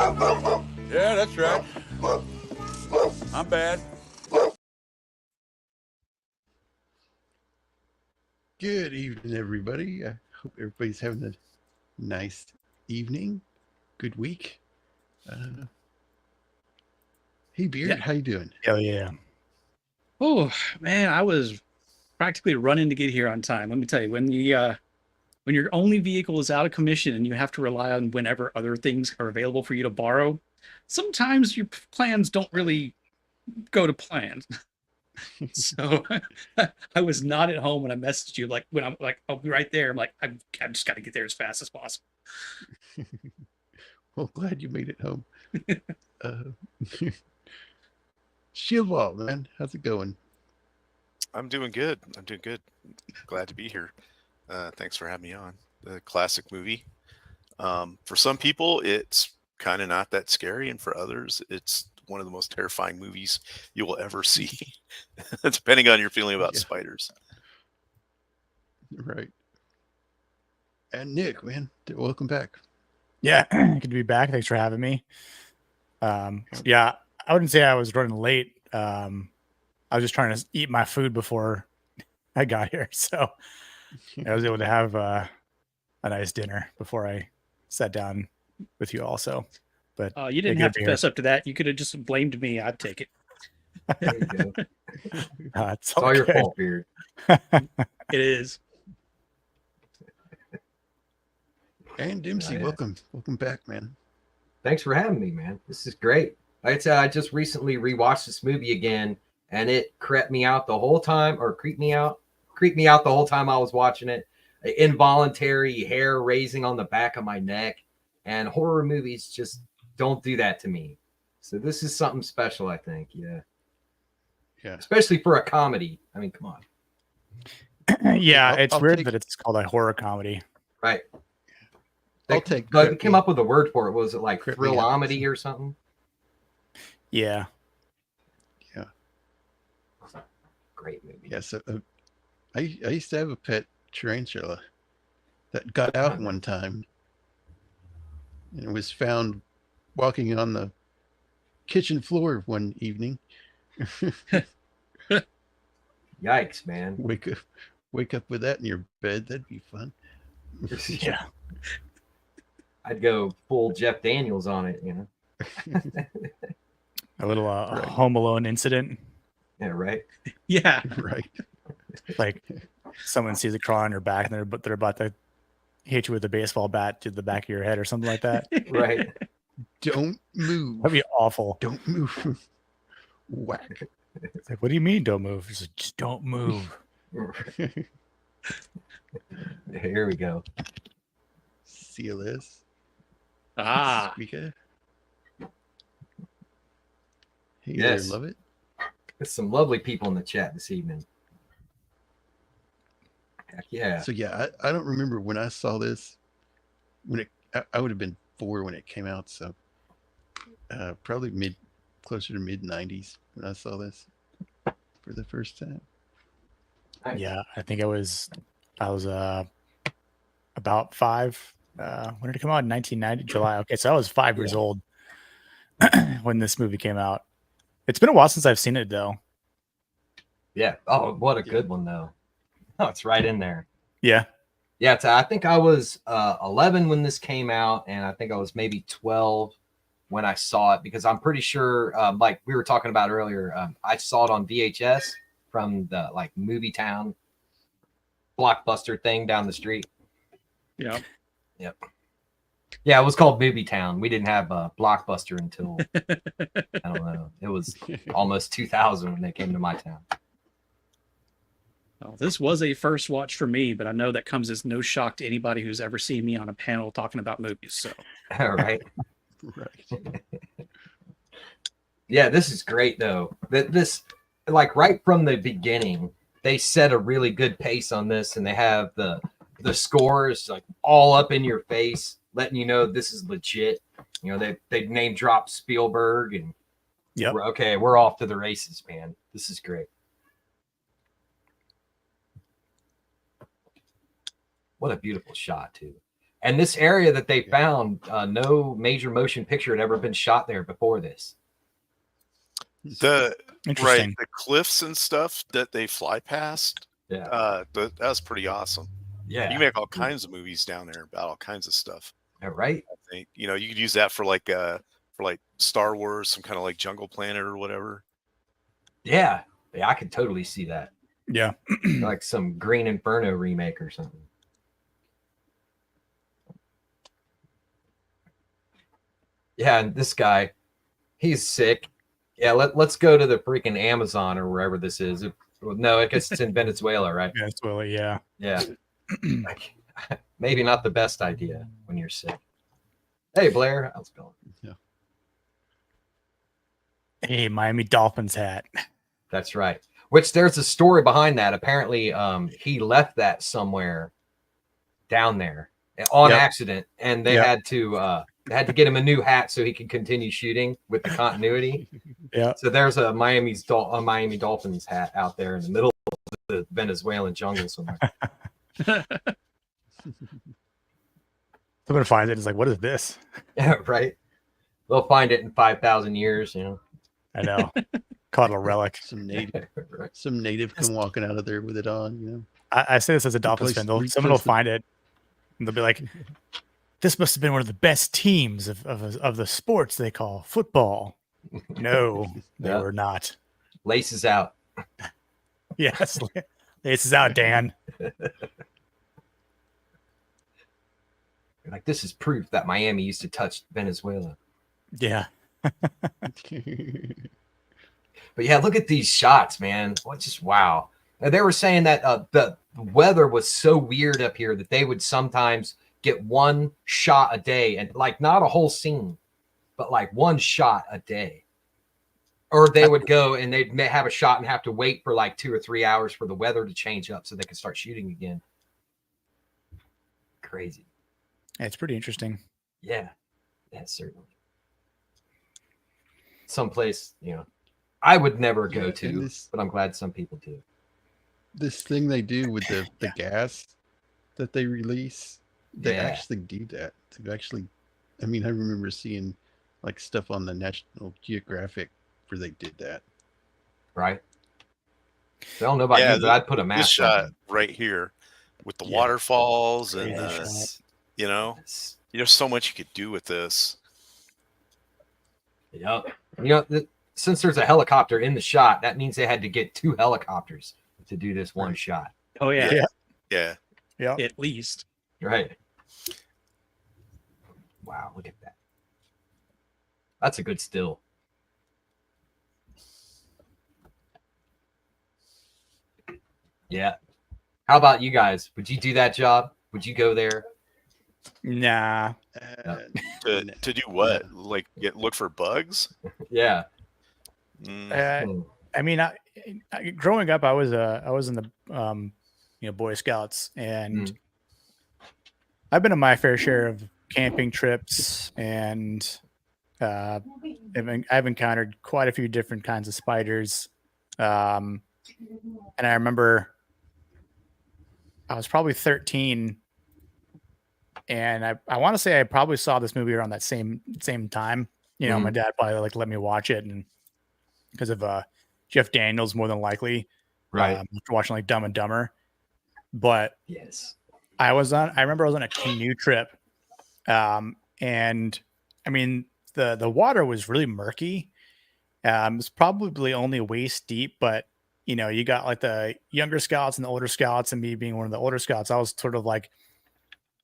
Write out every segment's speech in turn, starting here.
Yeah, that's right. I'm bad. Good evening, everybody. I hope everybody's having a nice evening, good week. Hey, Beard, how you doing? Hell yeah. Oh man, I was practically running to get here on time. Let me tell you, when your only vehicle is out of commission and you have to rely on whenever other things are available for you to borrow, sometimes your plans don't really go to plan. So I was not at home when I messaged you. Like when I'm like, I'll be right there. I'm like, I just got to get there as fast as possible. Well, glad you made it home. Shieldwall, man, how's it going? I'm doing good. Glad to be here. Thanks for having me on. The classic movie. For some people, it's kind of not that scary, and for others, it's one of the most terrifying movies you will ever see, depending on your feeling about spiders. Right. And Nick, man, welcome back. Yeah, good to be back. Thanks for having me. Yeah, I wouldn't say I was running late. I was just trying to eat my food before I got here, so I was able to have a nice dinner before I sat down with you also. But you didn't have to fess up to that. You could have just blamed me. I'd take it. There you go. It's all your fault, Beard. It is. And Dempsey, welcome back, man. Thanks for having me, man. This is great. Like I said, I just recently rewatched this movie again, and it creeped me out the whole time the whole time I was watching it. Involuntary hair raising on the back of my neck, and horror movies just don't do that to me. So this is something special, I think. Yeah. Especially for a comedy. I mean, come on. Yeah, it's weird that it's called a horror comedy. Right. They came up with a word for it. Was it like thrillamedy or something? Yeah. Yeah. Great movie. Yeah. So I used to have a pet tarantula that got out one time and was found walking on the kitchen floor one evening. Yikes, man. Wake up with that in your bed. That'd be fun. Yeah. I'd go full Jeff Daniels on it, you know. A little Home Alone incident. Yeah, right. Yeah. Right. Like someone sees a crawl on your back and they're about to hit you with a baseball bat to the back of your head or something like that. Right. Don't move. That'd be awful. Don't move. Whack. It's like, what do you mean don't move? It's like, just don't move. Here we go. CLS. Speaker. Hey, yes. Love it. There's some lovely people in the chat this evening. Heck yeah. So yeah, I don't remember when I saw this. I would have been 4 when it came out, so probably closer to mid 90s when I saw this for the first time. Yeah, I think I was about 5. When did it come out? 1990, July. Okay, so I was 5 years old when this movie came out. It's been a while since I've seen it, though. Yeah. Oh, what a good one, though. Oh, it's right in there. Yeah. Yeah, I think I was 11 when this came out, and I think I was maybe 12 when I saw it, because I'm pretty sure, like we were talking about earlier, I saw it on VHS from the like Movie Town Blockbuster thing down the street. Yeah. Yep. Yeah, it was called Movie Town. We didn't have a Blockbuster until I don't know. It was almost 2000 when they came to my town. Well, this was a first watch for me, but I know that comes as no shock to anybody who's ever seen me on a panel talking about movies. So, all right. Right. Yeah, this is great though. This, like right from the beginning, they set a really good pace on this, and they have the scores like all up in your face, letting you know this is legit. You know, they name drop Spielberg, and we're off to the races, man. This is great. What a beautiful shot too. And this area that they found, no major motion picture had ever been shot there before this. The Interesting. the cliffs and stuff that they fly past. Yeah. That was pretty awesome. Yeah. You can make all kinds of movies down there about all kinds of stuff. Yeah, right. I think you could use that for like Star Wars, some kind of like Jungle Planet or whatever. Yeah. Yeah, I could totally see that. Yeah. Like some Green Inferno remake or something. Yeah, and this guy, he's sick. Yeah, let's go to the freaking Amazon or wherever this is. No, I guess it's in Venezuela, right? Venezuela, yeah. Yeah. Like, maybe not the best idea when you're sick. Hey, Blair, how's it going? Yeah. Hey, Miami Dolphins hat. That's right. Which there's a story behind that. Apparently, he left that somewhere down there on accident, and they had to get him a new hat so he could continue shooting with the continuity. Yeah. So there's a Miami Dolphins hat out there in the middle of the Venezuelan jungle somewhere. Someone finds it and is like, what is this? Yeah, right. They'll find it in 5,000 years, I know. Call it a relic. Some native, Right. some native come walking out of there with it on. I say this as a Dolphins fan. Someone will find it and they'll be like, this must have been one of the best teams of the sports they call football. No, they were not. Laces out. Yes. This is out, Dan. Like, this is proof that Miami used to touch Venezuela. Yeah. But yeah, look at these shots, man. What just wow. They were saying that the weather was so weird up here that they would sometimes get one shot a day, and like not a whole scene, but like one shot a day. Or they would go and they'd have a shot and have to wait for like 2 or 3 hours for the weather to change up so they could start shooting again. Crazy. It's pretty interesting. Yeah, certainly. Someplace, I would never go to, but I'm glad some people do. This thing they do with the gas that they release, they actually do that. To actually, I remember seeing like stuff on the National Geographic where they did that. Right. I don't know about you, but I'd put a mask this shot on. Right here with the waterfalls and there's so much you could do with this. Yep. Since there's a helicopter in the shot, that means they had to get 2 helicopters to do this one shot. Oh yeah. Yeah. At least. Right. Wow, look at that. That's a good still. Yeah. How about you guys? Would you do that job? Would you go there? Nah. To do what? Like look for bugs? Yeah. Growing up, I was in the Boy Scouts, and I've been on my fair share of camping trips, and I've encountered quite a few different kinds of spiders. And I remember I was probably 13, and I want to say I probably saw this movie around that same time. My dad probably let me watch it, and because of Jeff Daniels, more than likely, right? After watching like Dumb and Dumber, but yes, I remember I was on a canoe trip, and the water was really murky. It was probably only waist deep, but you got like the younger scouts and the older scouts, and me being one of the older scouts, I was sort of like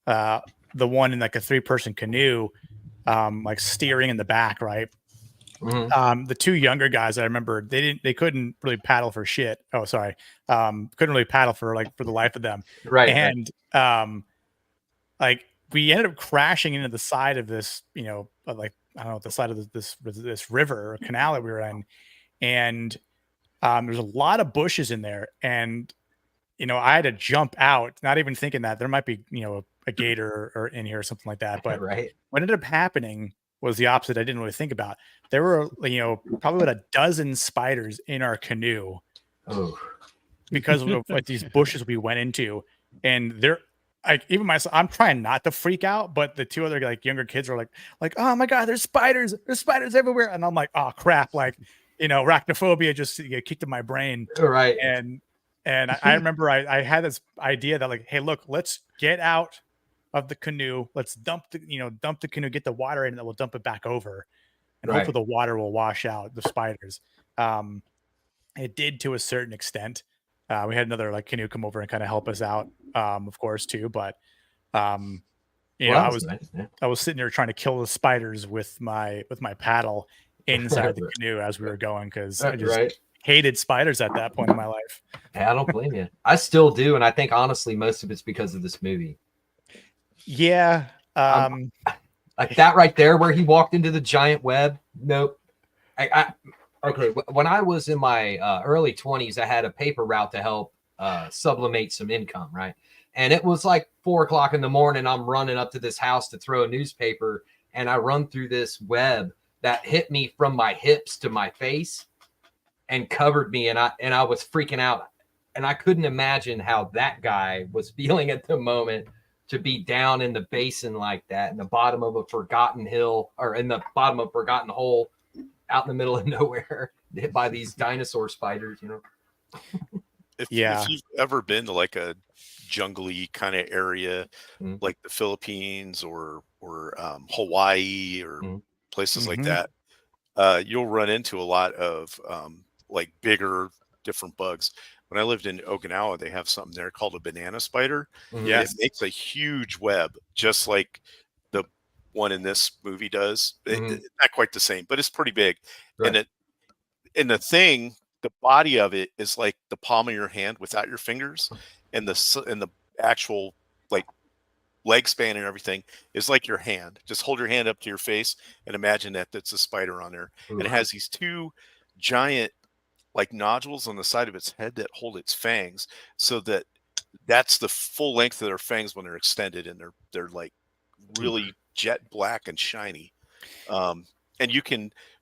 the one in like a 3-person canoe, like steering in the back, right? The 2 younger guys, I remember they couldn't really paddle for shit. Oh, sorry. Couldn't really paddle for the life of them. Right. And like we ended up crashing into the side of this, the side of this river or canal that we were in. And there's a lot of bushes in there. And, I had to jump out, not even thinking that there might be, a gator or in here or something like that. But right. What ended up happening was the opposite. I didn't really think about. There were, probably about a dozen spiders in our canoe because of like these bushes we went into, and like even myself, I'm trying not to freak out, but the two other like younger kids are like, oh my god, there's spiders everywhere, and I'm like, oh crap, like arachnophobia just kicked in my brain, Right. and I remember I had this idea that like, hey, look, let's get out of the canoe, let's dump the canoe, get the water in, and then we'll dump it back over, and Right. hopefully the water will wash out the spiders. It did to a certain extent. We had another like canoe come over and kind of help us out, of course, too. But Well, that was nice, yeah. I was sitting there trying to kill the spiders with my paddle inside the canoe as we were going, because I just hated spiders at that point in my life. Yeah, I don't blame you. I still do, and I think honestly most of it's because of this movie. Yeah. Like that right there where he walked into the giant web. Nope. Okay, when I was in my early 20s, I had a paper route to help sublimate some income, right? And it was like 4 o'clock in the morning. I'm running up to this house to throw a newspaper, and I run through this web that hit me from my hips to my face and covered me, and I was freaking out. And I couldn't imagine how that guy was feeling at the moment to be down in the basin like that, in the bottom of a forgotten hill, or in the bottom of a forgotten hole, out in the middle of nowhere, hit by these dinosaur spiders, If you've ever been to like a jungly kind of area, like the Philippines or Hawaii or places like that, you'll run into a lot of like bigger, different bugs. When I lived in Okinawa, they have something there called a banana spider. It makes a huge web, just like the one in this movie does. It's not quite the same, but it's pretty big. Right. And the body of it is like the palm of your hand without your fingers, and the actual like leg span and everything is like your hand. Just hold your hand up to your face and imagine that that's a spider on there. Ooh. And it has these two giant like nodules on the side of its head that hold its fangs, so that's the full length of their fangs when they're extended, and they're like really jet black and shiny. And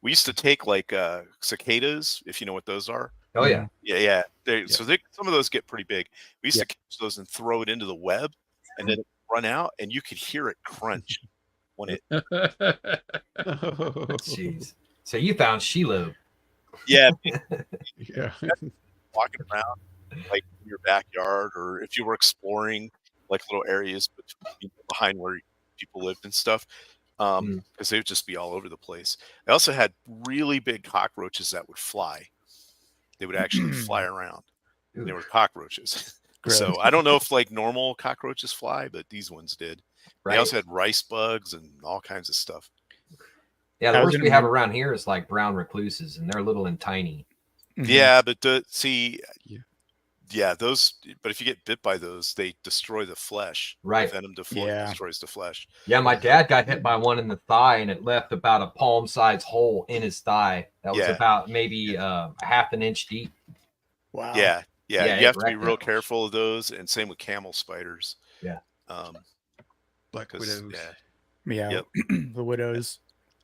we used to take like cicadas, if you know what those are. Oh yeah. Yeah. So some of those get pretty big. We used to catch those and throw it into the web, and then run out, and you could hear it crunch when it. Jeez. So you found Shiloh. Yeah. Yeah. Walking around like in your backyard, or if you were exploring like little areas behind where people lived and stuff, because they would just be all over the place. I also had really big cockroaches that would fly. They would actually fly around. They were cockroaches. So I don't know if like normal cockroaches fly, but these ones did. Right. They also had rice bugs and all kinds of stuff. Yeah, the worst we have around here is like brown recluses, and they're little and tiny. Yeah, but those. But if you get bit by those, they destroy the flesh. Right, venom destroys the flesh. Yeah, my dad got hit by one in the thigh, and it left about a palm-sized hole in his thigh. That was about maybe a half an inch deep. Wow. Yeah. You have to be real careful of those, and same with camel spiders. Yeah. Black widows. Yeah. Yep. The widows.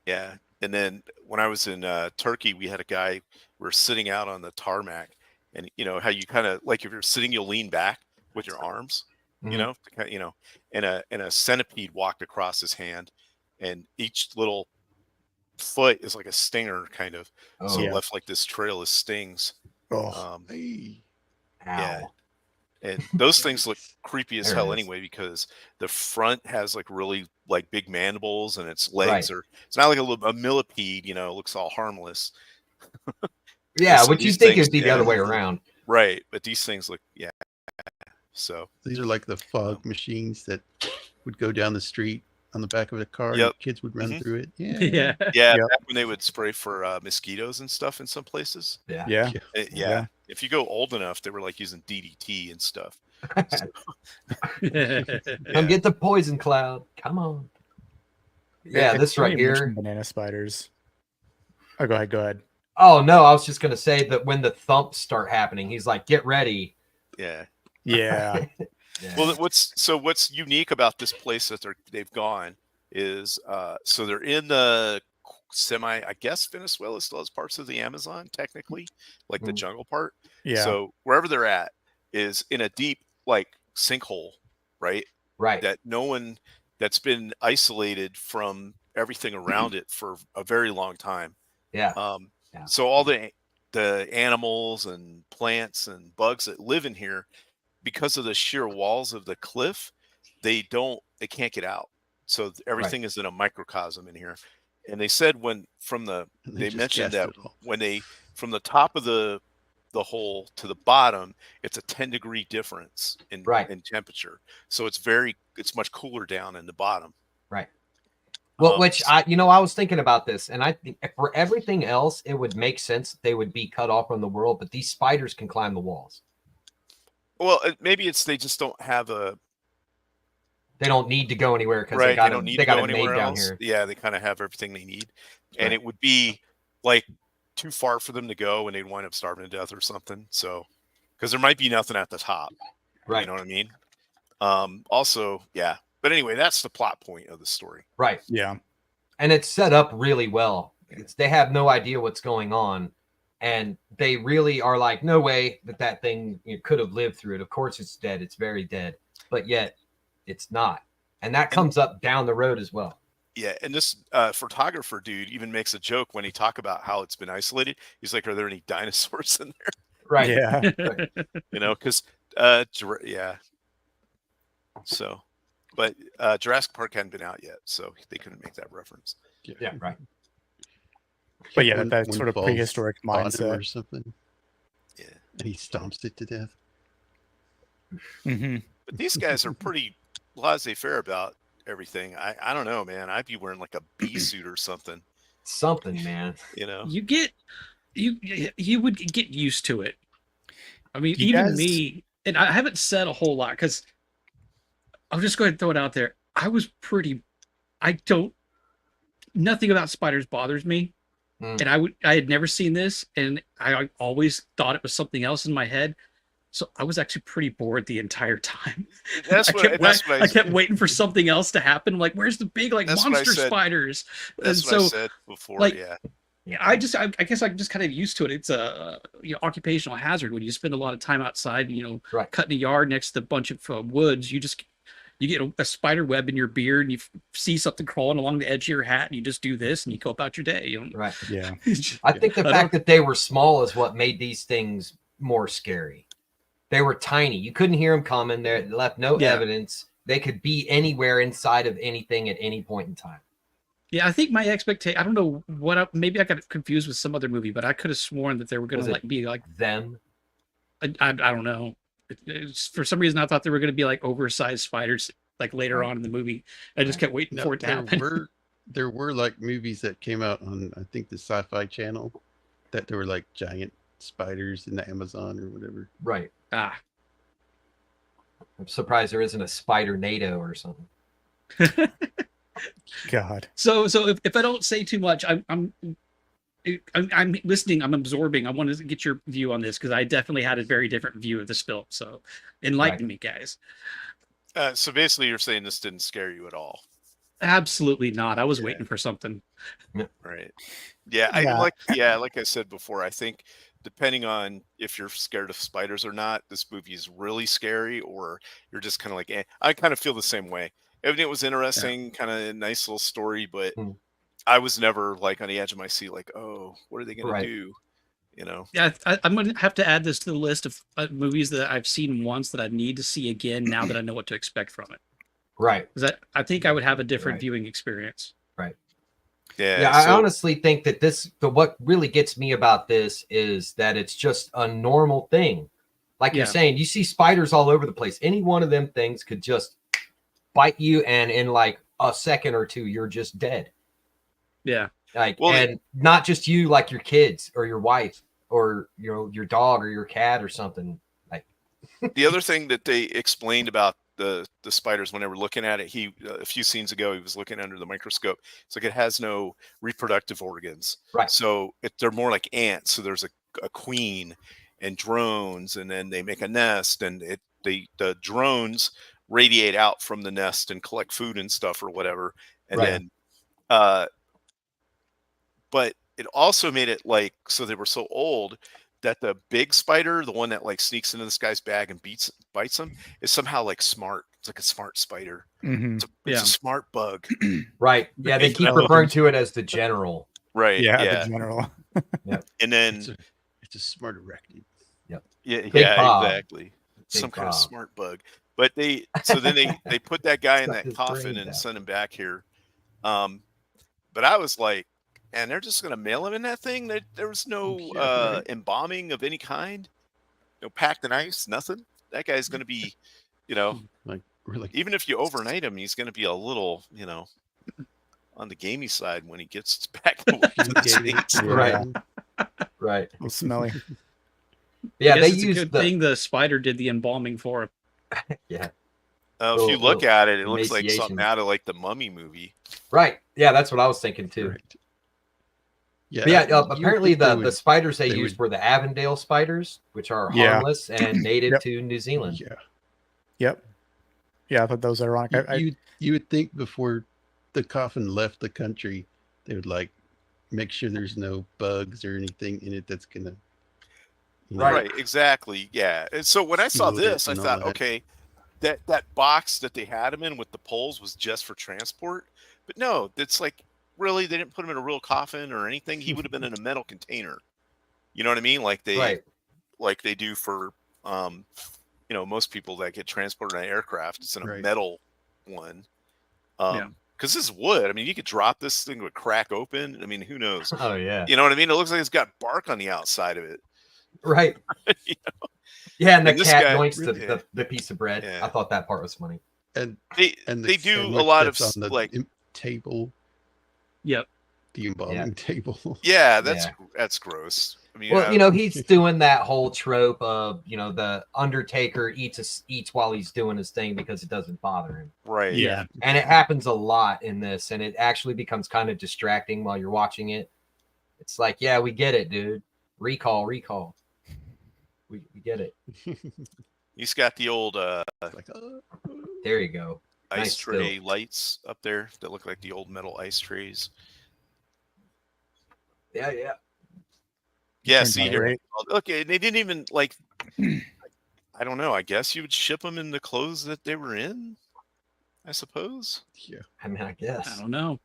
Yeah. And then when I was in Turkey, we had a guy, we were sitting out on the tarmac, and you know how you kind of like if you're sitting, you'll lean back with your arms, and a centipede walked across his hand, and each little foot is like a stinger kind of. So it left like this trail of stings. Yeah. And those things look creepy as hell anyway, because the front has like really like big mandibles, and its legs it's not like a millipede, it looks all harmless. Yeah, which you think is the other way around. Right. But these things look, so these are like the fog machines that would go down the street on the back of a car. Yep. And kids would run through it. Yeah. Back when they would spray for mosquitoes and stuff in some places. Yeah. If you go old enough, they were like using DDT and stuff. So, Come get the poison cloud. Come on. Yeah, this right here. Banana spiders. Oh, go ahead. Oh no, I was just gonna say that when the thumps start happening, he's like, "Get ready." Yeah. Well, what's unique about this place that they've gone is so they're in the I guess Venezuela still has parts of the Amazon, technically, like the jungle part. Yeah. So wherever they're at is in a deep like sinkhole, right? Right. that no one that's been isolated from everything around it for a very long time. Yeah. Yeah. So all the animals and plants and bugs that live in here, because of the sheer walls of the cliff, they can't get out. So everything is in a microcosm in here. And they said they mentioned that from the top of the hole to the bottom, it's a 10-degree difference in temperature. So it's much cooler down in the bottom. Right. Well, which I was thinking about this, and I think for everything else, it would make sense that they would be cut off from the world, but these spiders can climb the walls. Well, maybe they just don't have they don't need to go anywhere because they don't need to go anywhere else. Down here. Yeah, they kind of have everything they need, and it would be like too far for them to go, and they'd wind up starving to death or something. So, because there might be nothing at the top, right? You know what I mean? Also, yeah. But anyway, that's the plot point of the story, right? Yeah, and it's set up really well. They have no idea what's going on, and they really are like, no way that thing could have lived through it. Of course, it's dead. It's very dead, but yet it's not, and that comes up down the road as well. Yeah, and this photographer dude even makes a joke when he talk about how it's been isolated. He's like, "Are there any dinosaurs in there?" Right. Yeah. Right. Because yeah. So, but Jurassic Park hadn't been out yet, so they couldn't make that reference. Yeah. Right. But yeah, that sort of prehistoric mindset or something. Yeah. And he stomps it to death. Mm-hmm. But these guys are pretty laissez-faire about everything. I don't know, man. I'd be wearing like a bee suit or something. Something, man. You would get used to it. I mean, even me, and I haven't said a whole lot because I'll just go ahead and throw it out there. Nothing about spiders bothers me. And I had never seen this, and I always thought it was something else in my head. So I was actually pretty bored the entire time. I kept waiting for something else to happen. I'm like, where's the big monster spiders? That's what I said before. I guess I'm just kind of used to it. It's a occupational hazard when you spend a lot of time outside. Cutting a yard next to a bunch of woods. You get a spider web in your beard, and you see something crawling along the edge of your hat, and you just do this, and you go about your day. Right. Yeah. I think the fact that they were small is what made these things more scary. They were tiny. You couldn't hear them coming. They left no evidence. They could be anywhere inside of anything at any point in time. Yeah, I think my expectation, I don't know maybe I got confused with some other movie, but I could have sworn that they were going to be like them. I don't know. For some reason, I thought they were going to be like oversized spiders like later on in the movie. I just kept waiting for it to happen. There were like movies that came out on, I think, the Sci-Fi Channel that there were like giant spiders in the Amazon or whatever. Right. I'm surprised there isn't a spider NATO or something. God. So if I don't say too much, I'm listening. I'm absorbing. I wanted to get your view on this because I definitely had a very different view of the spill. So enlighten me, guys. So basically, you're saying this didn't scare you at all? Absolutely not. I was waiting for something. Right. Yeah. Like I said before, I think depending on if you're scared of spiders or not, this movie is really scary, or you're just kind of like, I kind of feel the same way. Everything was interesting, kind of a nice little story, but I was never like on the edge of my seat, like, oh, what are they going to do? Yeah, I'm going to have to add this to the list of movies that I've seen once that I need to see again now that I know what to expect from it. Right. Because I think I would have a different viewing experience. Right. Yeah. I honestly think that what really gets me about this is that it's just a normal thing. Like you're saying, you see spiders all over the place. Any one of them things could just bite you, and in like a second or two, you're just dead. Yeah. And not just you, like your kids or your wife or your dog or your cat or something. Like the other thing that they explained about the spiders when they were looking at it, a few scenes ago, he was looking under the microscope. It's like it has no reproductive organs. Right. So they're more like ants. So there's a queen and drones, and then they make a nest, and the drones radiate out from the nest and collect food and stuff or whatever. And then, but it also made it so they were so old that the big spider, the one that like sneaks into this guy's bag and bites him, is somehow like smart It's like a smart spider. Mhm. It's a smart bug. Right. Yeah, they keep referring to it as the general. Right. Yeah, Yeah. the general. And then It's a smart arachnid. Big Bob. exactly. Some kind of Bob. smart bug. But then they put that guy in Stuff that his coffin brains and out. sent him back here. But I was like, and they're just gonna mail him in that thing. There was no Yeah, right. embalming of any kind, no packed in ice, nothing. That guy's gonna be, Like really. even if you overnight him, he's gonna be a little, on the gamey side when he gets back to the States. Right. Right. A little smelly. Yeah, I they guess it's a used good the thing the spider did the embalming for him. If you Little- look little at it, it looks like emaciation. something out of like the Mummy movie. right. Yeah, that's what I was thinking too. Correct. Yeah. But yeah, you would apparently think they the would- spiders they they used would- were the Avondale spiders, which are Yeah. harmless and native Yep. to New Zealand. Yeah. Yep. Yeah, I thought that was ironic. You would think before the coffin left the country, they would like make sure there's no bugs or anything in it that's gonna. you know, Right, exactly. Yeah. And so when I saw Smooth it this, I and all thought, that. okay, that box that they had him in with the poles was just for transport. But no, it's like really they didn't put him in a real coffin or anything. He would have been in a metal container. You know what I mean? Like they do for most people that get transported on aircraft. It's in a Right. metal one. Yeah. Because this is wood. I mean, you could drop this thing would crack open. I mean, who knows? Oh yeah. You know what I mean? It looks like it's got bark on the outside of it. Right. You know? Yeah, and the And this cat guy- joints yeah. the piece of bread. Yeah. I thought that part was funny. And They and the they do a sandwich lot of that's on the like table, Yep. the embalming table. yeah, that's gross. I mean, Well, he's doing that whole trope of the Undertaker eats while he's doing his thing because it doesn't bother him, right. Yeah. and it happens a lot in this, and it actually becomes kind of distracting while you're watching it. It's like, yeah, we get it, dude. Recall. We get it. He's got the old Like, There you go. ice Nice tray still. lights up there that look like the old metal ice trays. Yeah. Yeah, Turned see out here. great. Okay, they didn't even like. I don't know. I guess you would ship them in the clothes that they were in. I suppose. yeah. I mean, I guess. I don't know.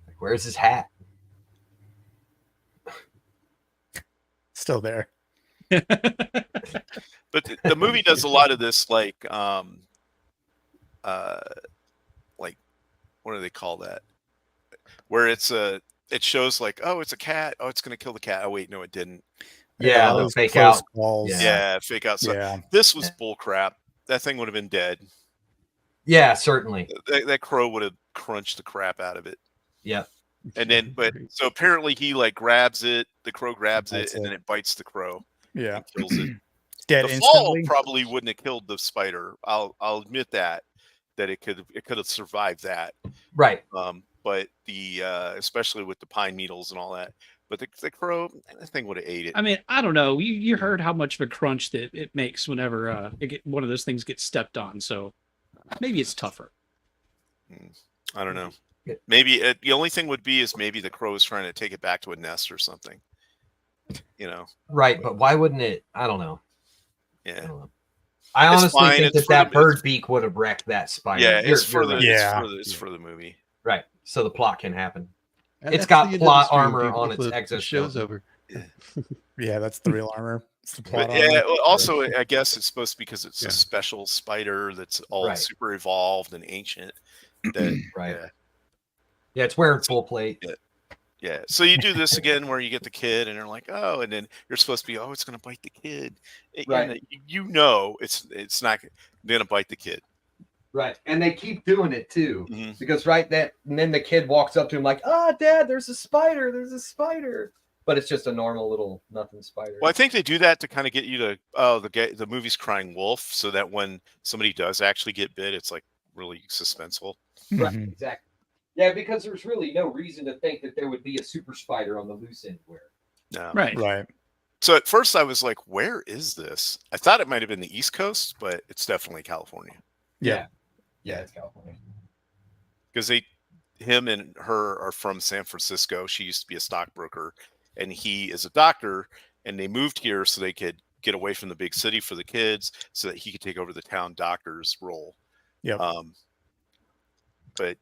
Like, where's his hat? Still there. But the movie does a lot of this, like what do they call that? Where it shows like, oh, it's a cat. Oh, it's gonna kill the cat. Oh, wait, no, it didn't. Yeah, the those fake close out. calls. Yeah. Yeah, fake out stuff. Yeah. This was bull crap. That thing would have been dead. Yeah, certainly. That crow would have crunched the crap out of it. Yep. And then, but Right. so apparently he like grabs it. The crow grabs it, Bites and it. then it bites the crow Yeah. and kills it. Dead The fall instantly. probably wouldn't have killed the spider. I'll admit that it could have survived that. Right. But the especially with the pine needles and all that. But the crow, that thing would have ate it. I mean, I don't know. You heard how much of a crunch that it makes whenever one of those things gets stepped on. So maybe it's tougher. I don't know. Yeah. Maybe the only thing would be is maybe the crow is trying to take it back to a nest or something. You know. Right. But why wouldn't it? I don't know. I Yeah. don't know. I It's honestly fine. think It's that for the- bird beak would have wrecked that spider. Yeah, You're- it's for you're the right. Yeah. it's for the movie. Right. So the plot can happen. And It's that's got the end of plot the stream, armor people. on its The show's exoskeleton. over. Yeah, that's the real armor. It's the plot But yeah, armor. well, also I guess it's supposed to be because it's Yeah. a special spider that's all Right. super evolved and ancient. That Right. yeah. Yeah, it's wearing full plate. Yeah. So you do this again where you get the kid and they're like, oh, and then you're supposed to be, oh, it's gonna bite the kid. Right. You know it's not gonna bite the kid. Right. And they keep doing it too. Mhm. Because and then the kid walks up to him like, Dad, there's a spider. There's a spider. But it's just a normal little nothing spider. Well, I think they do that to kind of get you to the movie's crying wolf, so that when somebody does actually get bit, it's like really suspenseful. Right, Mhm. exactly. Yeah, because there's really no reason to think that there would be a super spider on the loose anywhere. No. Right. Right. So at first I was like, where is this? I thought it might have been the East Coast, but it's definitely California. Yeah. Yeah, it's California. Because him and her are from San Francisco. She used to be a stockbroker, and he is a doctor. And they moved here so they could get away from the big city for the kids, so that he could take over the town doctor's role. Yep. But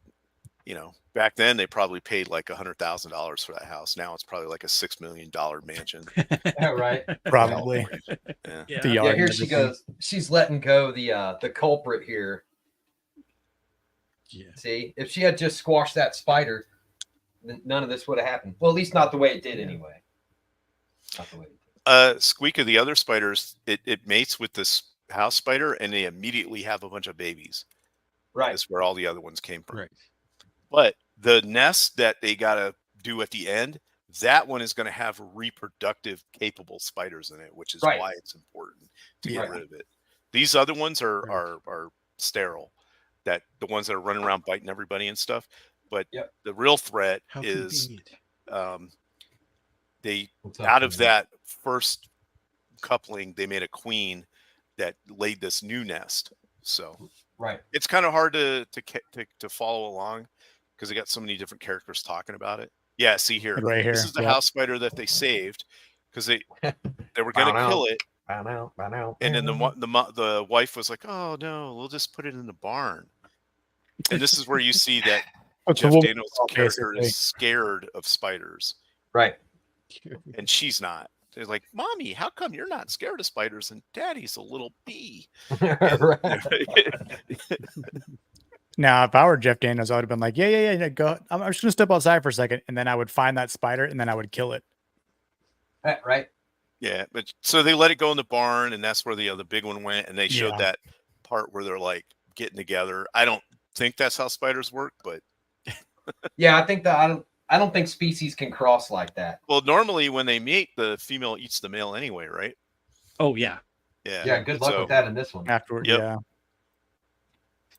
back then they probably paid like $100,000 for that house. Now it's probably like a $6 million mansion. Right. Probably. Yeah. Yeah. The Yeah, yard here and she everything. goes. She's letting go the culprit here. Yeah. See, if she had just squashed that spider, then none of this would have happened. Well, at least not the way it did Yeah. anyway. Not the way it did. Squeak, the other spiders, it mates with this house spider, and they immediately have a bunch of babies. Right. That's where all the other ones came from. Right. But the nest that they gotta do at the end, that one is going to have reproductive capable spiders in it, which is Right. why it's important to Yeah. get rid of it. These other ones are Right. are sterile. That the ones that are running around biting everybody and stuff. But Yep. the real threat How is convenient. they What's up, out of man? that first coupling, they made a queen that laid this new nest. So Right. it's kind of hard to follow along because they got so many different characters talking about it. Yeah, see here. Right here. This is the Yep. house spider that they saved because they were going to Bow kill it, Bow now, bow now, and then bow now. the wife was like, "Oh no, we'll just put it in the barn." And this is where you see that That's Jeff the woman Daniels' call, character basically. is scared of spiders, Right. and she's not. They're like, "Mommy, how come you're not scared of spiders?" And Daddy's a little bee. Right. Now, if I were Jeff Daniels, I would have been like, yeah, go. I'm just gonna step outside for a second, and then I would find that spider, and then I would kill it. Right. Yeah, but so they let it go in the barn, and that's where the big one went, and they showed Yeah. that part where they're like getting together. I don't think that's how spiders work, but Yeah, I think that I don't think species can cross like that. well, normally when they mate, the female eats the male anyway, right? Oh yeah. Yeah. Yeah, good luck So- with that in this one. Afterward, Yep. yeah.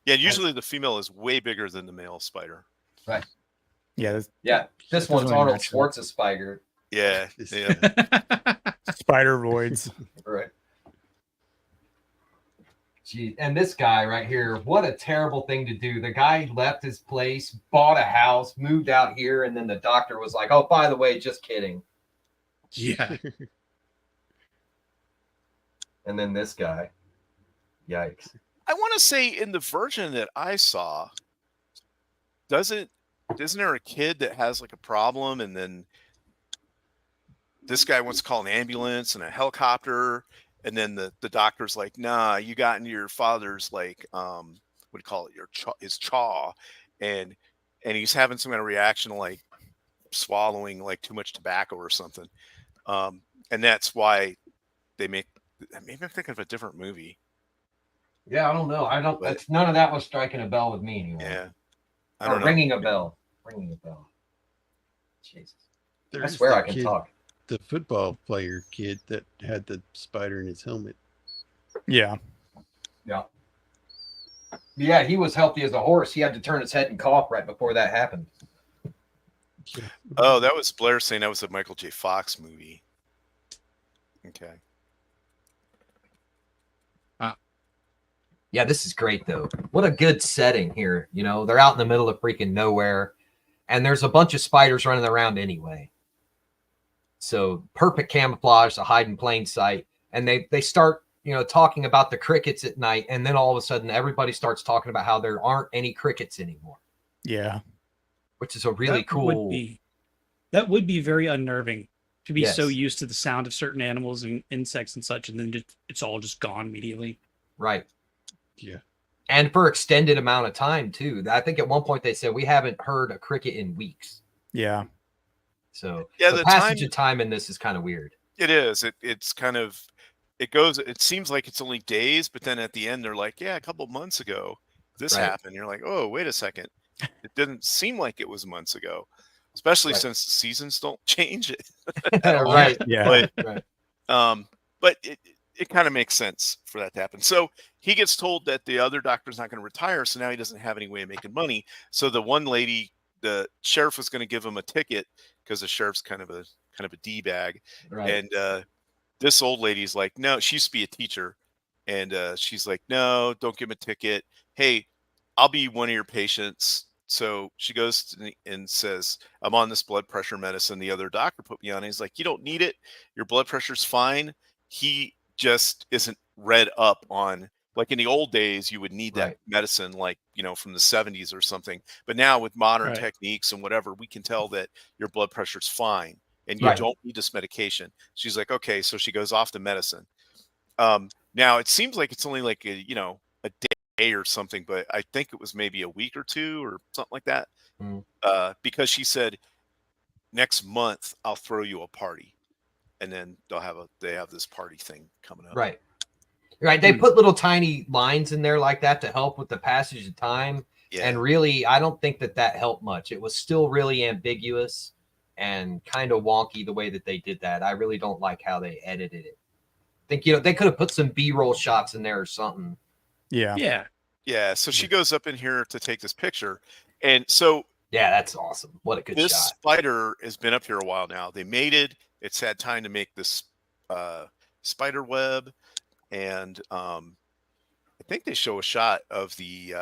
Yeah, usually the female is way bigger than the male spider. Yeah, Yeah, this one's Doesn't Arnold match up. Schwarzenegger's spider. Yeah. This- Yeah. spider voids. Right. Gee, and this guy right here, what a terrible thing to do. The guy left his place, bought a house, moved out here, and then the doctor was like, "Oh, by the way, just kidding." Yeah. And then this guy, yikes. I want to say in the version that I saw, isn't there a kid that has like a problem, and then this guy wants to call an ambulance and a helicopter, and then the doctor's like, "Nah, you got into your father's like what do you call it, his chaw," and he's having some kind of reaction to like swallowing like too much tobacco or something, and that's why they make. Maybe I'm thinking of a different movie. Yeah, I don't know. But- It's none of that was striking a bell with me anymore. Yeah, I Or don't know. ringing a bell. Ringing a bell. Jesus. I There's swear the I can kid, talk. The football player kid that had the spider in his helmet. Yeah. Yeah. Yeah, he was healthy as a horse. He had to turn his head and cough right before that happened. Oh, that was Blair saying that was a Michael J. Fox movie. Okay. Yeah, this is great though. What a good setting here. You know, they're out in the middle of freaking nowhere, and there's a bunch of spiders running around anyway. So perfect camouflage to hide in plain sight. And they start, talking about the crickets at night, and then all of a sudden everybody starts talking about how there aren't any crickets anymore, Yeah. which is a really That cool. That would be very unnerving to be so Yes. used to the sound of certain animals and insects and such, and then it's all just gone immediately. Right. Yeah. And for extended amount of time too. I think at one point they said we haven't heard a cricket in weeks. Yeah. So Yeah, the the passage time- of time in this is kind of weird. It is. It's kind of. It seems like it's only days, but then at the end they're like, "Yeah, a couple months ago, this Right. happened." You're like, "Oh, wait a second. It didn't seem like it was months ago." Especially Right. since the seasons don't change it. Right. Yeah. But Right. but it kind of makes sense for that to happen. So he gets told that the other doctor's not going to retire, so now he doesn't have any way of making money. So the one lady, the sheriff, was going to give him a ticket because the sheriff's kind of a d-bag, Right. and this old lady's like, no, she used to be a teacher, and she's like, no, don't give him a ticket. Hey, I'll be one of your patients. So she goes and says, I'm on this blood pressure medicine the other doctor put me on. He's like, you don't need it. Your blood pressure's fine. He just isn't read up on Like in the old days, you would need that Right. medicine, like, from the 70s or something. But now with modern Right. techniques and whatever, we can tell that your blood pressure's fine and you Right. don't need this medication. She's like, okay, so she goes off the medicine. Now it seems like it's only like a day or something, but I think it was maybe a week or two or something like that. Mm. Because she said, next month I'll throw you a party, and then they have this party thing coming up. Right. Right. They put little tiny lines in there like that to help with the passage of time. Yeah. And really, I don't think that helped much. It was still really ambiguous and kind of wonky the way that they did that. I really don't like how they edited it. I think, they could have put some B-roll shots in there or something. Yeah. Yeah. Yeah. So she goes up in here to take this picture. And so Yeah, that's awesome. What a good this shot. spider has been up here a while now. They mated. It's had time to make this spider web. And I think they show a shot of the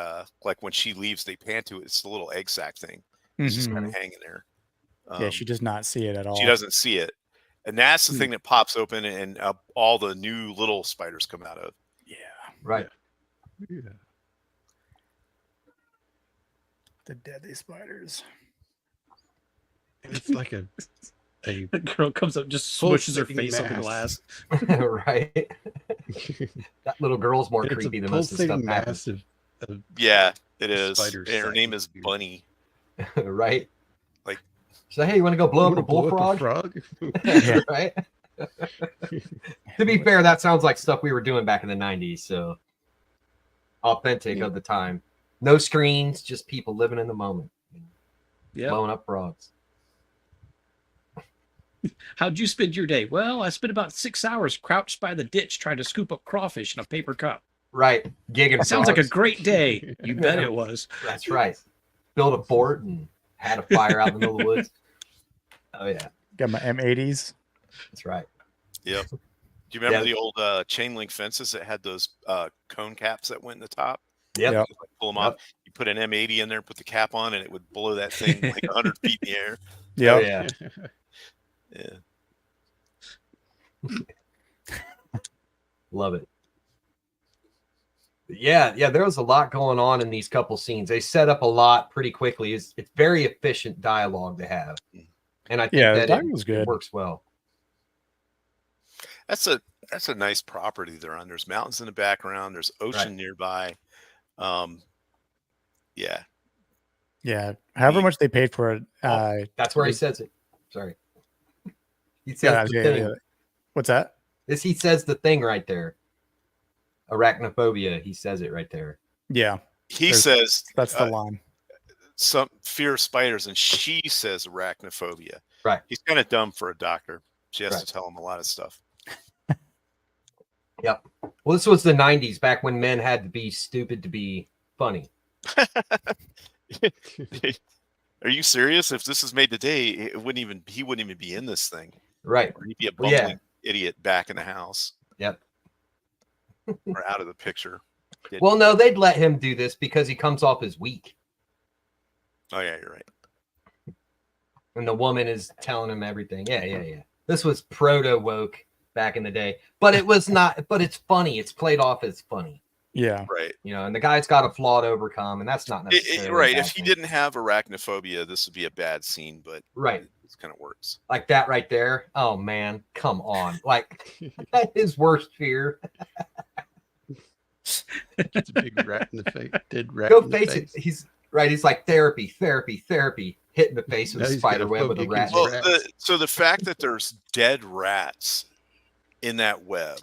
like when she leaves, they pan to it. It's the little egg sac thing. It's just kind of hanging there. Yeah, she does not see it at all. She doesn't see it, and that's the thing that pops open, and all the new little spiders come out of. Yeah. Right. Yeah. The deadly spiders. And it's like a The girl comes up, just Full smushes her sitting face on the mass. glass. Right. That little girl's more it's creepy a than most of the stuff pulsating happens. mass of Yeah, it is. Spider And her sac name is dude. Bunny. Right. Like- she's like, hey, you want to go blow up Wanna a blow up bullfrog? Yeah. Right. To be fair, that sounds like stuff we were doing back in the 90s. So authentic Yeah. of the time. No screens, just people living in the moment. Yeah. Blowing up frogs. How'd you spend your day? Well, I spent about 6 hours crouched by the ditch trying to scoop up crawfish in a paper cup. Right. Gigging Sounds like a frogs. great day. You bet it was. That's right. Built a fort and had a fire out in the middle of the woods. Oh, yeah. Got my M80s. That's right. Yep. Do you remember Yeah. the old chain link fences that had those cone caps that went in the top? Yep. Yep. You like pull them off. You put an M80 in there, put the cap on, and it would blow that thing like 100 feet in the air. Yeah. Oh, yeah. Yeah. Love it. Yeah, there was a lot going on in these couple scenes. They set up a lot pretty quickly. It's very efficient dialogue to have, and I think Yeah, the that dialogue was good. it works well. That's a nice property they're on. There's mountains in the background. There's ocean nearby. Yeah. Yeah. However much they paid for it. That's where he says it. Sorry, he says Yeah, the yeah, thing. yeah. What's that? He says the thing right there. Arachnophobia. He says it right there. Yeah. He There's- says That's the line. some fear of spiders, and she says arachnophobia. Right. He's kind of dumb for a doctor. She has Right. to tell him a lot of stuff. Yep. Well, this was the 90s, back when men had to be stupid to be funny. Are you serious? If this is made today, he wouldn't even be in this thing. Right. Or he'd be a Well, yeah. bumbling idiot back in the house Yep. or out of the picture. Well, no, they'd let him do this because he comes off as weak. Oh yeah, you're right. And the woman is telling him everything. Yeah. This was proto woke back in the day, but it was not. But it's funny. It's played off as funny, Yeah. Right. and the guy's got a flaw to overcome, and that's not necessarily Right. a If bad he thing. didn't have arachnophobia, this would be a bad scene, but Right, it kind of works. like that right there. Oh man, come on! Like his worst fear. It's a big rat in the face. Dead rat Go in the face face. it. He's right. He's like therapy, hitting the face with Now a he's spider gotta web with a focus rat. his Well, rats. so the fact that there's dead rats in that web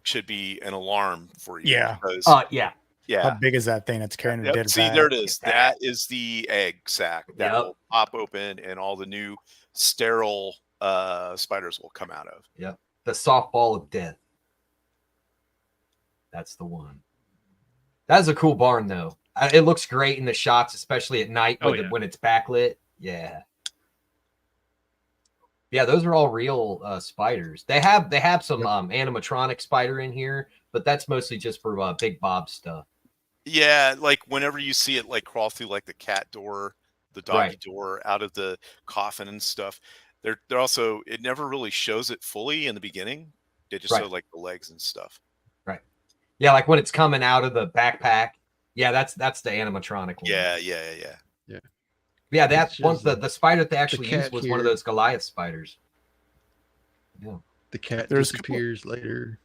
should be an alarm for you. Yeah. Because, Yeah. How yeah. big is that thing that's carrying a Yep. dead See, rat? there it is. Get that. That is the egg sac that Yep. will pop open, and all the new sterile spiders will come out of. The softball of death. That's the one. That's a cool barn, though. It looks great in the shots, especially at night Oh, when, yeah. when it's backlit. Yeah. Yeah, those are all real spiders. They have some animatronic spider in here, but that's mostly just for Big Bob stuff. Yeah, like whenever you see it like crawl through like the cat door, the doggy Right. door, out of the coffin and stuff. They're also, it never really shows it fully in the beginning. They just Right. show like the legs and stuff. Yeah, like when it's coming out of the backpack. Yeah, that's the animatronic one. Yeah. Yeah, that It's one, just the spider they actually cat used was one of here. those Goliath spiders. Yeah. The cat There's a couple- disappears later.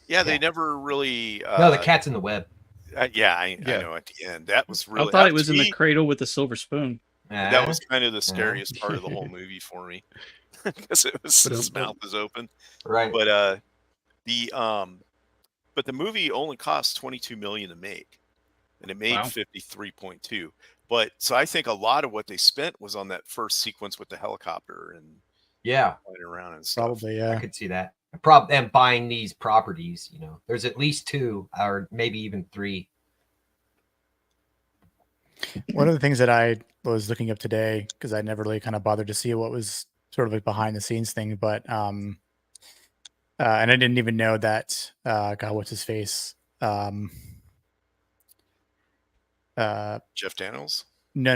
Yeah, they Yeah. never really. No, the cat's in the web. I Yeah. know at the end that was really. I thought that it was to in the me, cradle with the silver spoon. that was kind of the scariest part of the whole movie for me, because it was his mouth is open. right. But but the movie only cost $22 million to make, and it made Wow. 53.2. But so I think a lot of what they spent was on that first sequence with the helicopter and Yeah, flying around and stuff. Probably, I yeah. could see that. And buying these properties, you know, there's at least 2 or maybe even 3. One of the things that I was looking up today, because I never really kind of bothered to see what was sort of like behind the scenes thing, but and I didn't even know that God, what's his face? Jeff Daniels, No.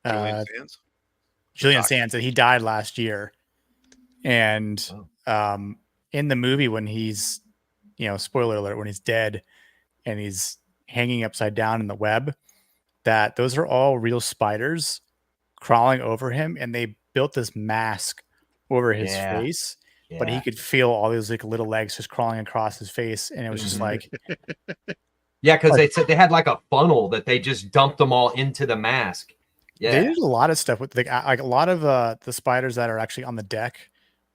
Julian Sands. Julian Doc. Sands, that he died last year. And in the movie, when he's, spoiler alert, when he's dead and he's hanging upside down in the web, that those are all real spiders crawling over him, and they built this mask over his face, but he could feel all these like little legs just crawling across his face, and it was just like, yeah, because they said they had like a funnel that they just dumped them all into the mask. Yeah, they did a lot of stuff with like a lot of the spiders that are actually on the deck.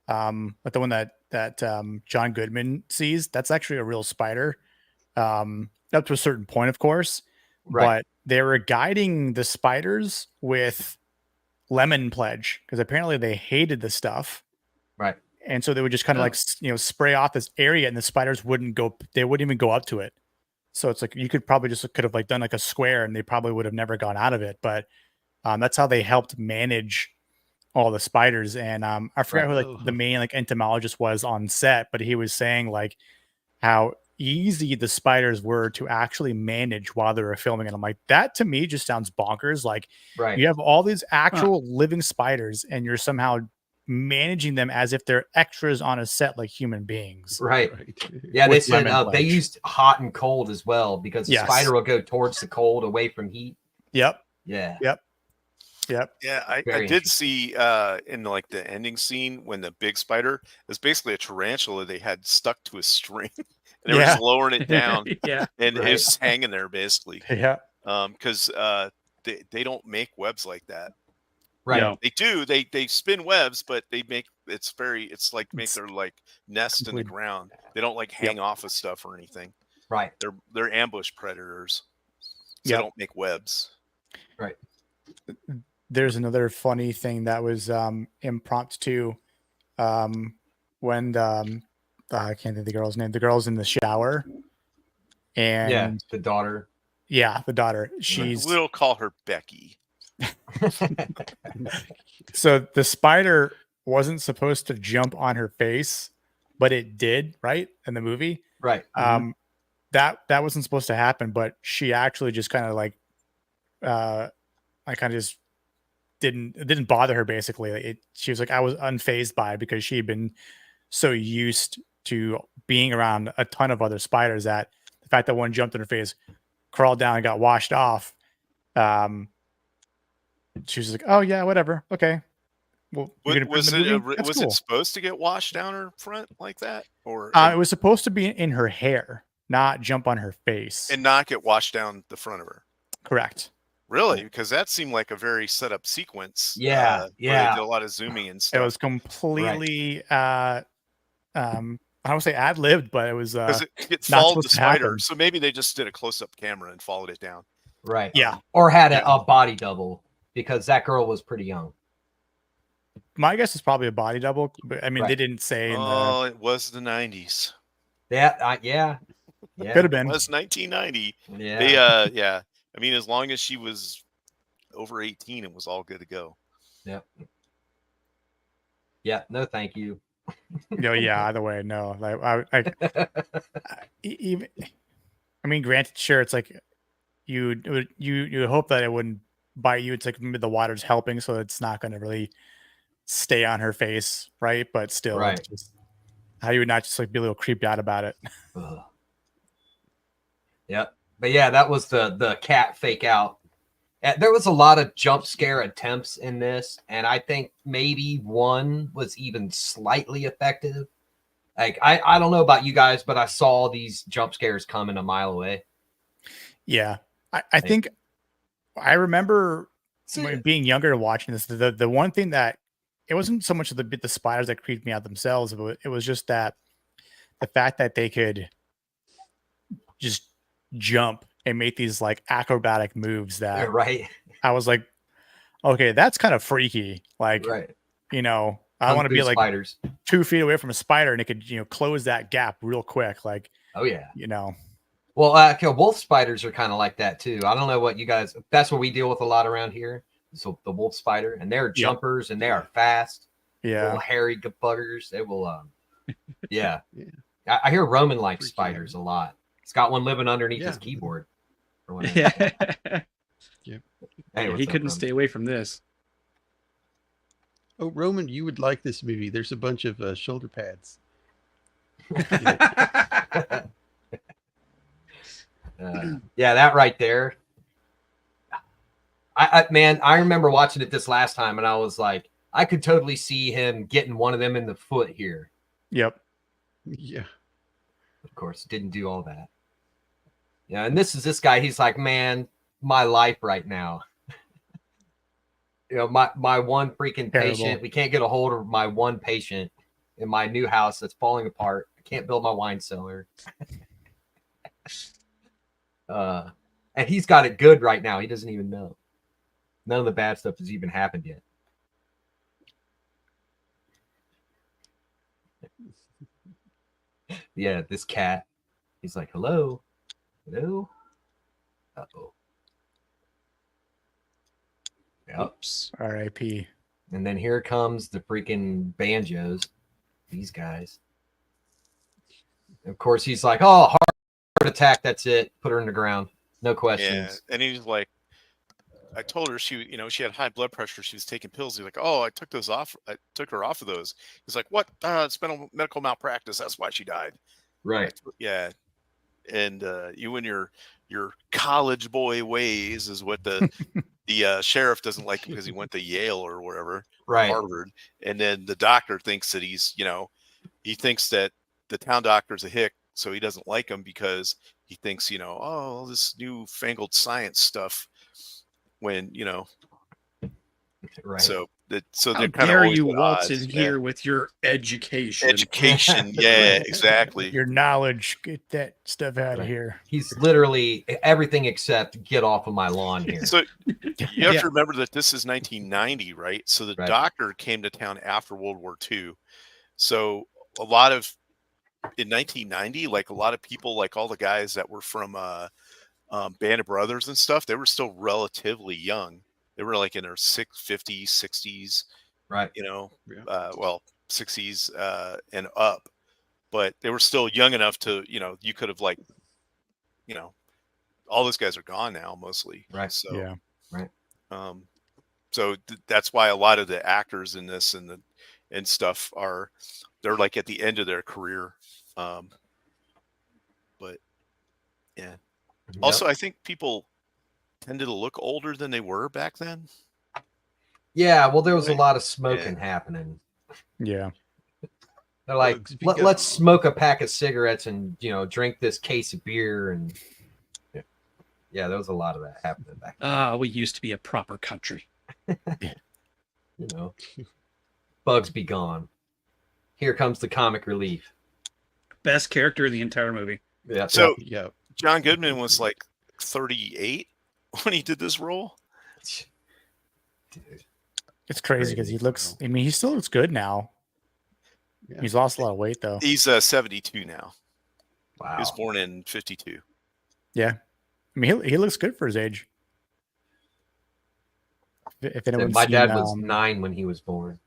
But the one that John Goodman sees, that's actually a real spider, up to a certain point, of course. Right. But they were guiding the spiders with lemon pledge, because apparently they hated the stuff. Right. And so they would just kind of like, spray off this area, and the spiders wouldn't even go up to it. So it's like, you could have like done like a square, and they probably would have never gone out of it. But that's how they helped manage all the spiders. And I forgot who like the main like entomologist was on set, but he was saying like how easy the spiders were to actually manage while they were filming. And I'm like, that to me just sounds bonkers. Like, you have all these actual living spiders, and you're somehow managing them as if they're extras on a set, like human beings. Right. Yeah, they said they used hot and cold as well, because the spider will go towards the cold, away from heat. Yep. Yeah. Yep. Yeah, I did see in like the ending scene when the big spider is basically a tarantula they had stuck to a string, and they were just lowering it down. And it's just hanging there basically. Because they don't make webs like that. Right. No. They do. They spin webs, but they make it's like make their like nest in the ground. They don't like hang off of stuff or anything. Right. They're ambush predators. So they don't make webs. Right. There's another funny thing that was impromptu when I can't think of the girl's name. The girl's in the shower, and the daughter. Yeah, the daughter. We'll call her Becky. So the spider wasn't supposed to jump on her face, but it did, right? In the movie. Right. That wasn't supposed to happen, but she actually just kind of like I kind of just it didn't bother her basically. She was like, I was unfazed by it, because she had been so used to being around a ton of other spiders that the fact that one jumped in her face, crawled down, and got washed off. She was like, oh yeah, whatever. Okay. Well, was it supposed to get washed down her front like that, or it was supposed to be in her hair, not jump on her face, and not get washed down the front of her? Correct. Really? Because that seemed like a very set up sequence. Yeah. Where they did a lot of zooming and stuff. It was completely I don't say ad-libbed, but it was it followed the spider. So maybe they just did a close-up camera and followed it down. Right. Yeah. Or had a body double, because that girl was pretty young. My guess is probably a body double, but I mean, they didn't say. It was the 90s. Yeah. Could have been. It was 1990. Yeah. I mean, as long as she was over 18, it was all good to go. Yep. Yeah. No, thank you. No, yeah. Either way, no. Like, I mean, granted, sure, it's like you hope that it wouldn't bite you. It's like maybe the water's helping, so it's not going to really stay on her face, right? But still, right. how you would not just like be a little creeped out about it. Ugh. Yep. But yeah, that was the cat fake out. There was a lot of jump scare attempts in this, and I think maybe one was even slightly effective. Like I don't know about you guys, but I saw these jump scares coming a mile away. Yeah, I think I remember being younger and watching this. The one thing that it wasn't so much the spiders that creeped me out themselves, but it was just that the fact that they could just jump and make these like acrobatic moves that Right. I was like, okay, that's kind of freaky. Like, Right. you know, I Kung want to Fu be like spiders. 2 feet away from a spider and it could, you know, close that gap real quick. Like, Oh yeah. you know, Well, wolf spiders are kind of like that too. I don't know what you guys. That's what we deal with a lot around here. So the wolf spider, and they're jumpers and they are fast. yeah. Little hairy buggers. They will. Yeah. Yeah. I hear Roman likes Freaky. spiders a lot. He's got one living underneath Yeah. his keyboard. Or whatever. Yeah. Hey, what's He up, couldn't Roman? stay away from this. Oh, Roman, you would like this movie. There's a bunch of shoulder pads. Yeah, that right there. Man, I remember watching it this last time, and I was like, I could totally see him getting one of them in the foot here. Yep. Yeah. Of course, didn't do all that. Yeah, and this guy. He's like, man, my life right now. You know, my one freaking Terrible. patient. We can't get a hold of my one patient in my new house that's falling apart. I can't build my wine cellar. And he's got it good right now. He doesn't even know. None of the bad stuff has even happened yet. Yeah, this cat. He's like, hello. Hello. Uh-oh. Yep. Oops. R.I.P. And then here comes the freaking banjos. These guys. Of course, he's like, oh, heart attack. That's it. Put her in the ground. No Yeah, questions. and he's like, I told her she had high blood pressure. She was taking pills. He's like, oh, I took those off. I took her off of those. He's like, what? It's been a medical malpractice. That's why she died. Right. Yeah. And you and your college boy ways is what the sheriff doesn't like because he went to Yale or wherever, Right. Harvard. And then the doctor thinks that he thinks that the town doctor's a hick, so he doesn't like him because he thinks, oh, this newfangled science stuff. When Right. so How they're kind of dare always you at waltz odds. in Yeah. here with your education? Education, yeah, exactly. Your knowledge, get that stuff out of Right. here. He's literally everything except get off of my lawn here. So you have Yeah. to remember that this is 1990, right? So the Right. doctor came to town after World War II. So in 1990, like a lot of people, like all the guys that were from Band of Brothers and stuff, they were still relatively young. They were like in their 50s, 60s, Right. Yeah. 60s and up. But they were still young enough to, you could have all those guys are gone now mostly. Right. So Yeah. that's why a lot of the actors in this and stuff they're like at the end of their career. But yeah. Yep. Also, I think people tended to look older than they were back then. Yeah, well, there was a lot of smoking happening. Yeah. They're like, Speak up. let's smoke a pack of cigarettes and drink this case of beer, and yeah, there was a lot of that happening back then. We used to be a proper country. Bugs be gone. Here comes the comic relief. Best character in the entire movie. Yeah. So Yeah. John Goodman was like 38 when he did this role. Dude. It's crazy because he looks, I mean, he still looks good now. Yeah. He's lost a lot of weight though. He's 72 now. Wow. He was born in 52. Yeah. I mean, he looks good for his age. If And anyone's my seen, dad was 9 when he was born.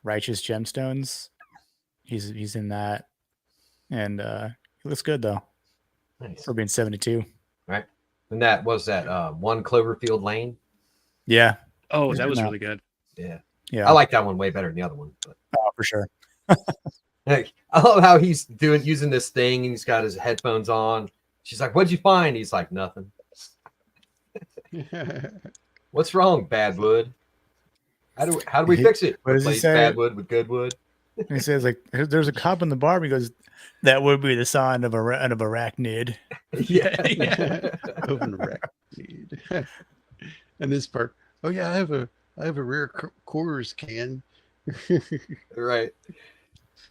Righteous Gemstones, he's in that. And he looks good though Nice. for being 72. Right. And that was that One Cloverfield Lane. Yeah. Oh, that was No. really good. Yeah. Yeah. I like that one way better than the other one. But Oh, for sure. Like, I love how he's using this thing and he's got his headphones on. She's like, "What'd you find?" He's like, "Nothing." What's wrong, bad wood? How do we fix it? What does he Replace say? bad wood with good wood. And he says, like, there's a cop in the bar. He goes, that would be the sign of an arachnid. Yeah. Of an arachnid. And this part, oh yeah, I have a rare quarters can. Right.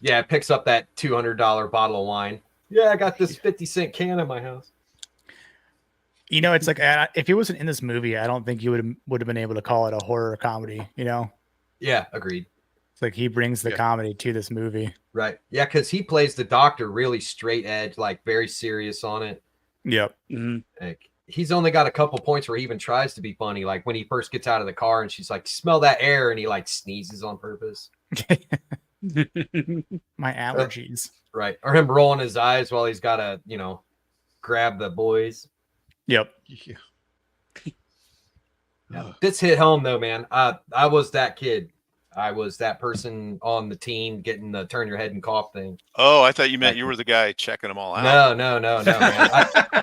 Yeah, picks up that $200 bottle of wine. Yeah, I got this 50-cent can in my house. You know, it's like if he wasn't in this movie, I don't think you would have been able to call it a horror comedy. You know, Yeah, agreed. it's like he brings the comedy to this movie. Right. Yeah, because he plays the doctor really straight edge, like very serious on it. Yep. Like, he's only got a couple points where he even tries to be funny. Like when he first gets out of the car and she's like, "Smell that air," and he like sneezes on purpose. My allergies. Right. Or him rolling his eyes while he's got to, grab the boys. Yep. Yeah. This hit home though, man. I was that kid. I was that person on the team getting the turn your head and cough thing. Oh, I thought you meant you were the guy checking them all out. No, man.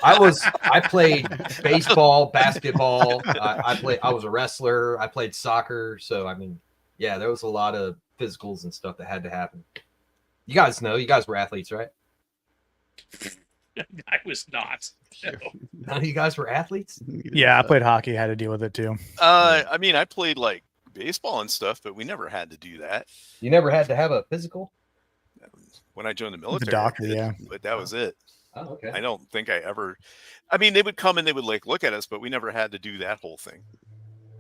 I played baseball, basketball. I was a wrestler. I played soccer. So I mean, yeah, there was a lot of physicals and stuff that had to happen. You guys were athletes, right? I was not. No. None of you guys were athletes? Yeah, I played hockey. Had to deal with it too. I mean, I played like baseball and stuff, but we never had to do that. You never had to have a physical? When I joined the military, The doctor, I did, yeah. but that was it. Oh, okay. I don't think I ever. I mean, they would come and they would like look at us, but we never had to do that whole thing.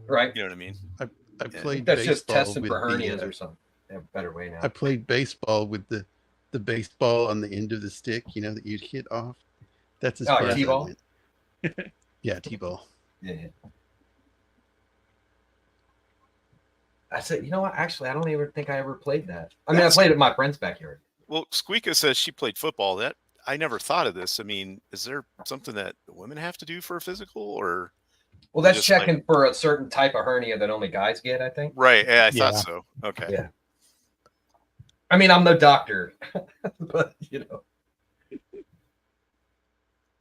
Right. You know what I mean? I played That's baseball just testing with for hernias or something. They have a better way now. I played baseball with the baseball on the end of the stick, that you'd hit off. That's as far as I T-ball? went. Yeah, T-ball. Yeah. I said, you know what? Actually, I don't even think I ever played that. I mean, I played it in my friend's backyard. Well, Squeaka says she played football. That I never thought of this. I mean, is there something that women have to do for a physical, or? Well, that's just checking like- for a certain type of hernia that only guys get, I think. Right. Yeah, I thought Yeah. so. Okay. Yeah. I mean, I'm no doctor, but it's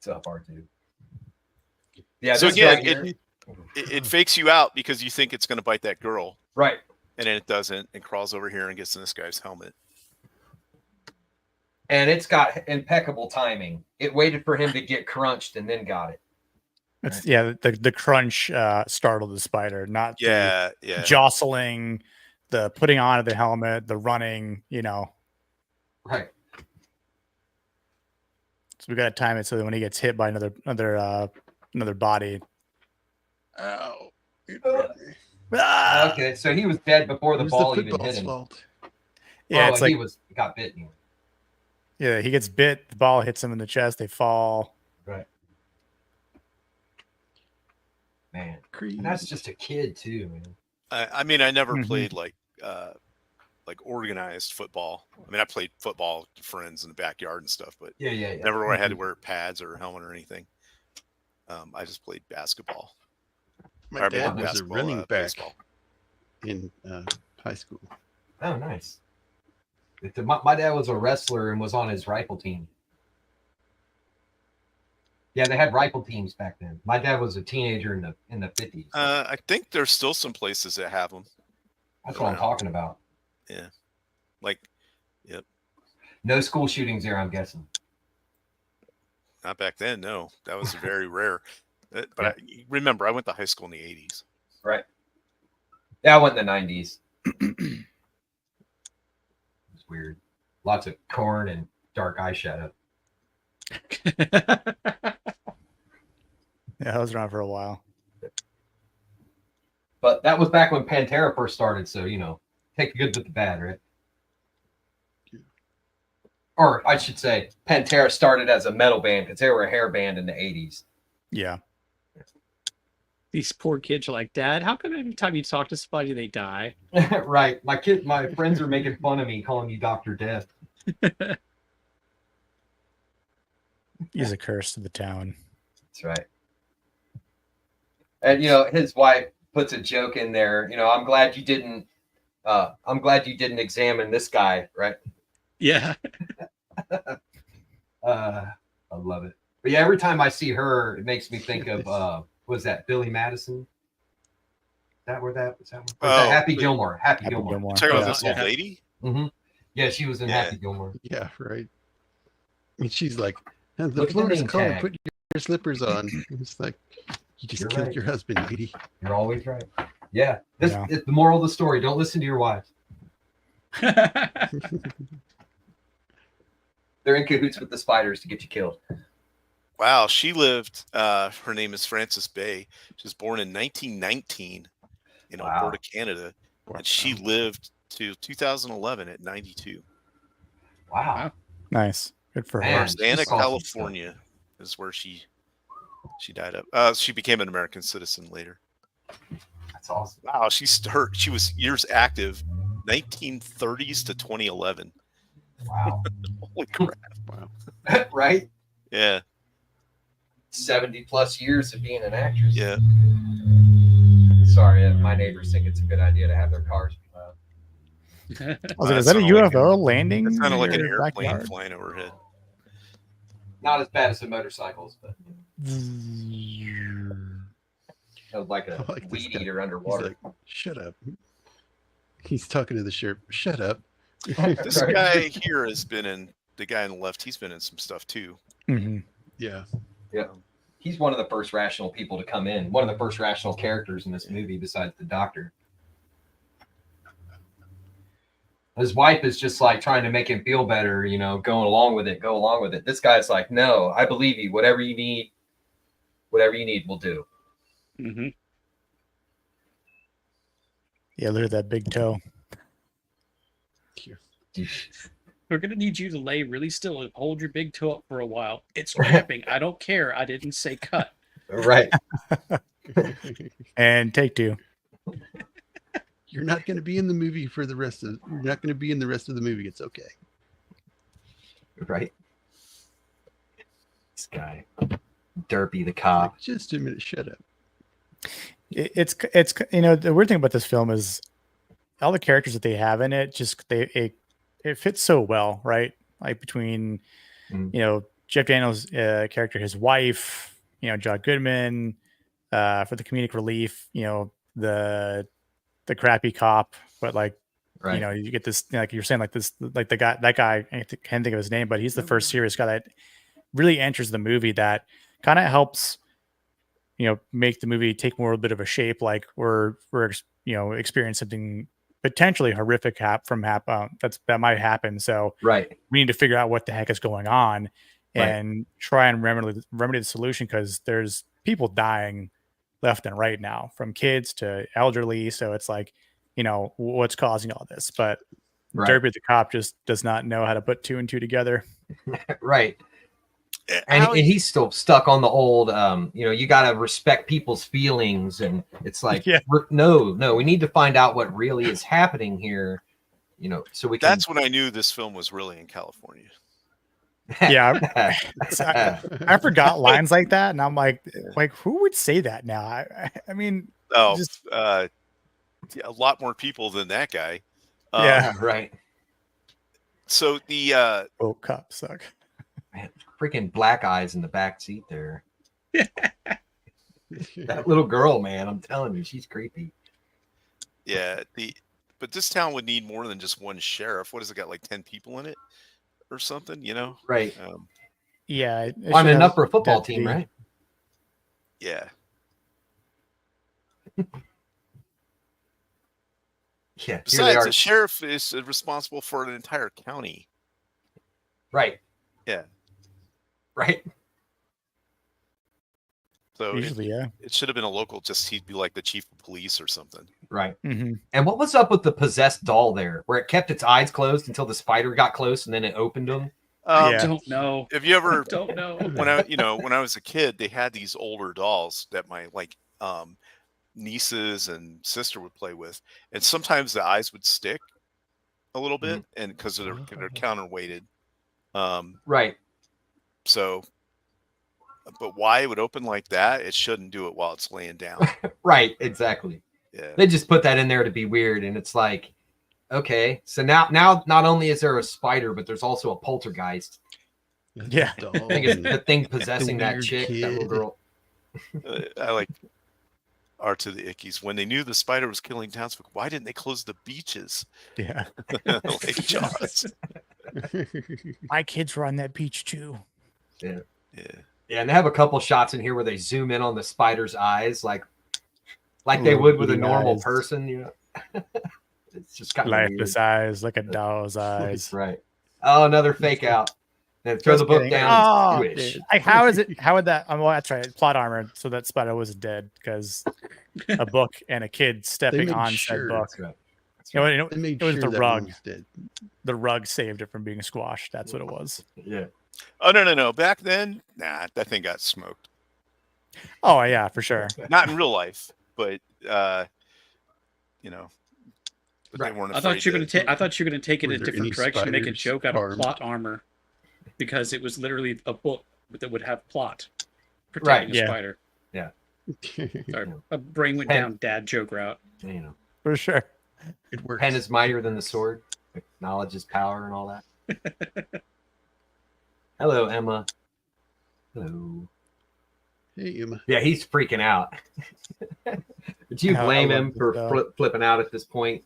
a hard to. Yeah. So this again, right here- it fakes you out because you think it's going to bite that girl, right. and then it doesn't, and crawls over here and gets in this guy's helmet. And it's got impeccable timing. It waited for him to get crunched and then got it. It's the crunch startled the spider, not Yeah. the Yeah. jostling, the putting on of the helmet, the running. Right. So we got to time it so that when he gets hit by another body. Ow. Ah! Okay, so he was dead before It the was ball the even football's hit him. fault. Yeah, it's like he got bitten. he gets bit, the ball hits him in the chest, they fall. Right. Man, Creed. and that's just a kid too, man. I mean, I never Mhm. played like organized football. I mean, I played football with friends in the backyard and stuff, but Yeah. never where I had to wear pads or a helmet or anything. I just played basketball. My Or, I mean, dad was a basketball, running back baseball. in high school. Oh, nice. My dad was a wrestler and was on his rifle team. Yeah, they had rifle teams back then. My dad was a teenager in the 50s. I think there's still some places that have them. That's what I'm talking about. Like, yep, No school shootings there, I'm guessing. not back then. No, that was very rare. But remember, I went to high school in the 80s. Right. Yeah, I went in the 90s. It's weird. Lots of corn and dark eyeshadow. Yeah, I was around for a while. But that was back when Pantera first started, so take the good with the bad, right? Or I should say, Pantera started as a metal band because they were a hair band in the 80s. Yeah. These poor kids are like, Dad, how come every time you talk to somebody, they die? Right. My friends are making fun of me, calling me Dr. Death. He's a curse to the town. That's right. And his wife puts a joke in there. I'm glad you didn't examine this guy, right? Yeah. I love it. But yeah, every time I see her, it makes me think of what was that, Billy Madison? Is that where that was? That one? Or is that Happy Gilmore? Happy Gilmore. Gilmore. Talking about Yeah. this old lady? Mm-hmm. Yeah, she was in Yeah. Happy Gilmore. Yeah, right. And she's like, "And the Look at the floor is name cold. tag. Put your slippers on." It's like, you just You're killed right. your husband, lady. You're always right. Yeah. This Yeah. is the moral of the story. Don't listen to your wives. They're in cahoots with the spiders to get you killed. Wow, she lived. Her name is Frances Bay. She was born in 1919 in Wow. Alberta, Canada, and she lived to 2011 at 92. Wow. Nice. Good for Man. her. Rosanna, she's awesome California, is where she died of. She became an American citizen later. That's awesome. Wow, she was years active, 1930s to 2011. Wow. Holy crap! Wow. Right? Yeah, 70 plus years of being an actress. yeah. Sorry, my neighbors think it's a good idea to have their cars be loud. I was like, is that a Sounded like UFO landing? It's kind of like in an your airplane backyard? flying overhead. Not as bad as the motorcycles, but that was like a I like this weed guy. eater He's underwater. like, "Shut up." He's talking to the sheriff. "Shut up." This Right. guy here has been in the guy on the left. He's been in some stuff too. Mhm. Yeah. He's one of the first rational people to come in. One of the first rational characters in this movie, besides the doctor. His wife is just like trying to make him feel better, you know, going along with it. Go along with it. This guy's like, no, I believe you. Whatever you need, we'll do. Mm-hmm. Yeah, look at that big toe. Here. We're gonna need you to lay really still and hold your big toe up for a while. It's cramping. I don't care. I didn't say cut. Right. And take two. You're not going to be in the movie for the rest of. You're not going to be in the rest of the movie. It's okay. Right. This guy, Derpy the cop. Like, just a minute. Shut up. It's you know, the weird thing about this film is all the characters that they have in it just it fits so well, right? Like between Mhm. you know, Jeff Daniels' character, his wife, you know, John Goodman, for the comedic relief, you know, the crappy cop, but like Right. you know, you get this, like you're saying, like this, like that guy, I can't think of his name, but he's the first serious guy that really enters the movie that kind of helps, you know, make the movie take more a bit of a shape. Like we're you know, experiencing something potentially horrific that might happen. So Right. we need to figure out what the heck is going on Right. and try and remedy the solution, because there's people dying left and right now, from kids to elderly. So it's like, you know, what's causing all this? But Right. Derby the cop just does not know how to put two and two together. Right. And he's still stuck on the old, you know, you got to respect people's feelings. And it's like, Yeah. no, we need to find out what really is happening here, you know, so we can. That's when I knew this film was really in California. Yeah. I forgot lines like that. And I'm like who would say that now? I mean, Oh, just, a lot more people than that guy. Yeah. Right. So the oh, cops suck. Man, freaking black eyes in the back seat there. That little girl, man, I'm telling you, she's creepy. but this town would need more than just one sheriff. What has it got, like 10 people in it or something, you know? Right. Yeah. it On should have enough for a football deputy. team, right? Yeah. Yeah. Here they Besides, are. the sheriff is responsible for an entire county. Right. Yeah. Right. So Usually, yeah. it should have been a local, just he'd be like the chief of police or something. Right. Mm-hmm. And what was up with the possessed doll there, where it kept its eyes closed until the spider got close and then it opened them? Yeah. Don't know. Have you ever Don't know. when I was a kid, they had these older dolls that my nieces and sister would play with, and sometimes the eyes would stick a little bit, and because they're counterweighted. Right. So, but why it would open like that? It shouldn't do it while it's laying down. Right. Exactly. Yeah. They just put that in there to be weird, and it's like, Okay, so now not only is there a spider, but there's also a poltergeist. Yeah. Dog I think it's and the thing possessing that weird chick, that little kid. girl. I like R to the Ickies. When they knew the spider was killing townsfolk, why didn't they close the beaches? Yeah. Like Jaws. My kids were on that beach too. Yeah. Yeah. Yeah, and they have a couple shots in here where they zoom in on the spider's eyes, like they Little would with a beady normal eyes. person, you know. It's just kind of Lifeless eyes, like a doll's eyes. Right. Oh, another fake out. And throw Just the book kidding. down. Oh, and squish. Like, how is it? How would that? Well, that's right. Plot armor, so that spider wasn't dead because a book and a kid stepping made on sure. said book. That's right. That's You know, right. it They made was sure the that rug. one was dead. The rug saved it from being squashed. That's what it was. Yeah. Oh no. Back then, nah, that thing got smoked. Oh yeah, for sure. Not in real life, but you know. But Right. they weren't I afraid thought you were going to take. I thought you were going to take it Were in a there different any direction, and make a spiders joke out of harmed? plot armor, because it was literally a book that would have plot Right, protecting a yeah. spider. Sorry, Yeah. a brain went Pen- down dad joke route. You know, For sure. It works. pen is mightier than the sword. Like, knowledge is power and all that. Hello, Emma. Hello. Hey, Emma. Yeah, he's freaking out. Did you I blame love him this for stuff. flipping out at this point?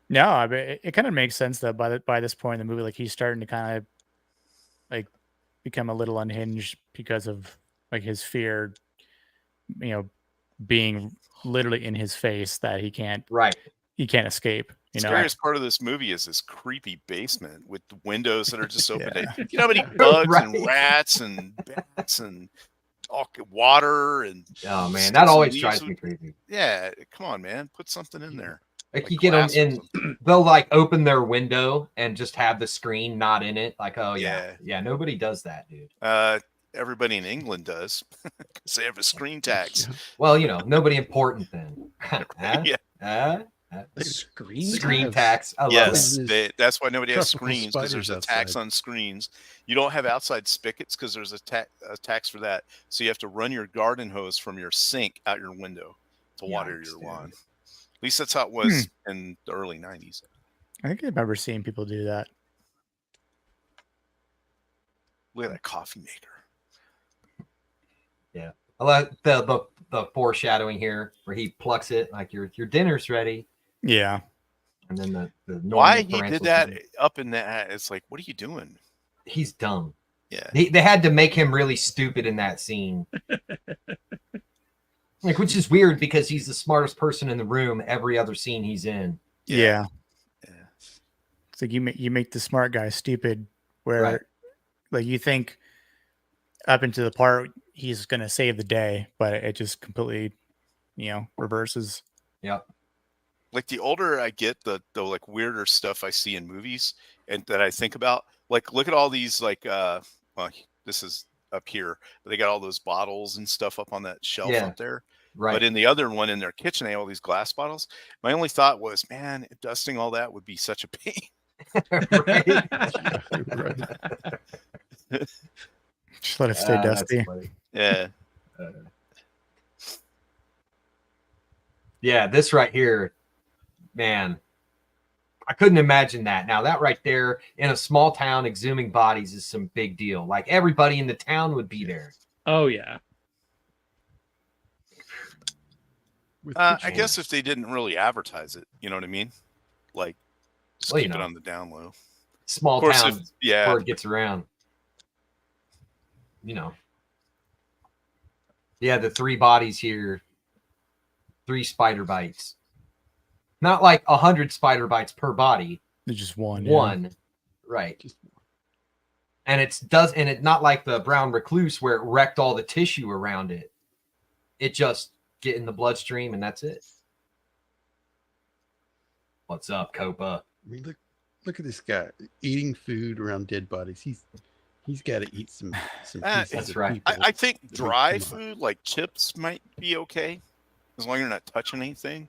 No, I mean, it kind of makes sense that by this point in the movie, like he's starting to kind of like become a little unhinged because of like his fear, you know, being literally in his face that he can't Right. escape. You The know, scariest part of this movie is this creepy basement with the windows that are just open. Yeah. You know how many bugs and Right. rats and bats and all water and Oh man, Stick that some always leaves drives with- me crazy. them. Come on, man, put something in there. Like Like you get them glass or in, something. they'll like open their window and just have the screen not in it. Like, oh yeah, Yeah. nobody does that, dude. Everybody in England does because they have a screen tax. Well, you know, nobody important then. Huh? Yeah. Screen Tax. I love Yes, it. that's why nobody has Tropical screens, because there's a spiders tax outside. on screens. You don't have outside spigots because there's a tax for that. So you have to run your garden hose from your sink out your window to water Yikes, your dude. lawn. At least that's how it was in the early 90s. I think I remember seeing people do that. Look at that coffee maker. I like the foreshadowing here where he plucks it like your dinner's ready, Yeah. and then the normal Why he parental did that thing. up in that? It's like, what are you doing? He's dumb. Yeah. They had to make him really stupid in that scene. Like, which is weird because he's the smartest person in the room every other scene he's in. Yeah. Yeah. It's like you make the smart guy stupid, where Right. like you think up into the part he's gonna save the day, but it just completely, reverses. Yep. Like the older I get, the like weirder stuff I see in movies and that I think about, like look at all these like well, this is up here, but they got all those bottles and stuff up on that shelf Yeah. up there. Right. But in the other one in their kitchen, they have all these glass bottles. My only thought was, man, dusting all that would be such a pain. Right. Right. Just let it stay That's dusty. funny. Yeah. Yeah, this right here, man, I couldn't imagine that. Now, that right there in a small town, exhuming bodies is some big deal. Like everybody in the town would be there. Oh yeah. With I pitchforks. guess if they didn't really advertise it, you know what I mean? Like, just Well, you keep it know. on the down low. Small Of course, town, yeah. word gets around. You know. Yeah, the 3 bodies here, 3 spider bites. Not like 100 spider bites per body. There's just one. yeah. One. Right. And it's not like the brown recluse where it wrecked all the tissue around it. It just get in the bloodstream and that's it. What's up, Copa? I mean, look at this guy eating food around dead bodies. He's got to eat some pieces That's of right. people. I think mean, dry come on. food like chips might be okay as long as you're not touching anything.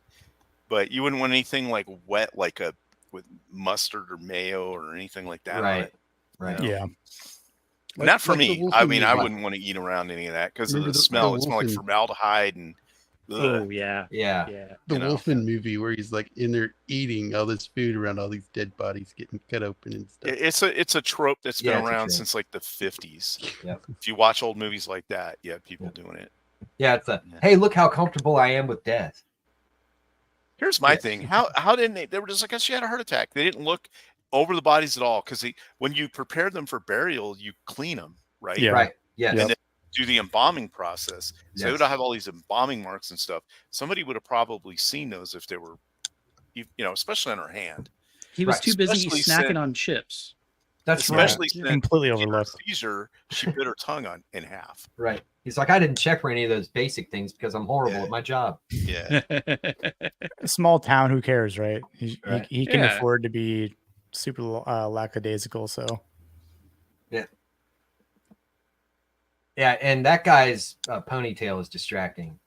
But you wouldn't want anything like wet, like with mustard or mayo or anything like that. On Right. it. Right. Yeah. Not for Like the me. wolf I in mean, the I movie. wouldn't want to eat around any of that because of Remember the the smell. It wolf smelled like in- formaldehyde and Oh yeah, Yeah. yeah. The You know. Wolfen movie where he's like in there eating all this food around all these dead bodies getting cut open and stuff. It's a trope that's been Yeah, it's a around trope. since like the 50s. Yep. If you watch old movies like that, you have people doing it. Yeah, it's a Yeah. hey, look how comfortable I am with death. Here's my Yeah. thing. How didn't they were just like, she had a heart attack. They didn't look over the bodies at all because when you prepare them for burial, you clean them, right? Yeah. Right. Yes. And then do the embalming process. So they Yes. would have all these embalming marks and stuff. Somebody would have probably seen those if they were, especially on her hand. He was Right. too busy Especially snacking since- on chips. That's right. Especially since Completely in her overlooked. seizure, she bit her tongue in half. Right. He's like, I didn't check for any of those basic things because I'm horrible Yeah. at my job. Yeah. A small town, who cares, right? Right. He can Yeah. afford to be super lackadaisical. So Yeah, and that guy's ponytail is distracting.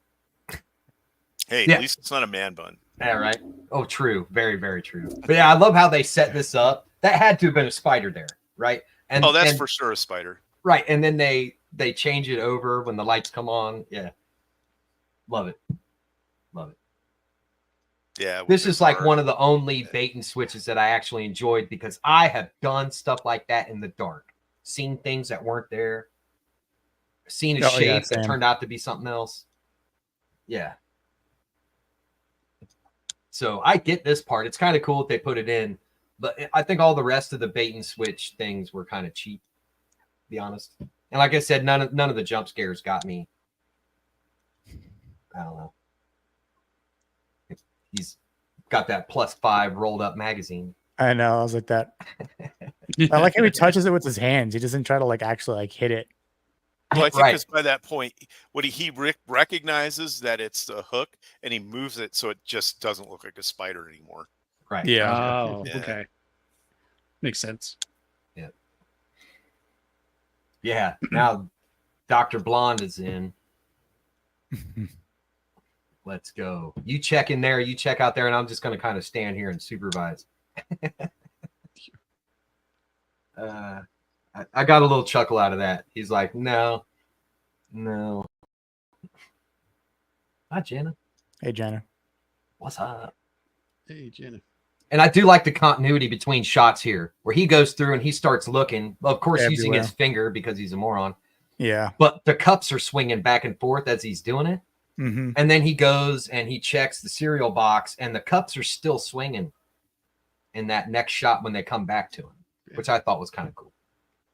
Hey, Yeah. at least it's not a man bun. Yeah, right. Oh, true. Very, very true. But yeah, I love how they set this up. That had to have been a spider there, right? And That's and- for sure a spider. right. And then they change it over when the lights come on. Yeah, love it. Love it. Yeah. This is like one of the only bait and switches that I actually enjoyed because I have done stuff like that in the dark, seen things that weren't there, seen a Oh, shape yeah, that same. turned out to be something else. Yeah. So I get this part. It's kind of cool that they put it in, but I think all the rest of the bait and switch things were kind of cheap, to be honest. And like I said, none of the jump scares got me. I don't know. He's got that +5 rolled up magazine. I know. I was like that. I like how he touches it with his hands. He doesn't try to actually hit it. Well, I think Right. because by that point, what he recognizes that it's a hook and he moves it so it just doesn't look like a spider anymore. Right. Yeah. Oh, Yeah. okay. Makes sense. Yeah. Now Dr. Blonde is in. Let's go. You check in there, you check out there, and I'm just going to kind of stand here and supervise. I got a little chuckle out of that. He's like, no. Hi, Jenna. Hey, Jenna. What's up? Hey, Jenna. And I do like the continuity between shots here, where he goes through and he starts looking, of course, using Everywhere. his finger because he's a moron. Yeah. But the cups are swinging back and forth as he's doing it. Mm-hmm. And then he goes and he checks the cereal box, and the cups are still swinging in that next shot when they come back to him, which I thought was kind of cool.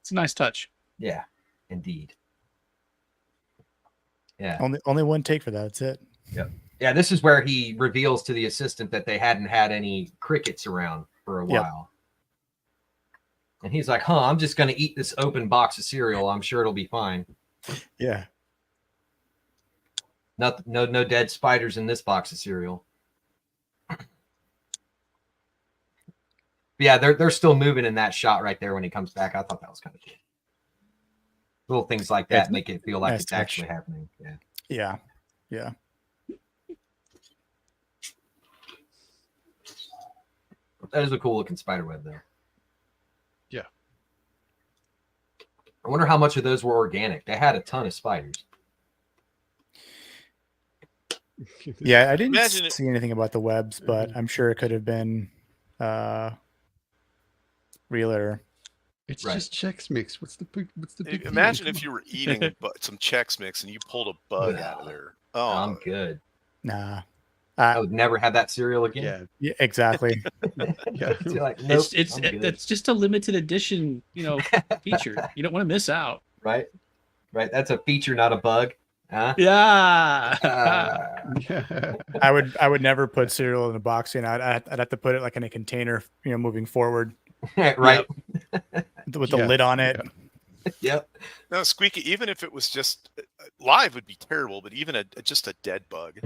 It's a nice touch. Yeah, indeed. Yeah. Only one take for that. That's it. Yeah, this is where he reveals to the assistant that they hadn't had any crickets around for a Yep. while. And he's like, I'm just going to eat this open box of cereal. I'm sure it'll be fine. Yeah. No dead spiders in this box of cereal. Yeah, they're still moving in that shot right there when he comes back. I thought that was kind of cool. Little things like that make it feel like Nice it's touch. actually happening. Yeah. Yeah. Yeah. That is a cool looking spider web there. Yeah. I wonder how much of those were organic. They had a ton of spiders. Yeah. I didn't Imagine it- see anything about the webs, but I'm sure it could have been realer. It's Right. just Chex Mix. What's the big deal? Imagine Come if on. you were eating some Chex Mix and you pulled a bug out of there. Oh, I'm good. Nah. I would never have that cereal again. Yeah, Yeah, exactly. yeah. You're like, nope, It's I'm good. it's just a limited edition, feature. You don't want to miss out. Right. That's a feature, not a bug. Huh? Yeah. Yeah. I would never put cereal in a box. I'd have to put it in a container. Moving forward Right. with the Yeah, lid on it. Yep. no, Squeaky. Even if it was just live, would be terrible. But even just a dead bug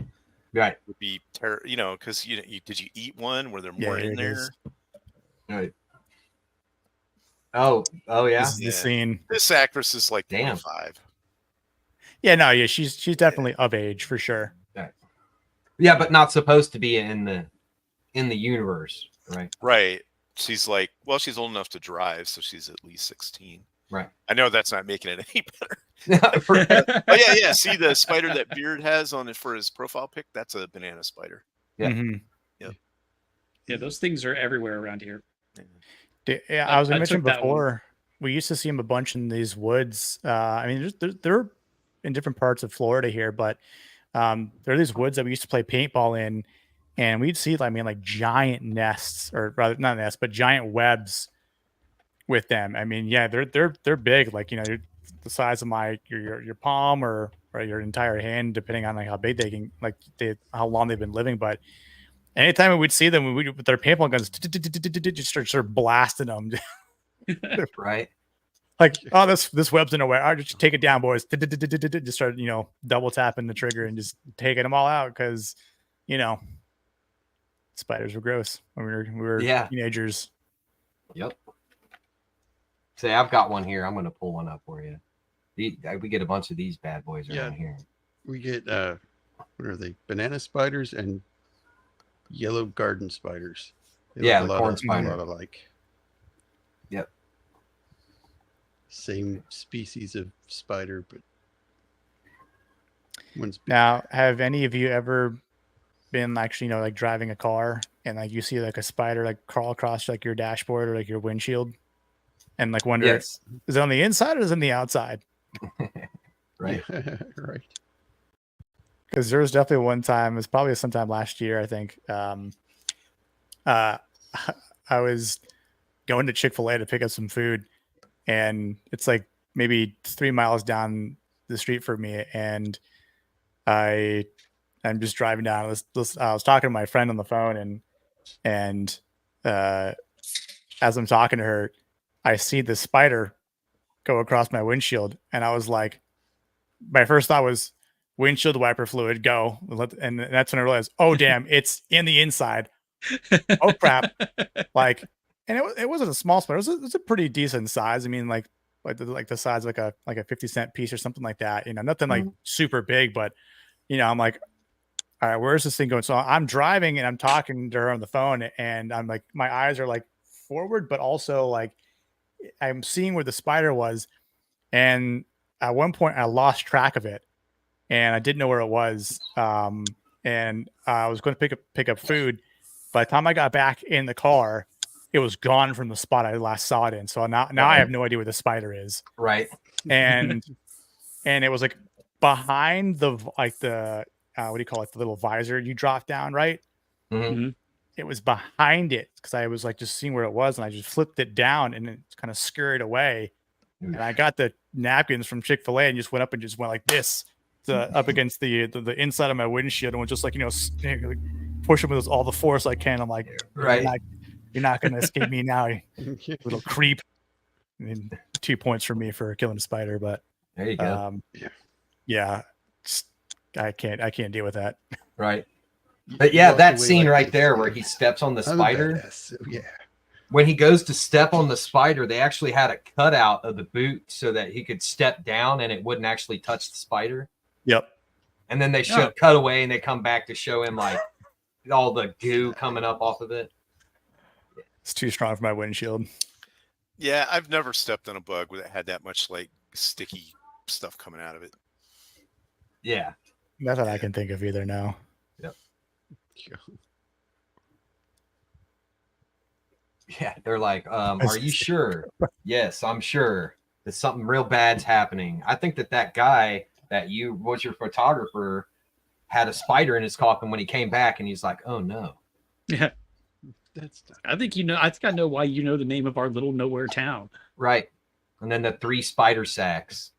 Right. would be terrible. Because did you eat one? Were there Yeah, more here in it there? is. Right. Oh yeah. This is the Yeah. scene. This actress is like Damn. 25. Yeah, no, yeah, she's definitely of age for sure. Yeah, but not supposed to be in the universe, right? Right. She's she's old enough to drive, so she's at least 16. Right. I know that's not making it any better. Right. Oh yeah. See the spider that Beard has on it for his profile pic? That's a banana spider. Yeah. Mhm. Yeah, those things are everywhere around here. Yeah, I was I gonna mention took that one. before, we used to see them a bunch in these woods. I mean, they're in different parts of Florida here, but there are these woods that we used to play paintball in, and we'd see, I mean, like giant nests, or rather not nests, but giant webs with them. I mean, yeah, they're big, like, you know, the size of your palm, or your entire hand, depending on like how big they can, like how long they've been living. But anytime we'd see them, we with their paintball guns, just start blasting them. Right. Like, oh, this web's in the way. All right, just take it down, boys. Just start, you know, double tapping the trigger and just taking them all out, because, you know, spiders were gross when we were Yeah. teenagers. Yep. Say, I've got one here. I'm going to pull one up for you. We get a bunch of these bad boys around here. We get what are they? Banana spiders and yellow garden spiders. They Yeah, look the a corn lot spider. alike. Yep. Same species of spider, but one's big. Now, have any of you ever been actually, you know, like driving a car and like you see like a spider like crawl across like your dashboard or like your windshield, and like wonder, Yes. is it on the inside or is it on the outside? Right. Right. Because there was definitely one time, it was probably sometime last year, I think. I was going to Chick-fil-A to pick up some food, and it's like maybe 3 miles down the street from me, and I'm just driving down. I was talking to my friend on the phone, and as I'm talking to her, I see the spider go across my windshield, and I was like, my first thought was windshield wiper fluid, go. And that's when I realized, oh damn, it's in the inside. Oh crap! Like, and it wasn't a small spider. It was a pretty decent size. I mean, like the size of like a 50-cent piece or something like that. You know, nothing like super big, but you know, I'm like, all right, where's this thing going? So I'm driving and I'm talking to her on the phone, and I'm like, my eyes are like forward, but also like I'm seeing where the spider was. And at one point I lost track of it and I didn't know where it was. And I was going to pick up food. By the time I got back in the car, it was gone from the spot I last saw it in. So now I have no idea where the spider is. Right. And it was like behind the what do you call it? The little visor you drop down, right? Mm-hmm. It was behind it because I was like just seeing where it was, and I just flipped it down and it kind of scurried away. And I got the napkins from Chick-fil-A and just went up and just went like this up against the inside of my windshield, and was just like, you know, pushing with all the force I can. I'm like, right, you're not going to escape me now, you little creep. I mean, 2 points for me for killing a spider, but there you go. Yeah, I can't deal with that. Right. But yeah, that scene like right there where he steps on the spider. Yeah. When he goes to step on the spider, they actually had a cutout of the boot so that he could step down and it wouldn't actually touch the spider. Yep. And then they cut away and they come back to show him like all the goo coming up off of it. It's too strong for my windshield. Yeah, I've never stepped on a bug that had that much like sticky stuff coming out of it. Yeah. Not that I can think of either now. Yep. Yeah, they're like, are you sure? Yes, I'm sure that something real bad's happening. I think that guy that was your photographer had a spider in his coffin when he came back, and he's like, oh no. Yeah. That's I think I know why you know the name of our little nowhere town. Right. And then the 3 spider sacks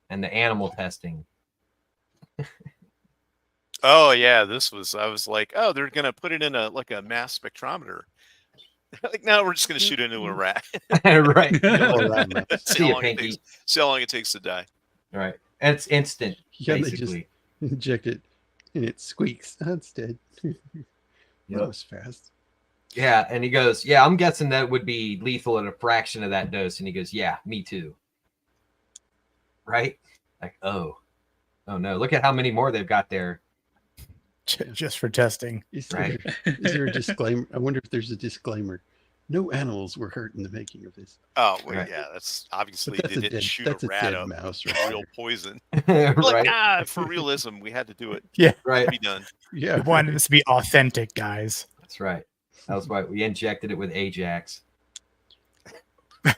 and the animal testing. Oh yeah, I was like, oh, they're gonna put it in a mass spectrometer. Like, no, we're just gonna shoot it into a rat. Right. See how long it takes to die. Right. And it's instant. Yeah, basically. they just inject it and it squeaks. That's dead. That was fast. Yeah, and he goes, yeah, I'm guessing that would be lethal at a fraction of that dose. And he goes, yeah, me too. Right? Like, oh no, look at how many more they've got there. Just for testing. Is there a disclaimer? I wonder if there's a disclaimer. No animals were hurt in the making of this. Oh, well, Right. yeah, that's obviously But they didn't shoot a rat dead up mouse with right real there. poison. We're like, Right. for realism, we had to do it. Yeah. Right. Be done. Yeah. We wanted this to be authentic, guys. That's right. That was why we injected it with Ajax. It's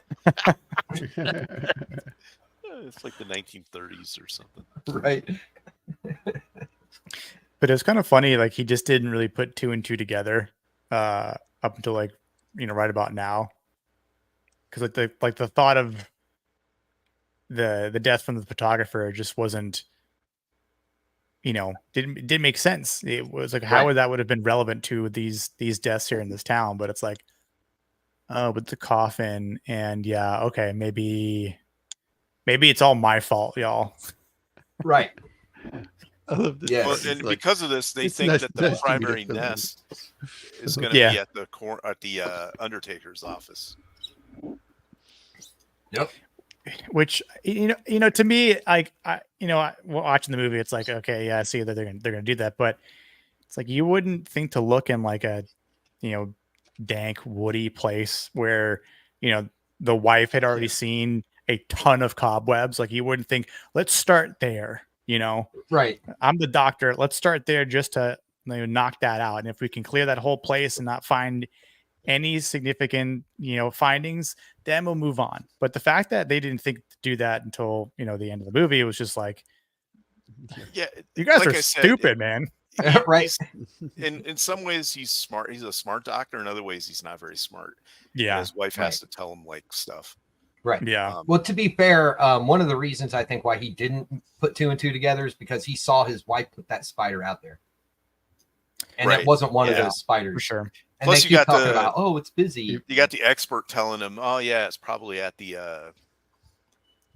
like the 1930s or something. Right. But it's kind of funny, like he just didn't really put two and two together up until like right about now. Because the thought of the death from the photographer just wasn't, didn't make sense. It was like how Right. would that would have been relevant to these deaths here in this town? But it's like, oh, but the coffin, and yeah, okay, maybe it's all my fault, y'all. Right. I love this. Yes. Well, It's and like, because of this, they it's think nice- that the nice to meet a primary fellow. nest is going to Yeah. be at the Undertaker's office. Yep. Which to me, watching the movie, it's like, okay, yeah, I see that they're gonna do that, but it's like you wouldn't think to look in like a dank woody place where the wife had already seen a ton of cobwebs. Like you wouldn't think, let's start there. Right. I'm the doctor. Let's start there just to knock that out. And if we can clear that whole place and not find any significant, findings, then we'll move on. But the fact that they didn't think to do that until, the end of the movie, it was just like, Yeah, you guys like are I said, stupid, man. Right. In some ways, he's smart. He's a smart doctor. In other ways, he's not very smart. And Yeah. his wife Right. has to tell him like stuff. Right. Yeah. Well, to be fair, one of the reasons I think why he didn't put two and two together is because he saw his wife put that spider out there. And Right. it wasn't one of Yeah. those spiders. For sure. And Plus they you keep got talking the- about, oh, it's busy. You got the expert telling him, "Oh yeah, it's probably at the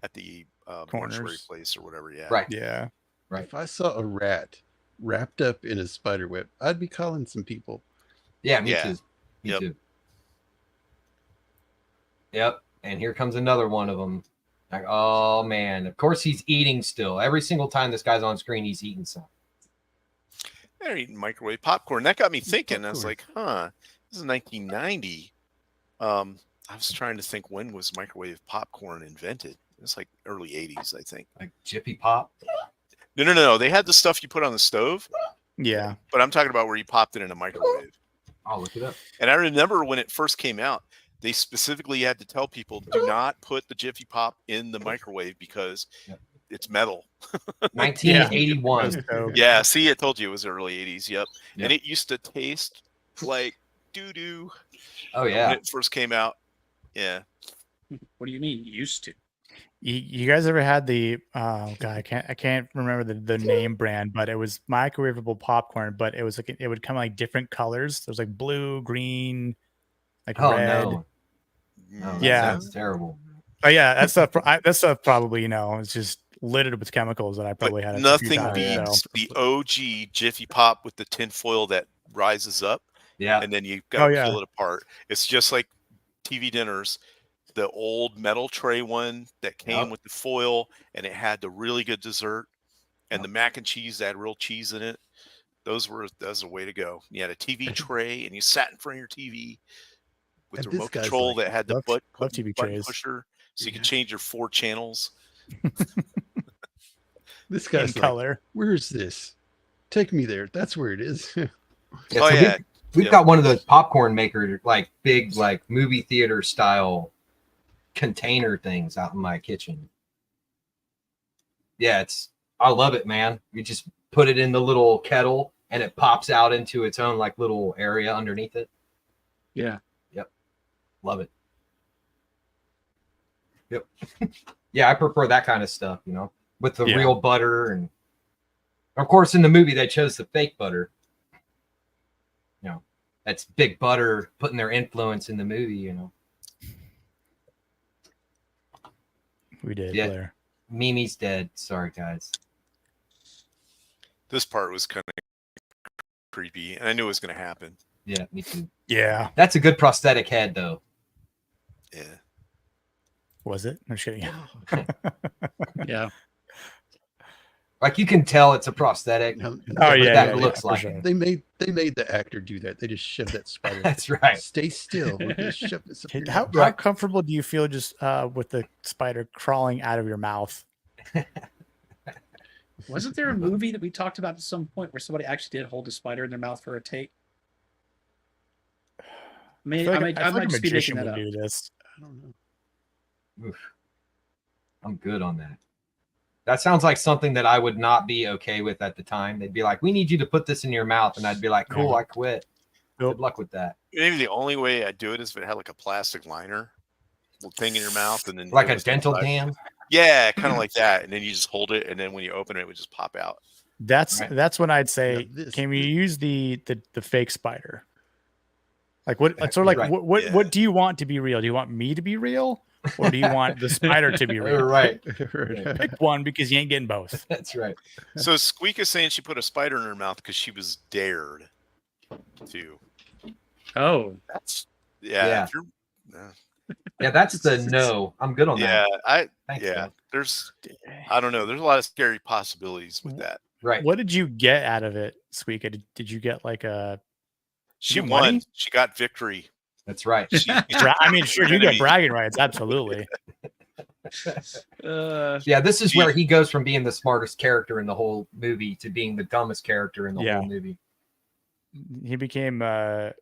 mortuary Corners. place or whatever." Yeah. Right. Yeah. Right. If I saw a rat wrapped up in a spider web, I'd be calling some people. Yeah, me Yeah. too. Me Yep. too. Yep. And here comes another one of them. Like, oh man, of course he's eating still. Every single time this guy's on screen, he's eating something. They're eating microwave popcorn. That got me thinking. I was Popcorn. like, this is 1990. I was trying to think, when was microwave popcorn invented? It's like early 80s, I think. Like Jiffy Pop. No. They had the stuff you put on the stove, Yeah. but I'm talking about where you popped it in a microwave. I'll look it up. And I remember when it first came out, they specifically had to tell people, do not put the Jiffy Pop in the microwave because Yep. it's metal. 1981. So, Yeah, see, I told you it was early 80s. Yep. Yep. And it used to taste like doo-doo Oh when yeah. it first came out. Yeah. What do you mean used to? you guys ever had the oh god, I can't remember the name brand, but it was microwavable popcorn, but it was like it would come like different colors. There was like blue, green, like Oh red. no. No, that Yeah. sounds terrible. Oh yeah, that stuff probably it's just littered with chemicals that I probably had. But a few nothing times, beats so. the OG Jiffy Pop with the tin foil that rises up, Yeah. and then you got to yeah. peel it apart. It's just like TV dinners, the old metal tray one that came Yep. with the foil, and it had the really good dessert, and Yep. the mac and cheese that had real cheese in it. That was a way to go. You had a TV tray, and you sat in front of your TV with And the this remote guy's control like, that had the love TV button trays. pusher, so you could Yeah. change your 4 channels. This In guy's like, color. where's this? Take me there. That's where it is. Yeah, Oh, so yeah. We've Yep. got one of those popcorn maker, like big, like movie theater style container things out in my kitchen. Yeah, I love it, man. You just put it in the little kettle and it pops out into its own like little area underneath it. Yeah. Love it. Yep. Yeah, I prefer that kind of stuff, with the Yeah. real butter. And of course, in the movie, they chose the fake butter. That's big butter putting their influence in the movie, We did, Yeah. Blair. Mimi's dead. Sorry, guys. This part was kind of creepy, and I knew it was going to happen. Yeah, me too. Yeah. That's a good prosthetic head, though. Yeah. Was it? I'm just kidding. Yeah. Like you can tell it's a prosthetic. No, Oh yeah, that yeah, looks for like sure. they made the actor do that. They just shoved that spider. That's right. Stay still. We're gonna shove this up Okay, your How, nose. how comfortable do you feel just with the spider crawling out of your mouth? Wasn't there a movie that we talked about at some point where somebody actually did hold a spider in their mouth for a take? I feel like, I might a just be magician making that would up. do this. I don't know. Oof. I'm good on that. That sounds like something that I would not be okay with at the time. They'd be like, "We need you to put this in your mouth," and I'd be like, "Cool, Yeah. I quit. Nope. Good luck with that." Maybe the only way I'd do it is if it had like a plastic liner, little thing in your mouth, and then Like it a was dental inside. dam. Yeah, kind of like that, and then you just hold it, and then when you open it, it would just pop out. That's Right. that's when I'd say, Now this can we is- use the fake spider? Like what? Sort of like Right. what Yeah. what do you want to be real? Do you want me to be real, or do you want the spider to be real? Right. Pick one because you ain't getting both. That's right. So Squeak is saying she put a spider in her mouth because she was dared to. Oh, That's yeah. Yeah. If you're, Yeah, that's the no. I'm good on yeah, that. Thanks, yeah. man. There's, I don't know. There's a lot of scary possibilities with that. Right. What did you get out of it, Squeak? Did you get like a? She get won. money? She got victory. That's right. I mean, sure, you get Enemy. bragging rights, absolutely. Yeah, this is where he goes from being the smartest character in the whole movie to being the dumbest character in the Yeah. whole movie. He became dumb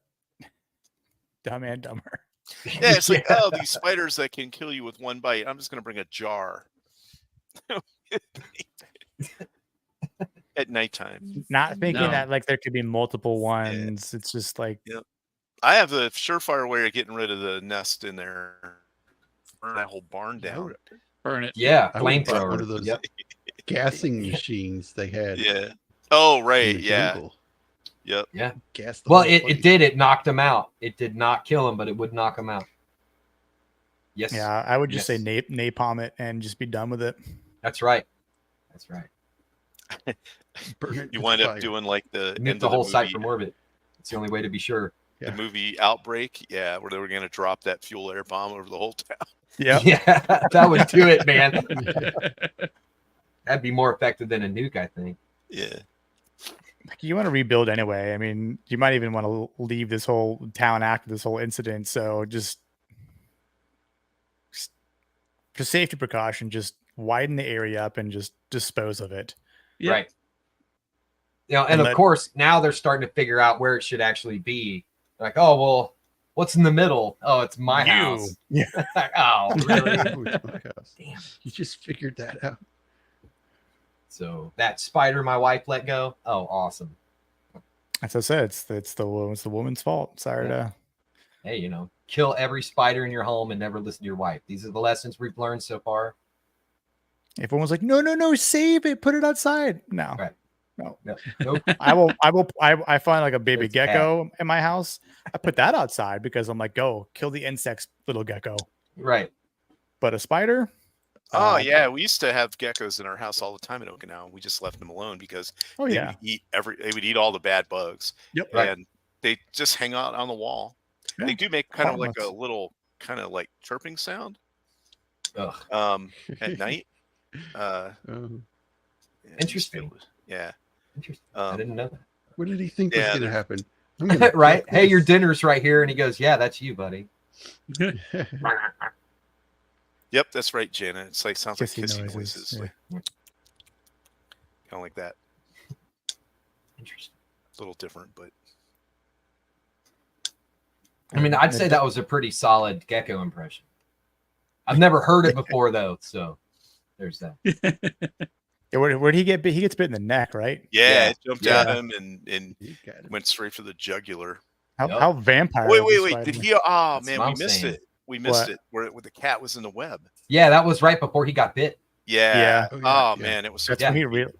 and dumber. Yeah, it's like, oh, these spiders that can kill you with one bite. I'm just gonna bring a jar at nighttime. Not thinking No. that like there could be multiple ones. It's just like I have the surefire way of getting rid of the nest in there. Burn that whole barn Yeah, I down. would- burn it. Yeah, I would've bought one flamethrower. of those Yep. gassing machines they had. Yeah. Oh, in right. the Yeah. jungle. Yep. Yeah. Gas the Well, whole it place. did. It knocked him out. It did not kill him, but it would knock him out. Yes. yeah, I would just Yes. say napalm it and just be done with it. That's right. That's right. Burn it You with wind up fire. doing like the Nuke end the of whole the site movie, from orbit. It's the only way to be sure. Yeah. the movie Outbreak. Yeah, where they were going to drop that fuel air bomb over the whole town. Yeah. Yeah, that would do it, man. That'd be more effective than a nuke, I think. Yeah. You want to rebuild anyway. I mean, you might even want to leave this whole town after this whole incident. So just for safety precaution, just widen the area up and just dispose of it. Yeah. Right. You know, and And of course, now they're starting to figure out where it should actually be. Like, oh, well, what's in the middle? Oh, it's my You. house. Yeah. Oh, really? Oh, it's my house. Damn. You just figured that out. So that spider my wife let go. Oh, awesome. As I said, it's the woman's fault. Sorry to. Hey, you know, kill every spider in your home and never listen to your wife. These are the lessons we've learned so far. Everyone's like, no, save it, put it outside. No, Right. no. No, nope. I find like a baby It's bad. gecko in my house. I put that outside because I'm like, go kill the insects, little gecko. Right. But a spider. Oh yeah, we used to have geckos in our house all the time in Okinawa. We just left them alone because Oh they yeah. would eat all the bad bugs. Yep. Right. And they just hang out on the wall. Yeah. They do make kind of like a Harmless. little kind of like chirping sound Ugh. at night. Oh. Yeah, we used to be Interesting. able to- Yeah. Interesting. I didn't know What did he think Yeah, was going to they're- happen? I'm gonna right? fuck Hey, your this. dinner's right here. And he goes, yeah, that's you, buddy. Yep, that's right, Jana. It's like sounds like Kissy kissing noises, noises, yeah. like, kind of like that. Interesting. A little different, but I mean, I'd say that was a pretty solid gecko impression. I've never heard it before, though. So there's that. Yeah, where'd he get bit? He gets bit in the neck, right? yeah, Yeah. it jumped Yeah. at him and You got it. went straight for the jugular. How, Yep. how vampire? Wait, is wait, this wait! spider? Did he? Oh That's man, what we I'm missed saying. it. We missed What? it. Where the cat was in the web. Yeah, that was right before he got bit. Yeah. Yeah. Oh, Oh, yeah, yeah. man, it was so. That's Yeah. when he creepy. real.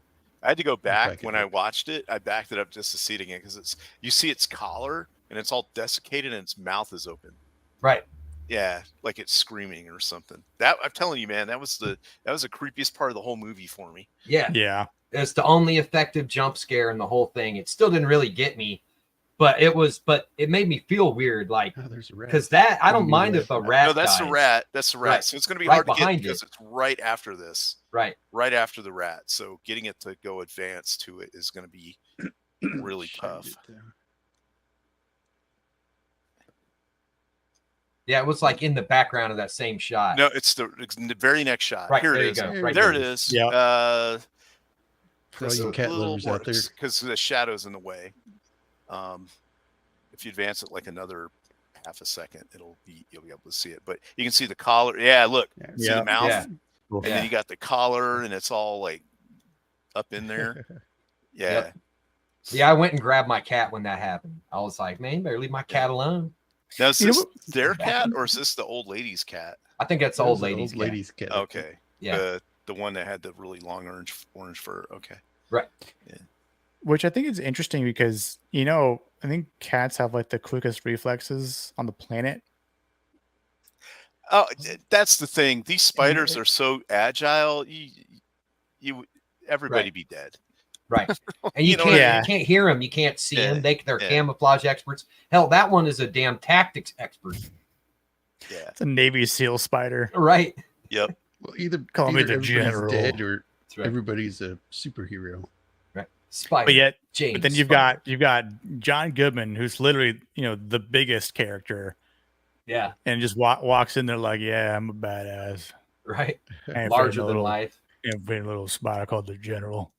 I had to go back back it when I up. watched it. I backed it up just to see it again because it's you see its collar and it's all desiccated and its mouth is open. Right. Yeah, like it's screaming or something. That I'm telling you, man, that was the creepiest part of the whole movie for me. Yeah. Yeah. It's the only effective jump scare in the whole thing. It still didn't really get me, but it made me feel weird, like Oh, there's a rat. because that I don't Maybe mind rat. if a rat. No, that's the dies. rat. That's the rat. Right. So it's going to be Right hard to get behind because it. it's right after this, Right. right after the rat. So getting it to go advance to it is going to be really tough. Yeah, it was like in the background of that same shot. No, it's the very next shot. Right, Here there it you is. go, right there there. it is. Yeah. For all you cat lovers out there. Because the shadow's in the way. If you advance it like another half a second, you'll be able to see it. But you can see the collar. Yeah, look. See the mouth? Yeah. And then you got the collar, and it's all like up in there. Yeah. Yep. Yeah, I went and grabbed my cat when that happened. I was like, man, you better leave my cat alone. Now, is this their cat or is this the old lady's cat? I think that's the old lady's cat. Okay. Yeah. The one that had the really long orange fur. Okay. Right. Yeah. Which I think is interesting because, I think cats have like the quickest reflexes on the planet. Oh, that's the thing. These spiders are so agile. Everybody be dead. Right. And you can't hear them. You can't see them. They're camouflage experts. Hell, that one is a damn tactics expert. Yeah. It's a Navy SEAL spider. Right. Yep. Well, either Call me the everybody's general. dead or right. everybody's a superhero. Right. Spider. But then you've got John Goodman, who's literally, the biggest character. Yeah. And just walks in there like, yeah, I'm a badass. Right. Larger than life. And a little spider called the General.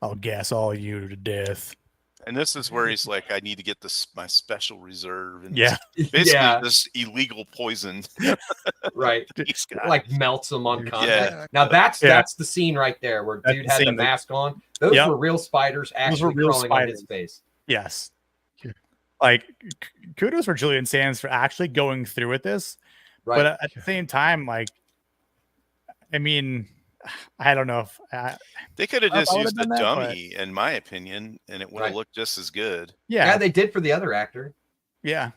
I'll gas all of you to death. And this is where he's like, I need to get my special reserve. And basically this illegal poison. Right. Like melts them on contact. Yeah. Now that's the scene right there where dude had the mask on. Those were real spiders actually crawling on his face. Yes. Like kudos for Julian Sands for actually going through with this. Right. But at the same time, like, I mean, I don't know if they could have just used a dummy, in my opinion, and it would have looked just as good. Yeah, they did for the other actor. Yeah.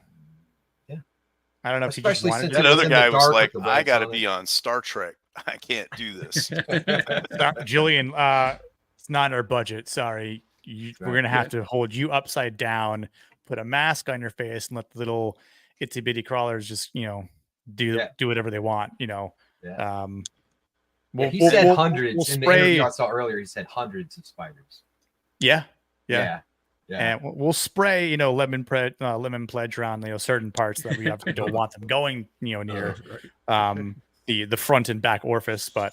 I don't know if especially he just wanted that other guy was like, I got to be on Star Trek. I can't do this. Julian, it's not in our budget. Sorry, we're gonna have to hold you upside down, put a mask on your face, and let the little itsy bitty crawlers just do whatever they want. He said hundreds in the interview I saw earlier. He said hundreds of spiders. Yeah. And we'll spray, lemon pledge around certain parts that we obviously don't want them going, near the front and back orifice. But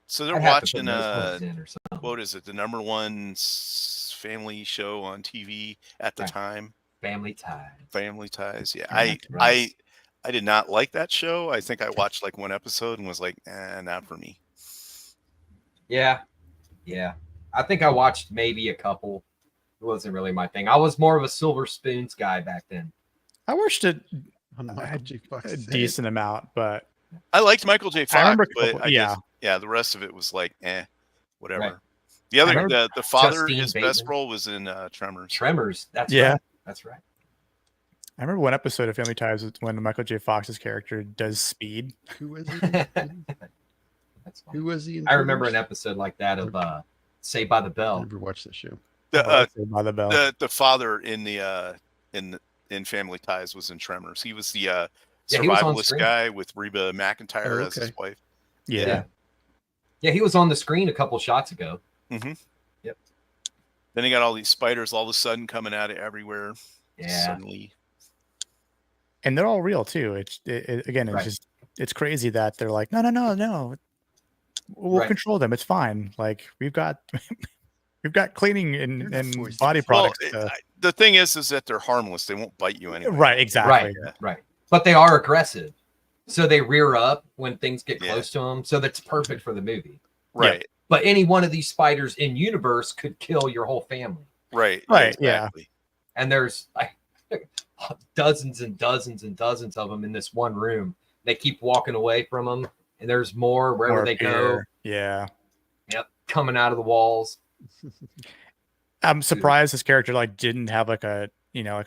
so they're watching what is it? The number one family show on TV at the time. Family Ties. Family Ties. Yeah, I did not like that show. I think I watched like one episode and was like, not for me. Yeah. I think I watched maybe a couple. It wasn't really my thing. I was more of a Silver Spoons guy back then. I watched it a decent amount, but I liked Michael J. Fox, but I guess, the rest of it was like, whatever. Right. The other, the father, Justine his Bateman. best role was in Tremors. Tremors. That's right. That's right. I remember one episode of Family Ties when Michael J. Fox's character does speed. Who was he? Who was he? I remember an episode like that of Saved by the Bell. I never watched that show. Saved by the Bell. The father in Family Ties was in Tremors. He was the survivalist guy with Reba McEntire as his wife. Yeah, he was on the screen a couple shots ago. Mm-hmm. Yep. Then he got all these spiders all of a sudden coming out of everywhere. Yeah. Suddenly. And they're all real too. It's just it's crazy that they're like, no. We'll control them. It's fine. Like we've got cleaning and body products. The thing is that they're harmless. They won't bite you anyway. Right. Exactly. Right. But they are aggressive, so they rear up when things get close to them. So that's perfect for the movie. Right. Yeah. But any one of these spiders in universe could kill your whole family. Right. Exactly. Yeah. And there's like dozens and dozens and dozens of them in this one room. They keep walking away from them, and there's more wherever they go. Yeah. Yep. Coming out of the walls. I'm surprised this character didn't have a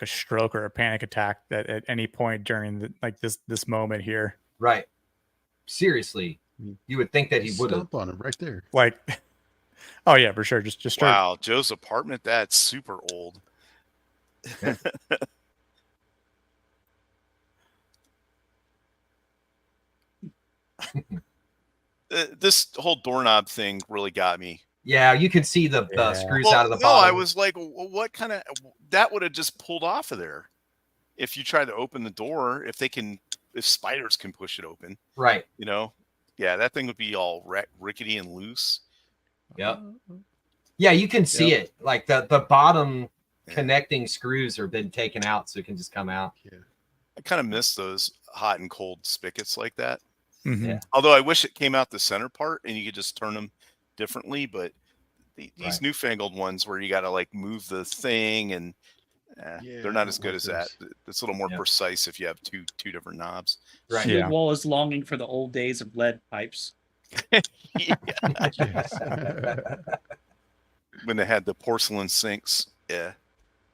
stroke or a panic attack at any point during this moment here. Right. Seriously, you would think that he would have on him right there. Oh yeah, for sure. Just straight. Wow, Joe's apartment, that's super old. This whole doorknob thing really got me. Yeah, you can see the Yeah. screws Well, out of the no, bottom. I was like, what kind of that would have just pulled off of there if you tried to open the door. If spiders can push it open, right. you know, yeah, that thing would be all rickety and loose. Yep. Yeah, you can see it. Like the bottom Yeah. connecting screws have been taken out, so it can just come out. Yeah. I kind of miss those hot and cold spigots like that. Mhm. Yeah. Although I wish it came out the center part and you could just turn them differently. But these Right. newfangled ones where you got to like move the thing and Yeah, they're I not don't as good like as that. those. It's a little more Yep. precise if you have two different knobs. Right. Yeah. Shieldwall is longing for the old days of lead pipes. Yeah. Yes. When they had the porcelain sinks. Yeah.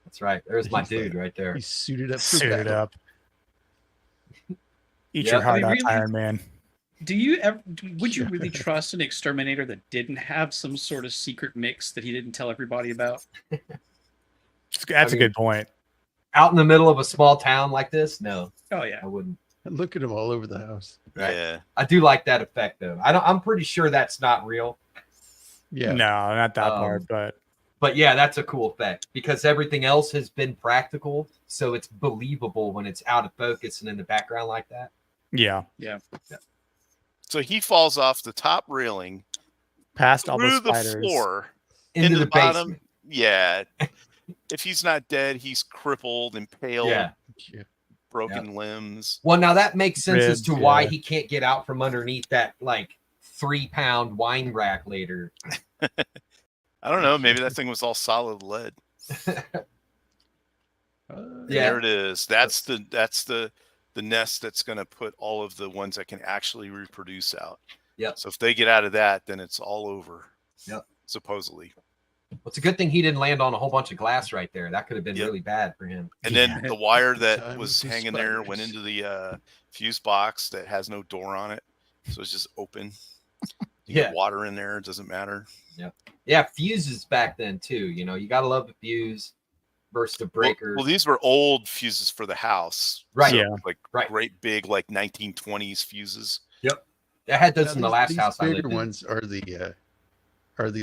That's right. There's my He's dude like- right there. He's suited up. for Suited battle. up. Eat Yeah. your heart I mean, out, really- Iron Man. Do you ever? Would you really trust an exterminator that didn't have some sort of secret mix that he didn't tell everybody about? That's a mean- good point. Out in the middle of a small town like this? No, Oh yeah. I wouldn't. Look at him all over the house. Right. Yeah. I do like that effect though. I'm pretty sure that's not real. Yeah. No, not that Um, part, but But yeah, that's a cool effect because everything else has been practical, so it's believable when it's out of focus and in the background like that. yeah. So he falls off the top railing Past all through the the spiders. floor Into the bottom. basement. Yeah. If he's not dead, he's crippled, impaled, Yeah. Yeah. broken limbs. Well, now that makes sense as to Ribs, why yeah. he can't get out from underneath that like 3-pound wine rack later. I don't know. Maybe that thing was all solid lead. Yeah. There it is. That's the nest that's going to put all of the ones that can actually reproduce out. Yep. So if they get out of that, then it's all over. Yep. Supposedly. Well, it's a good thing he didn't land on a whole bunch of glass right there. That could have been Yep. really bad for him. And Yeah. then the wire that Time was with the hanging there went spiders. into the fuse box that has no door on it. So it's just open. You Yeah. get water in there. It doesn't matter. Yeah, fuses back then too. You know, you gotta love the fuse versus the breaker. Well, these were old fuses for the house. Right. So, Yeah. like Right. great big, like 1920s fuses. I had those Now, in the these- last these house I lived bigger in. ones are the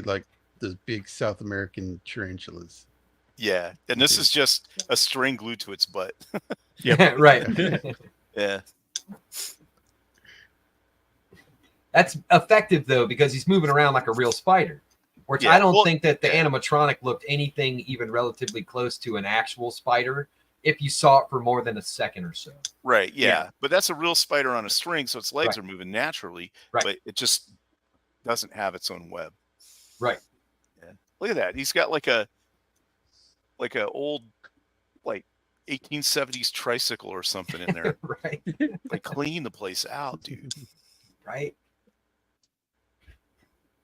like the big South American tarantulas. Yeah. And this Okay. is just a string glued to its butt. Yep. Right. Yeah. That's effective though because he's moving around like a real spider. Which Yeah, I don't well, think that the yeah. animatronic looked anything even relatively close to an actual spider if you saw it for more than a second or so. Right. Yeah. Yeah. But that's a real spider on a string. So its legs Right. are moving naturally. Right. But it just doesn't have its own web. Right. Yeah. Look at that. He's got like a old like 1870s tricycle or something in there. Right. Like clean the place out, dude. Right.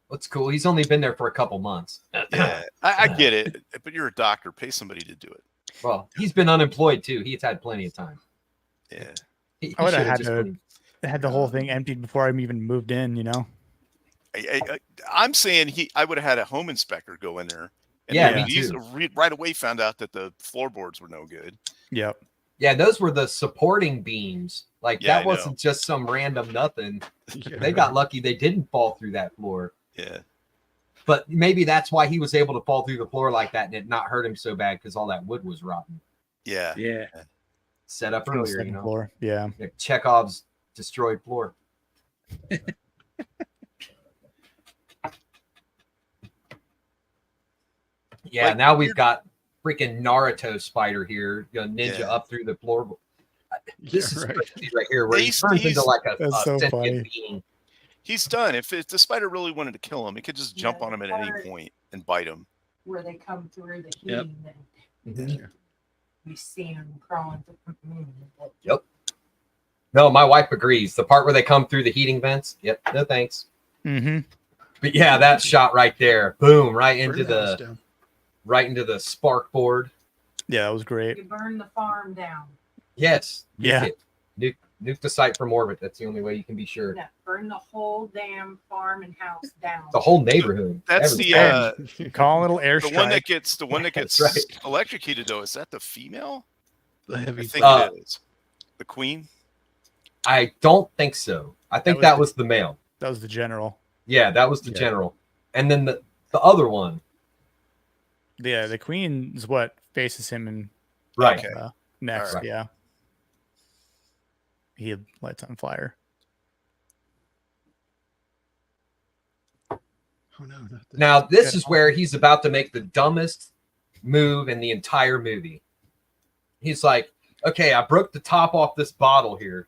What's cool? He's only been there for a couple months. Yeah. I get it. But you're a doctor. Pay somebody to do it. Well, he's been unemployed too. He's had plenty of time. Yeah. He I would have should've had just to been- had the whole thing emptied before I even moved in. You know. I'm saying I would have had a home inspector go in there. And Yeah, maybe me these too. right away found out that the floorboards were no good. Yep. Yeah, those were the supporting beams. Like Yeah, I that know. wasn't just some random nothing. Yeah. They got lucky they didn't fall through that floor. Yeah. But maybe that's why he was able to fall through the floor like that and it not hurt him so bad because all that wood was rotten. Yeah. Yeah. Set up From the earlier, you second know. floor. Yeah. Like Chekhov's destroyed floor. Yeah, Like, now we've got freaking Naruto spider here, ninja Yeah. up through the floor. This Yeah, is right. crazy right here where he He's- turns he's- into like a That's so sentient funny. being. He's done. If the spider really wanted to kill him, it could just jump Yeah, on him at the any part- point and bite him. where they come through the Yep. heating and Mhm. you see them crawling through. Yep. No, my wife agrees. The part where they come through the heating vents. Yep. No thanks. Mm-hmm. But yeah, that shot right there. Boom, right into Burn the house the down. spark board. Yeah, that was great. You burn the farm down. Yes. nuke Yeah. it. Nuke the site from orbit. That's the only way you can be sure. No, burn the whole damn farm and house down. The whole neighborhood. That's Everything. Call a little airstrike. the one that gets That's right. electrocuted though. Is that the female? The I heavy think it is. The queen. I don't think so. I think that was the male. That was the general. Yeah, that was the general. And then the other one. Yeah, the queen is what faces him in Right. next. Right. Yeah. He lights on fire. Oh no! Not that. Now, this is where he's about to make the dumbest move in the entire movie. He's like, okay, I broke the top off this bottle here,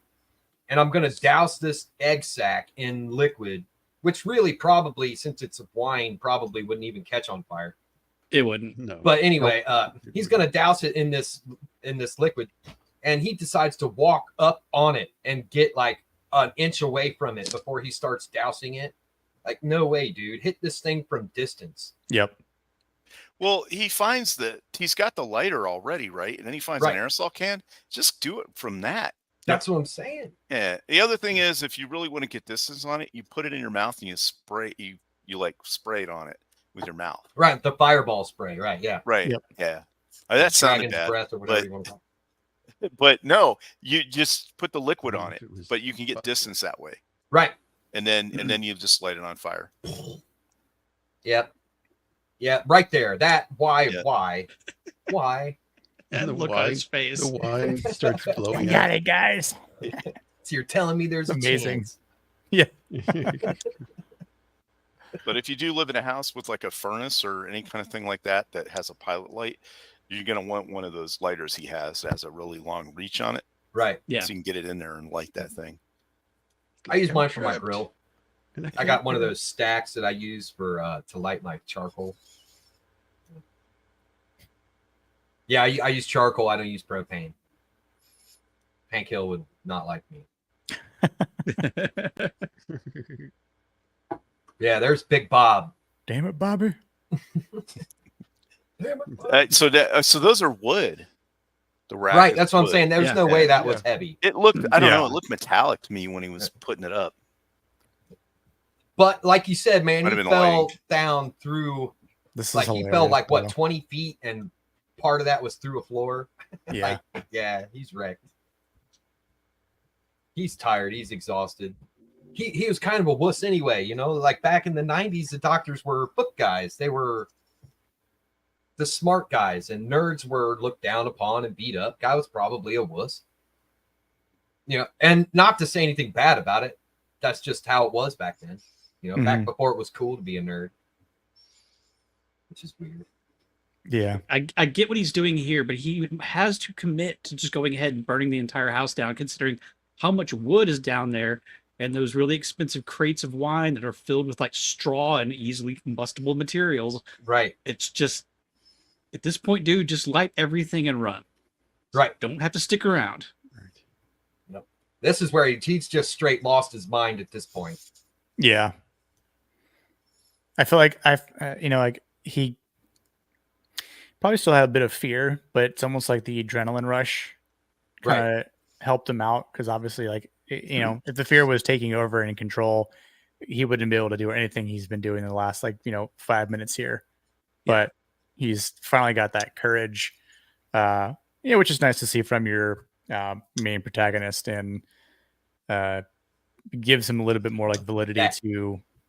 and I'm going to douse this egg sac in liquid, which really probably, since it's wine, probably wouldn't even catch on fire. It wouldn't. No. But anyway, he's going to douse it in this liquid, and he decides to walk up on it and get like an inch away from it before he starts dousing it. Like, no way, dude. Hit this thing from distance. Yep. Well, he finds that he's got the lighter already, right? And then he finds an aerosol can. Just do it from that. That's what I'm saying. Yeah. The other thing is, if you really want to get distance on it, you put it in your mouth and you spray. You like spray it on it with your mouth. Right, the fireball spray. Right, yeah. Right. Yep. Yeah. That sounded Dragon's bad. breath or whatever you want to call But no, you just put the liquid Well, on if it, it was but you can get fuck- distance that way. it. Right. And then you just light it on fire. Yep. Yeah, right there. That why? And the Look on wine, his face. the wine starts blowing Got out. it, guys. So you're telling me there's Amazing. a chance. But if you do live in a house with like a furnace or any kind of thing like that that has a pilot light, you're gonna want one of those lighters he has that has a really long reach on it, Right. Yeah. so you can get it in there and light that thing. I use mine for my Trapped. grill. And I can't got one of get it. those stacks that I use for to light my charcoal. Yeah, I use charcoal. I don't use propane. Hank Hill would not like me. Yeah, there's Big Bob. Damn it, Bobby. So those are wood. The rack Right, is that's what I'm wood. saying. There's Yeah. no way that Yeah. was heavy. It looked, I don't Yeah. know, it looked metallic to me when he was putting it up. But like you said, man, Might he have been fell lighting. down through, This is like he hilarious, fell like what, bro. 20 feet, and part of that was through a floor. Yeah. Yeah, he's wrecked. He's tired. He's exhausted. He was kind of a wuss anyway, you know. Like back in the 90s, the doctors were book guys. They were the smart guys, and nerds were looked down upon and beat up. Guy was probably a wuss. You know, and not to say anything bad about it. That's just how it was back then. You know, back before it was cool to be a nerd. Which is weird. Yeah. I get what he's doing here, but he has to commit to just going ahead and burning the entire house down, considering how much wood is down there and those really expensive crates of wine that are filled with like straw and easily combustible materials. Right. It's just, at this point, dude, just light everything and run. Right. Don't have to stick around. This is where he's just straight lost his mind at this point. Yeah. I feel like like he probably still had a bit of fear, but it's almost like the adrenaline rush kind of helped him out. Cause obviously if the fear was taking over and in control, he wouldn't be able to do anything he's been doing in the last 5 minutes here, but he's finally got that courage, which is nice to see from your main protagonist, and gives him a little bit more like validity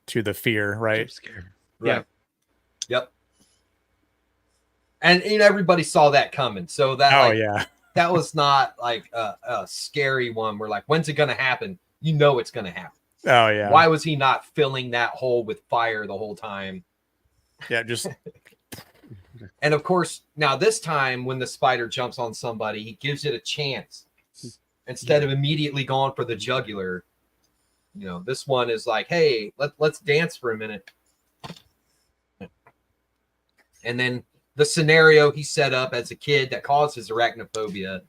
to the fear, right? Right. Yep. And everybody saw that coming. So that that was not like a scary one where like, when's it gonna happen? You know it's gonna happen. Oh yeah. Why was he not filling that hole with fire the whole time? Yeah, just And of course, now this time when the spider jumps on somebody, he gives it a chance. Instead of immediately going for the jugular. You know, this one is like, hey, let's dance for a minute. And then the scenario he set up as a kid that caused his arachnophobia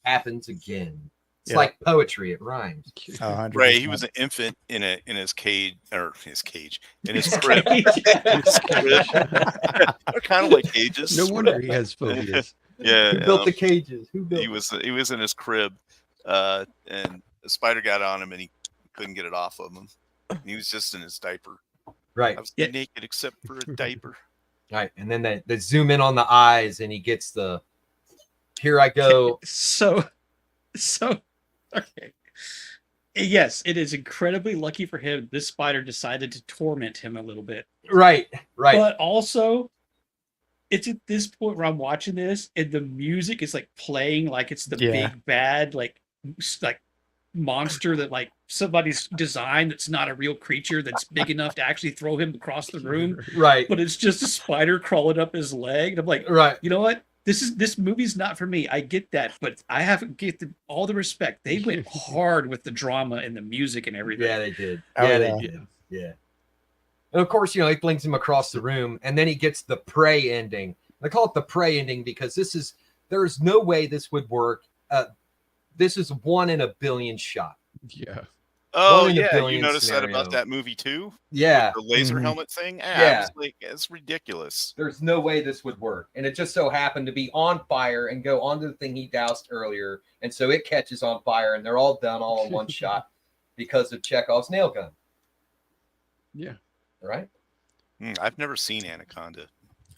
happens again. It's like poetry, it rhymes. 100%. Right, he was an infant in his cage, in his crib. They're kind of like cages. No wonder he has phobias. Yeah, Who built the cages? Who built he was in his crib, and a spider got on him, and he couldn't get it off of him. And he was just in his diaper. Right. I was naked except for a diaper. Right. And then they zoom in on the eyes, and he gets the "Here I go." So okay. Yes, it is incredibly lucky for him. This spider decided to torment him a little bit. Right. But also, it's at this point where I'm watching this, and the music is like playing like it's the big bad like monster that like somebody's designed that's not a real creature that's big enough to actually throw him across the room. Right. But it's just a spider crawling up his leg. And I'm like, Right. You know what? This movie's not for me. I get that, but I have to get all the respect. They went hard with the drama and the music and everything. Yeah, they did. Oh, They did. Yeah. And of course, he flings him across the room, and then he gets the prey ending. I call it the prey ending because there's no way this would work. This is 1 in a billion shot. Yeah. Oh yeah, you noticed that about that movie too? Yeah. The laser helmet thing? Yeah. I was like, it's ridiculous. There's no way this would work. And it just so happened to be on fire and go onto the thing he doused earlier. And so it catches on fire, and they're all done all in one shot because of Chekhov's nail gun. Yeah. Right? I've never seen Anaconda.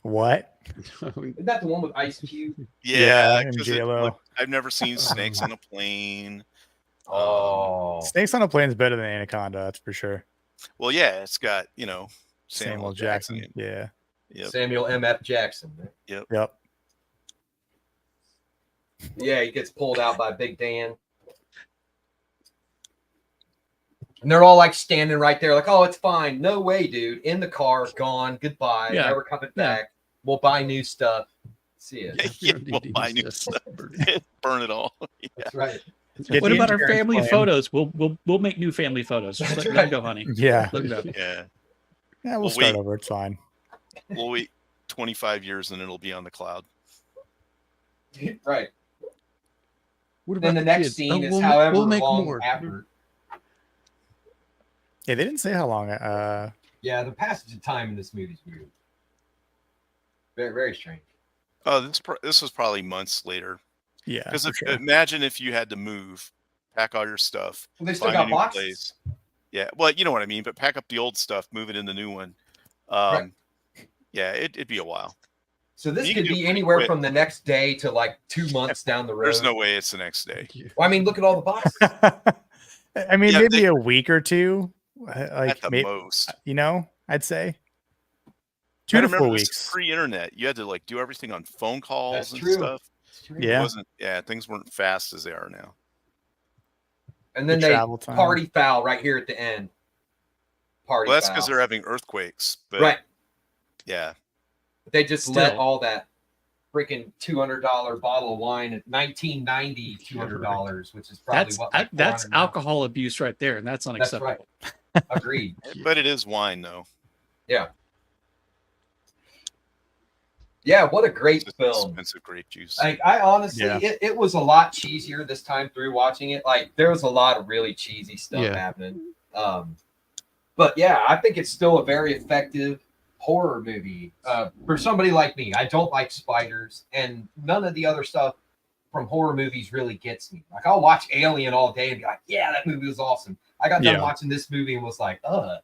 What? Isn't that the one with Ice Cube? Yeah, and 'cause JLo. I've never seen Snakes on a Plane. Oh. Snakes on a Plane is better than Anaconda, that's for sure. Well, yeah, it's got, Samuel Jackson. Yeah. Yep. Samuel M.F. Jackson. Right? Yep. Yeah, he gets pulled out by Big Dan. And they're all like standing right there, like, oh, it's fine. No way, dude. In the car, gone. Goodbye. Yeah. Never coming back. We'll buy new stuff. See ya. Yeah, we'll buy new stuff. Burn it all. That's right. What about our insurance family plan. photos? We'll make new family photos. Just let them go, honey. Yeah. Let them go. Yeah. Yeah, we'll Well, start wait. over. It's fine. We'll wait 25 years and it'll be on the cloud. Right. What Then the next kids? scene is we'll however make long more. after. Yeah, they didn't say how long. Yeah, the passage of time in this movie is weird. Very, very strange. Oh, this was probably months later. Yeah. Because for sure. imagine if you had to move, pack all your stuff, Well, they still find a got new boxes. place. Yeah, well, you know what I mean. But pack up the old stuff, move it in the new one. Right. Yeah, it'd be a while. So this You could can be do anywhere quick. from the next day to like 2 months down the road. There's no way it's the next day. Well, I mean, look at all the boxes. I mean, Yeah, maybe a week or two. At Like, the maybe, most. I'd say I 2 to remember 4 this weeks. is pre-internet. You had to like do everything on phone calls That's and true. stuff. Yeah. It wasn't. Yeah, things weren't fast as they are now. And then The they travel time. party foul right here at the end. Party Well, that's because foul. they're having earthquakes. But Right. Yeah. They just let Still. all that freaking $200 bottle of wine at $19.90, $200, which is probably That's what like that's 400 now. alcohol abuse right there, and that's That's unacceptable. right. Agreed. But it is wine, though. Yeah. Yeah, what a great It's just film. expensive grape juice. Like I honestly, Yeah. it was a lot cheesier this time through watching it. Like there was a lot of really cheesy stuff Yeah. happening. But yeah, I think it's still a very effective horror movie. For somebody like me, I don't like spiders, and none of the other stuff from horror movies really gets me. Like I'll watch Alien all day and be like, yeah, that movie was awesome. I got done Yeah. watching this movie and was like, Was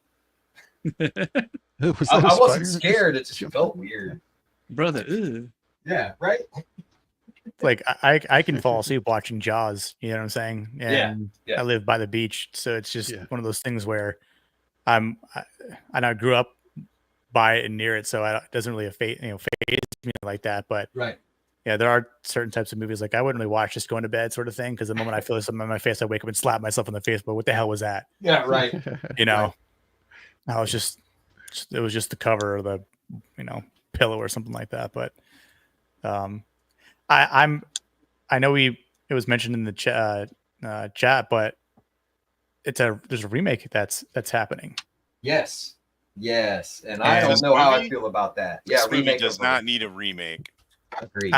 I that a wasn't spider? scared. It just felt weird. Brother, ugh. Yeah, right. Like I can fall asleep watching Jaws. You know what I'm saying? And yeah. I live by the beach, so it's just Yeah. one of those things where I grew up by it and near it, so it doesn't really faze me like that. But Right. yeah, there are certain types of movies like I wouldn't really watch just going to bed sort of thing, because the moment I feel something on my face, I wake up and slap myself in the face. But what the hell was that? Yeah, right. You know, I was just it was just the cover or the pillow or something like that. But I know it was mentioned in the chat, but there's a remake that's happening. Yes. And I I don't this know how I movie? feel about that. This Yeah, movie remake does of not need a remake. Agreed.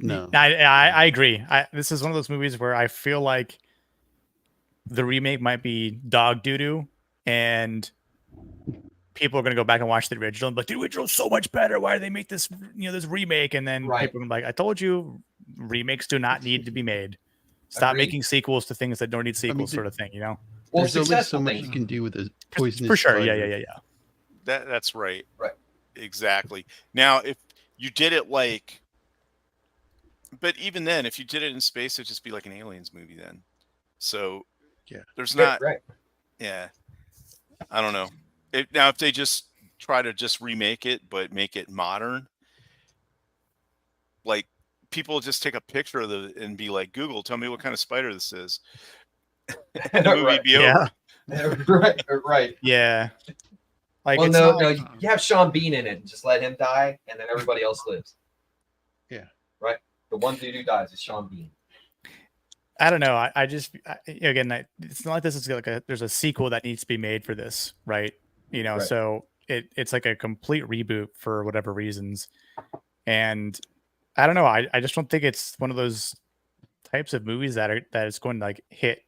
No. I agree. This is one of those movies where I feel like the remake might be dog doo-doo, and people are going to go back and watch the original and be like, the original's so much better. Why did they make this remake? And then Right. people are gonna be like, I told you, remakes do not need to be made. Stop Agreed. making sequels to things that don't need sequels, sort of thing. You know, Well, There's only so successful much things. you can do with a poisonous for sure. spider. Yeah. That's right. Right. Exactly. Now, if you did it like, but even then, if you did it in space, it'd just be like an Aliens movie then. So Yeah. there's not. Right. Yeah. I don't know. Now, if they just try to just remake it, but make it modern, like people just take a picture of and be like, Google, tell me what kind of spider this is. And the movie Right. be over. Right. Yeah. Like, Well, it's no, not like- you have Sean Bean in it and just let him die, and then everybody else lives. Yeah. Right. The one dude who dies is Sean Bean. I don't know. Again, it's not like this is like there's a sequel that needs to be made for this, right? You know, Right. so it's like a complete reboot for whatever reasons. And I don't know. I just don't think it's one of those types of movies that is going to like hit.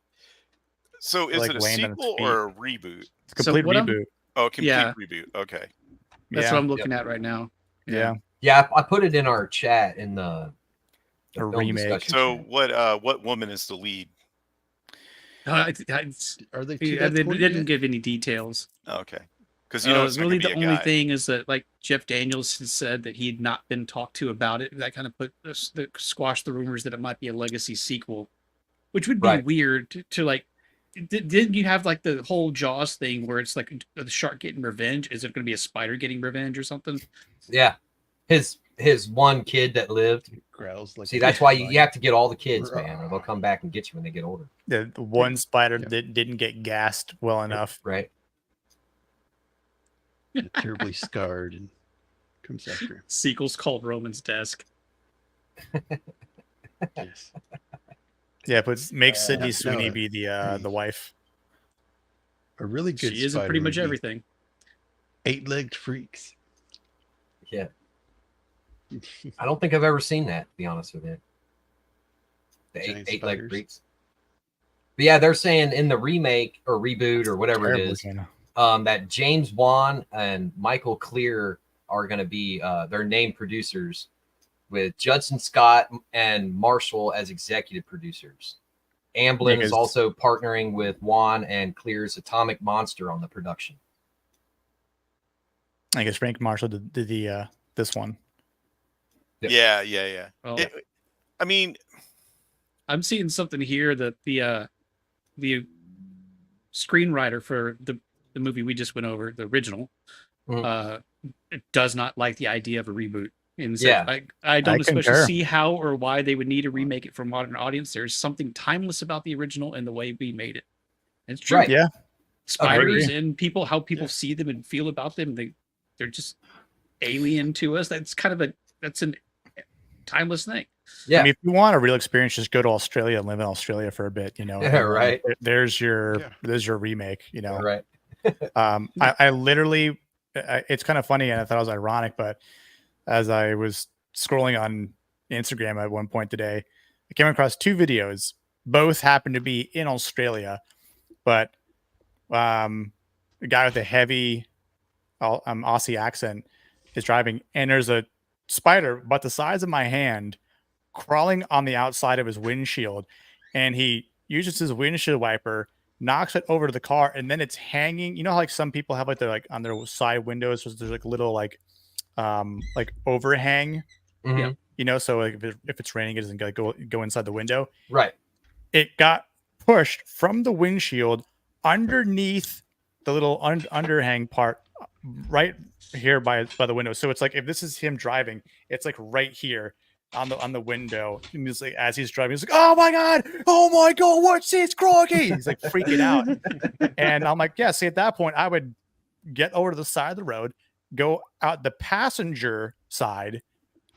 So is like, it a land on its sequel feet. or a reboot? It's a complete what I'm- reboot. Oh, complete Yeah. reboot. Okay. That's yeah. what I'm looking at right now. Yeah. Yeah, I put it in our chat in the A film remake. discussion So chat. what woman is the lead? Are they? They didn't give any details. Okay. Because you know it's not really gonna the be a only guy. thing is that like Jeff Daniels has said that he had not been talked to about it. That kind of squashed the rumors that it might be a legacy sequel, which would be Right. weird to like. Didn't you have like the whole Jaws thing where it's like the shark getting revenge? Is it going to be a spider getting revenge or something? Yeah, his one kid that lived. Growls like. See, that's why you have to get all the kids, man, or they'll come back and get you when they get older. The one spider Yeah. that didn't get gassed well enough. Right. terribly scarred and comes after him. Sequel's called Roman's Desk. Yes. Yeah, but make Sydney no, Sweeney be the wife. A really good. She is in spider pretty much would be everything. 8-legged freaks. Yeah. I don't think I've ever seen that, to be honest with you. The Giant eight-legged spiders. freaks. But yeah, they're saying in the remake or reboot or whatever it Terrible, is, Shayna. that James Wan and Michael Clear are going to be their named producers, with Judson Scott and Marshall as executive producers. Amblin is Because- also partnering with Wan and Clear's Atomic Monster on the production. I guess Frank Marshall did the this one. Yeah. Yeah. Well, I mean, I'm seeing something here that the screenwriter for the movie we just went over, the original, it does not like the idea of a reboot. And so Yeah. I don't I especially concur. see how or why they would need to remake it for a modern audience. There's something timeless about the original and the way we made it. And it's true. Right. Yeah. Spiders and people, how people see them and feel about them, they're just alien to us. That's kind of that's a timeless thing. Yeah. I mean, if you want a real experience, just go to Australia and live in Australia for a bit. You know. Yeah, right. There's your remake. You know. Right. I literally, it's kind of funny, and I thought it was ironic, but as I was scrolling on Instagram at one point today, I came across two videos. Both happened to be in Australia, but a guy with a heavy Aussie accent is driving, and there's a spider about the size of my hand crawling on the outside of his windshield, and he uses his windshield wiper, knocks it over to the car, and then it's hanging. You know how like some people have like their like on their side windows, so there's like little like overhang. Mhm. You know, so like if it's raining, it doesn't go inside the window. Right. It got pushed from the windshield underneath the little underhang part right here by the window. So it's like if this is him driving, it's like right here on the window. And he's like, as he's driving, he's like, oh my god, what's this, Croggy? He's like freaking out. And I'm like, yeah, see, at that point, I would get over to the side of the road, go out the passenger side,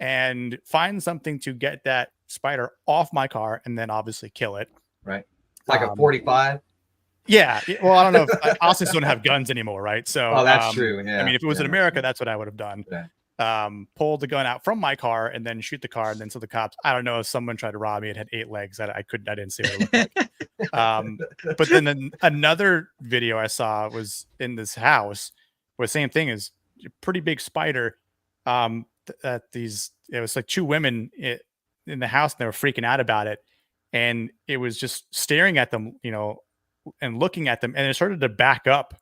and find something to get that spider off my car, and then obviously kill it. Right. Like a 45. Yeah. Well, I don't know. Aussies don't have guns anymore, right? So, Oh, that's true. Yeah. I mean, if it was in Yeah. America, that's what I would have done. Yeah. Pull the gun out from my car and then shoot the car, and then so the cops. I don't know if someone tried to rob me. It had 8 legs. I didn't see what it looked like. But then another video I saw was in this house where the same thing is a pretty big spider. It was like 2 women in the house, and they were freaking out about it. and it was just staring at them, and looking at them, and it started to back up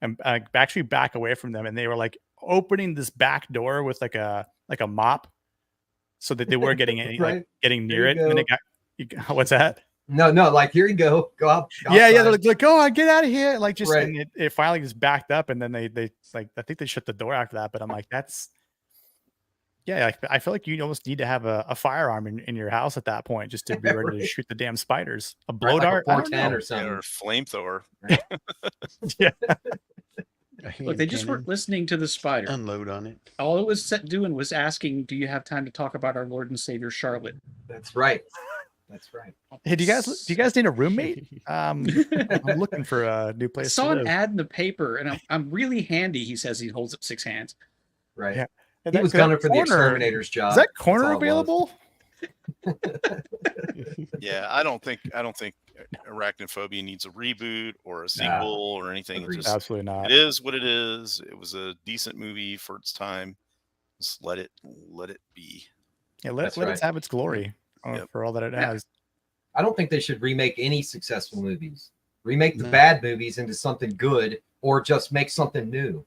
and actually back away from them, and they were like opening this back door with like a mop, so that they were getting any, Right. like getting near There it, you and then what's that? No, like here you go. Go out. Yeah, they're outside. like, go, get out of here, like just, Right. and it finally just backed up, and then they like, I think they shut the door after that, but I'm like, that's. Yeah, I feel like you almost need to have a firearm in your house at that point just to be ready to Right. shoot the damn spiders. A blow Right, like dart, a I don't 410 know. or something. Or flamethrower. Yeah, A Look, they hand just cannon, weren't listening to the spider. unload on it. All it was doing was asking, "Do you have time to talk about our Lord and Savior Charlotte?" That's right. That's right. hey, do you guys need a roommate? I'm looking for a new I place to saw an live. ad in the paper, and I'm really handy. He says he holds up 6 hands. Right. Yeah. He was gunning for the exterminator's job. Is that That's corner all it was. available? Yeah, I don't think Arachnophobia needs a reboot or a sequel or anything. Agreed. It just, Absolutely not. it is what it is. It was a decent movie for its time. Just let it be. Yeah, let That's it right. have its glory Yep. for all that it Yeah. has. I don't think they should remake any successful movies. Remake the No. bad movies into something good, or just make something new.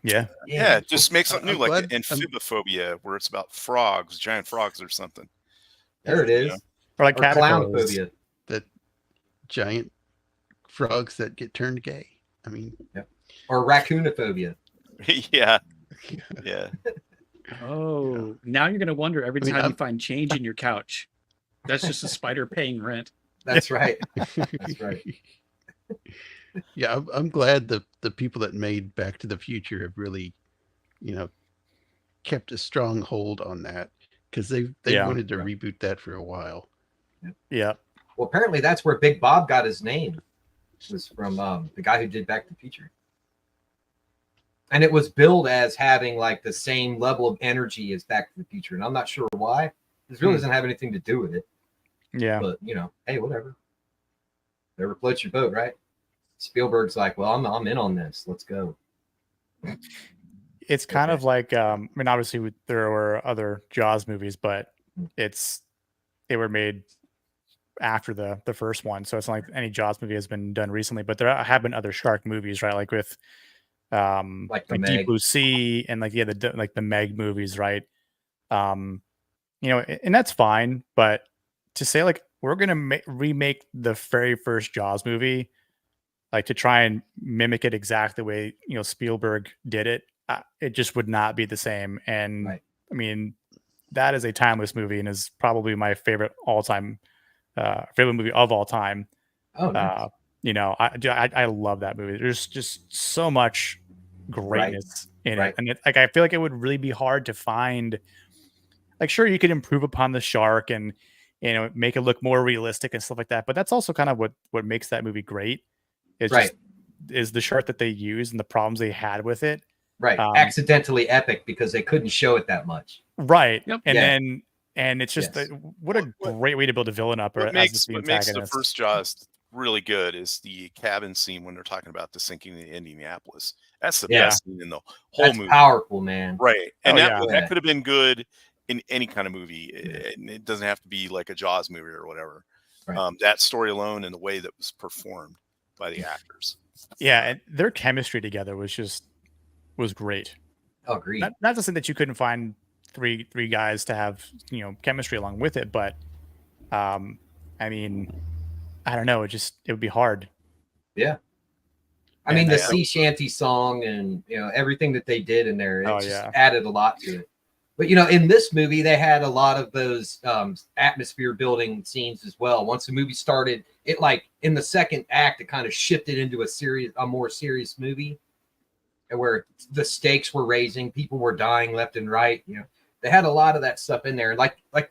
Yeah. Yeah, just make something I'm new, like glad- Amphibophobia, where it's about frogs, giant frogs or something. There it is. Yeah. Or like Or caterpillars. clownphobia. That giant frogs that get turned gay. I mean, Or raccoonophobia. Yeah. Yeah. Oh, now you're gonna wonder every I mean, time you I'm- find change in your couch. That's just a spider paying rent. That's right. That's right. Yeah, I'm glad the people that made Back to the Future have really, kept a strong hold on that, because they Yeah. wanted to Right. reboot that for a while. Yeah. Well, apparently that's where Big Bob got his name. It was from the guy who did Back to the Future. And it was billed as having like the same level of energy as Back to the Future. And I'm not sure why. This really doesn't have anything to do with it. Yeah. But, hey, whatever. Whatever floats your boat, right? Spielberg's like, well, I'm in on this. Let's go. It's kind of like, obviously there were other Jaws movies, but they were made after the first one. So it's not like any Jaws movie has been done recently, but there have been other shark movies, right? Like with, Like the like Meg. Deep Blue Sea and like, the Meg movies, right? And that's fine, but to say like, we're going to remake the very first Jaws movie, like to try and mimic it exactly the way, Spielberg did it, it just would not be the same. And Right. I mean, that is a timeless movie and is probably my favorite favorite movie of all time. Oh, nice. I love that movie. There's just so much greatness in Right. it. And I feel like it would really be hard to find, like, sure, you could improve upon the shark and, make it look more realistic and stuff like that. But that's also kind of what makes that movie great. It's Right. is the shark that they use and the problems they had with it. Right. Accidentally epic because they couldn't show it that much. Right. Yep. And it's just Yes. what a great way to build a villain up. What as makes the the antagonist. first Jaws really good is the cabin scene when they're talking about the sinking of the Indianapolis. That's the Yeah. best scene in the whole That's movie. powerful, man. Right. And Oh, that yeah. could have been good in any kind of movie. And it doesn't have to be like a Jaws movie or whatever. Right. That story alone and the way that was performed by the actors. Yeah, and their chemistry together was great. Oh, agreed. Not to say that you couldn't find three guys to have chemistry along with it, but I mean, I don't know. It would be hard. Yeah. I mean, the sea shanty song and everything that they did in there, it just added a lot to it. But in this movie, they had a lot of those atmosphere building scenes as well. Once the movie started, it like in the second act, it kind of shifted into a more serious movie, where the stakes were raising, people were dying left and right. They had a lot of that stuff in there. Like I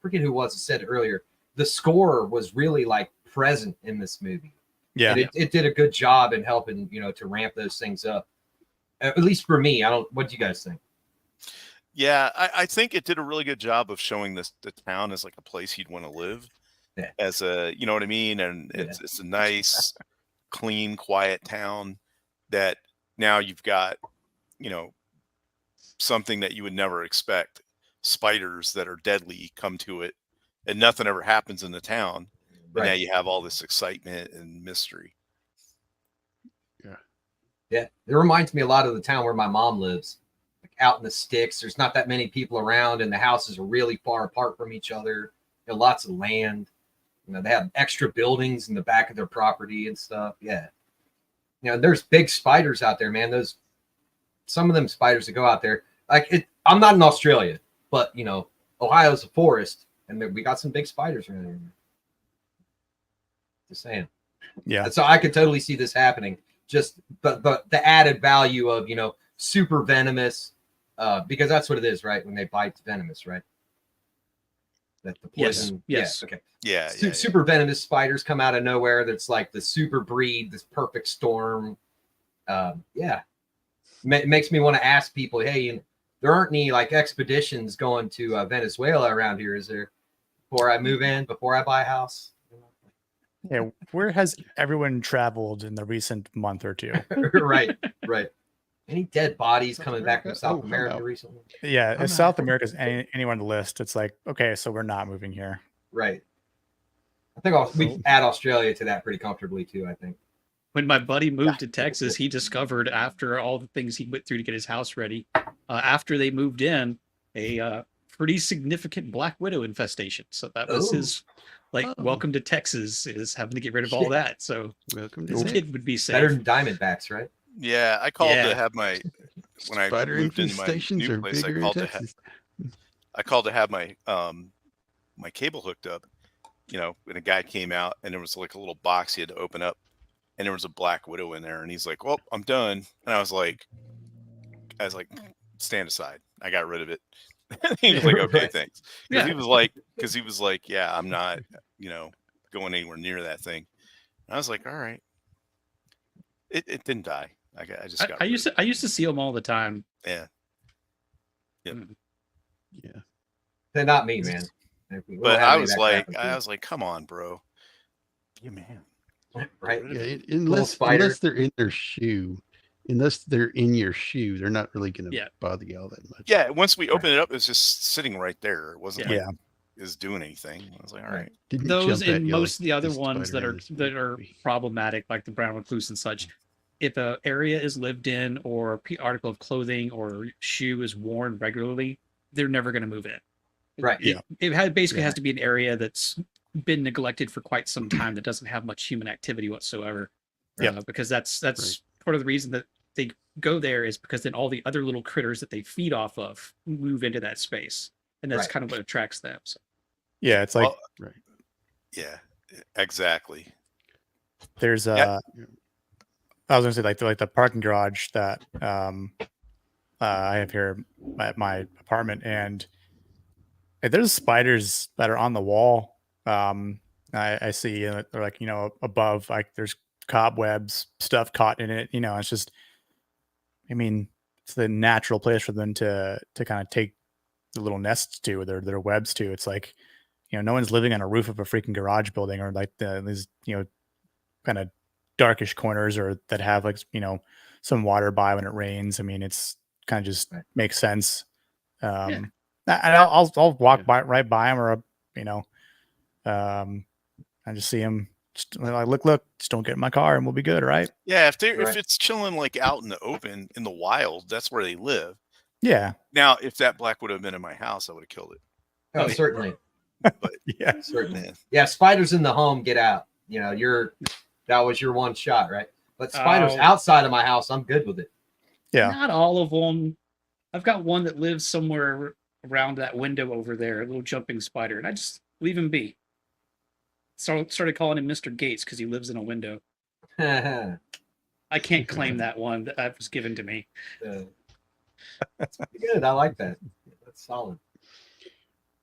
forget who it was that said it earlier. The score was really like present in this movie. Yeah, And it did a good job in helping to ramp those things up. At least for me, what do you guys think? Yeah, I think it did a really good job of showing the town as like a place you'd want to live, as a, you know what I mean? And it's a nice, clean, quiet town that now you've got, something that you would never expect. Spiders that are deadly come to it and nothing ever happens in the town. But now Right. you have all this excitement and mystery. Yeah, it reminds me a lot of the town where my mom lives, like out in the sticks. There's not that many people around, and the houses are really far apart from each other. You know, lots of land. You know, they have extra buildings in the back of their property and stuff. Yeah, you know, there's big spiders out there, man. Some of them spiders that go out there. I'm not in Australia, but you know, Ohio's a forest, and we got some big spiders around here. Just saying. Yeah. So I could totally see this happening. Just the added value of, you know, super venomous, because that's what it is, right? When they bite, it's venomous, right? That the poison. Yes. Yeah, okay. Yeah, Super venomous spiders come out of nowhere. That's like the super breed, this perfect storm. Yeah, it makes me want to ask people, hey, there aren't any like expeditions going to Venezuela around here, is there? Before I move in, before I buy a house. Yeah. Where has everyone traveled in the recent month or two? Right. Any dead bodies South coming back from America? South Oh, I'm America out. recently? Yeah. I'm If not- South America's anywhere on the list, it's like, okay, so we're not moving here. Right. I think we add Australia to that pretty comfortably too. I think. When my buddy moved to Texas, he discovered, after all the things he went through to get his house ready, after they moved in, a pretty significant black widow infestation. So that was his, like, Oh. welcome to Texas, is having to get rid of all that. So Welcome to his Texas. kid would be safe. Better than Diamondbacks, right? Yeah, I called Yeah. to have my when I Spider moved into my infestations new are place. bigger in Texas. I called to have my my cable hooked up, you know, and a guy came out and there was like a little box he had to open up, and there was a black widow in there, and he's like, "Well, I'm done," and I was like, "Stand aside." I got rid of it. He was like, "Okay, Right. thanks," because Yeah. he was like, "Yeah, I'm not, you know, going anywhere near that thing." And I was like, "All right." It didn't die. I just got. I rid used of to I used to see them all the time. it. Yeah. Yep. Mm. Yeah. They're not me, man. We don't But have I any of was that like, crap in come on, bro. Be a man. here. Right? Get rid of Yeah. it. Unless spider. they're in their shoe, unless they're in your shoe, they're not really going to Yeah. bother you all that much. Yeah, once we opened it up, it was just sitting right there. It wasn't Yeah. like it was doing anything. I was like, all right. Didn't Those jump at and you most like of the other this ones that spider in are this that are movie. problematic, like the brown recluse and such. If an area is lived in, or a article of clothing or shoe is worn regularly, they're never going to move in. Right. It basically Yeah. has to be an area that's been neglected for quite some time, that doesn't have much human activity whatsoever. Yeah. Because that's part of the reason that they go there, is because then all the other little critters that they feed off of move into that space, and that's Right. kind of what attracts them. So Yeah. It's like Well, Right. yeah, exactly. there's Yeah. I was gonna say like the parking garage that I have here at my apartment, and there's spiders that are on the wall. I see they're like, you know, above, like there's cobwebs, stuff caught in it. You know, it's just, I mean, it's the natural place for them to kind of take the little nests to, or their webs to. It's like, you know, no one's living on a roof of a freaking garage building, or like these, you know, kind of darkish corners, or that have like, you know, some water by when it rains. I mean, it's kind of just makes sense. And I'll walk right by them, or you know, I just see them. Just like, look, just don't get in my car, and we'll be good, right? Yeah, if Right. it's chilling like out in the open in the wild, that's where they live. Yeah, Now, if that black would have been in my house, I would have killed it. Oh, yeah. certainly. yeah, Certainly. Man. Yeah, spiders in the home, get out. You know, that was your one shot, right? But spiders outside of my house, I'm good with it. yeah. Not all of them. I've got one that lives somewhere around that window over there, a little jumping spider, and I just leave him be. So started calling him Mr. Gates because he lives in a window. That's I can't claim that one, that was given to me. good. I like that. That's solid.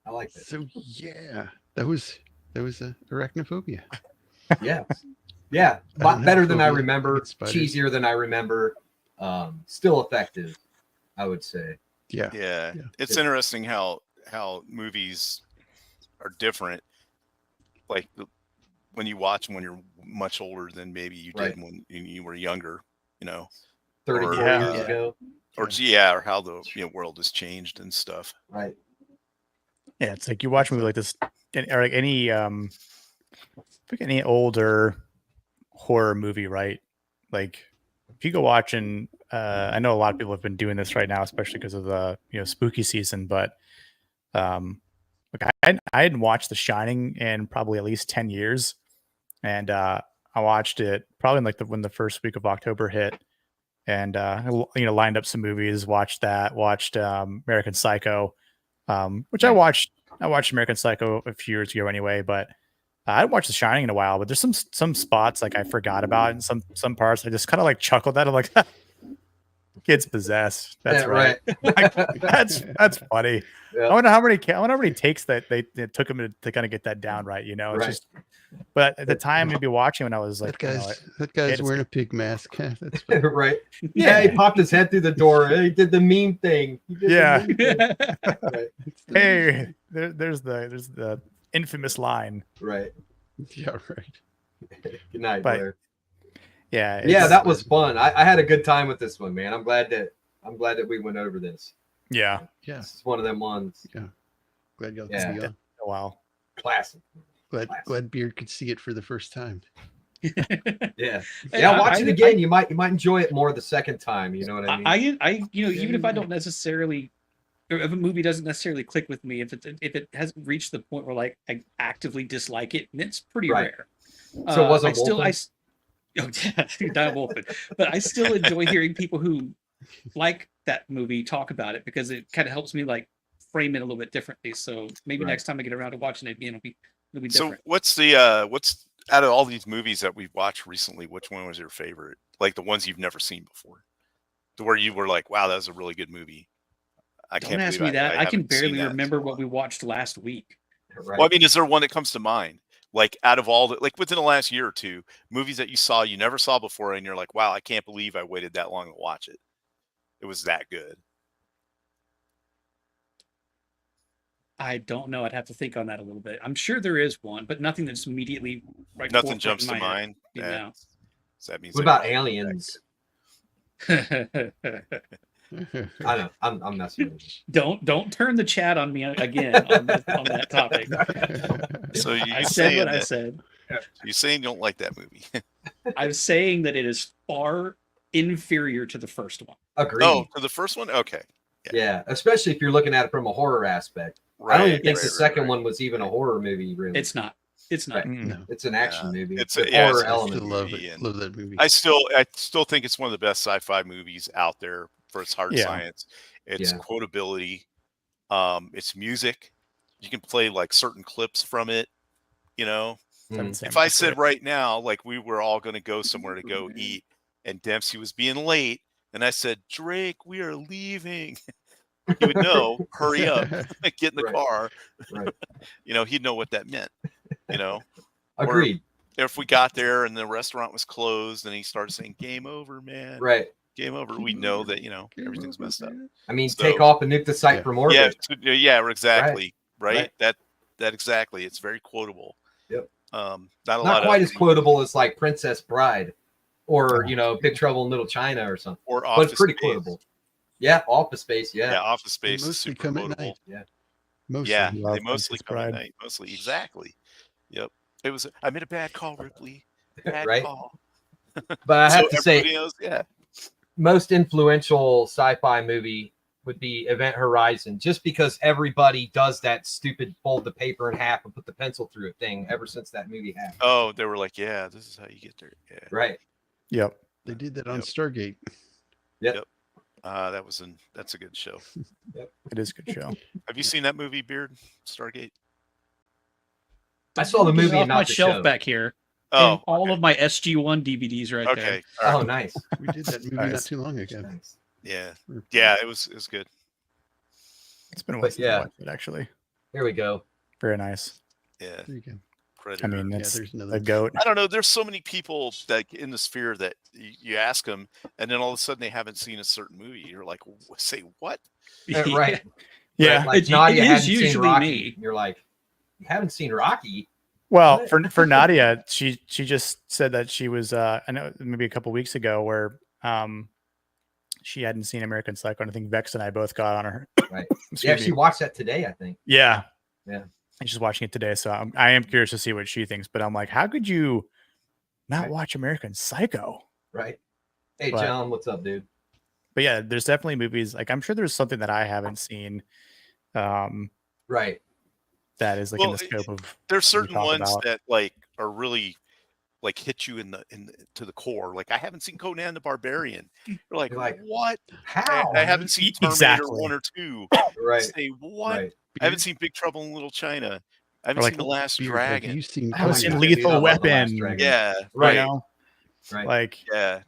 I like that. So yeah, that was arachnophobia. Yeah. Yeah. I don't have Better a than I phobia remember. against spiders. Cheesier than I remember. Still effective, I would say. Yeah. Yeah, Yeah. it's interesting how movies are different. Like when you watch them when you're much older than maybe you did Right. when you were younger, you know, 34 Or, years ago. or or how the world has changed and stuff. Right. Yeah, it's like you watch a movie like this or like any older horror movie, right? Like if you go watching, I know a lot of people have been doing this right now, especially because of the spooky season. But like I hadn't watched The Shining in probably at least 10 years, and I watched it probably in like when the first week of October hit, and lined up some movies, watched American Psycho, which I watched American Psycho a few years ago anyway, but I hadn't watched The Shining in a while. But there's some spots like I forgot about, and some parts I just kind of like chuckled at. I'm like, kid's possessed. That's right. Like, that's funny. Yeah. I wonder how many takes that they took him to kind of get that down right. It's Right. just. But at the time, maybe watching when I was like, that guy's wearing a pig mask. That's funny. Right. Yeah, he popped his head through the door. He did the meme thing. Yeah. Right. Hey, there's the infamous line. Right. Yeah, right. Good night, But- Blair. Yeah. That was fun. I had a good time with this one, man. I'm glad that we went over this. Yeah. Yeah. This is one of them ones. Glad y'all Yeah. could be on. A while. Classic. Glad Beard could see it for the first time. Yeah. Hey, Yeah, watch it again. You might enjoy it more the second time. You know what I mean? Even if I don't necessarily, or if a movie doesn't necessarily click with me, if it hasn't reached the point where like I actively dislike it, and it's pretty Right. rare. So it wasn't Diane Wolfen. But I still enjoy hearing people who like that movie talk about it, because it kind of helps me like frame it a little bit differently. So maybe Right. next time I get around to watching it again, it'll be So different. what's out of all these movies that we've watched recently, which one was your favorite? Like the ones you've never seen before, to where you were like, "Wow, that was a really good movie." Don't ask me that. I can haven't seen barely that in remember so what long. we watched last week. Right. Well, I mean, is there one that comes to mind? Like out of all the, like within the last year or two, movies that you never saw before, and you're like, "Wow, I can't believe I waited that long to watch it. It was that good." I don't know. I'd have to think on that a little bit. I'm sure there is one, but nothing that's immediately right. Nothing forefront jumps in to my head. mind. Yeah. So that means What about aliens? Yeah. I know. I'm messing with you. Don't turn the chat on me again on that topic. So I said what I said. You're saying you don't like that movie? I'm saying that it is far inferior to the first one. Agreed. Oh, to the first one? Okay. Yeah, especially if you're looking at it from a horror aspect. I don't even think the second one was even a horror movie, really. It's not. It's not. Right. No. It's an action movie. It's with a- yeah, horror it's- I element. still love movie, it. and Love that movie. I still think it's one of the best sci-fi movies out there for its hard Yeah. science. Its Yeah. quotability, its music. You can play like certain clips from it. Mm. If I said right now, like we were all going to go somewhere to go eat, and Dempsey was being late, and I said, "Drake, we are leaving," he would know. Hurry up, get in the Right. car. Right. He'd know what that meant. Agreed. If we got there and the restaurant was closed, and he started saying, "Game over, man." Right. Game over. We know that everything's messed up. I mean, So- take off and nuke the site from orbit. Yeah, exactly. Right. Right. That exactly. It's very quotable. Yep. Not Not lot quite of as quotable as like Princess Bride or Big Trouble in Little China or something. or But Office it's pretty Space. quotable. Yeah, Office Space. Yeah, Yeah. Office Space is Mostly super come at quotable. night. Yeah. Mostly. Yeah, Love they mostly Princess come at Bride. night. Mostly, exactly. Yep. It was. I made a bad call, Ripley. Bad Right. call. But I have So to say, everybody knows, yeah. most influential sci-fi movie would be Event Horizon, just because everybody does that stupid fold the paper in half and put the pencil through it thing ever since that movie happened. Oh, they were like, yeah, this is how you get there. Yeah. Right. Yep. They did that on Yep. Stargate. That's a good show. It is a good show. Have you seen that movie, Beard? Stargate? I saw the Get it movie off and my not the shelf show. back here. Oh, And all of my SG1 DVDs right there. okay. All Oh, right. nice. We did that movie not Nice. too long ago. Nice. Yeah. Yeah, it was good. It's been a But while since yeah. I watched it, actually. Here we go. Very nice. Yeah. There you go. Predator. I mean, Yeah, it's there's another the goat. I don't know. There's so many people that in the sphere that you ask them, and then all of a sudden they haven't seen a certain movie. You're like, say what? Right. Yeah. Right. Like It- Nadia it is hadn't seen usually Rocky. me. You're like, you haven't seen Rocky? Well, What? for Nadia, she just said that she was I know maybe a couple weeks ago where she hadn't seen American Psycho, and I think Vex and I both got on her. Right. Excuse Yeah, me. she watched that today, I think. Yeah. Yeah. And she's watching it today, so I am curious to see what she thinks. But I'm like, how could you not Right. watch American Psycho? Right. Hey, But- John, what's up, dude? But yeah, there's definitely movies like I'm sure there's something that I haven't seen Right. that is like in the scope of There's we certain talk ones about. that like are really like hit you in the to the core. Like I haven't seen Conan the Barbarian. You're like, You're like, what? How? I haven't seen Terminator Exactly. 1 or 2. Right. Say what? Right. I haven't seen Big Trouble in Little China. I haven't Or like- seen The Last Beard, Dragon. Have you seen? I haven't Oh seen my God, Lethal dude, I love The Last Weapon. Dragon. Yeah, Right. You know? Right. Like yeah,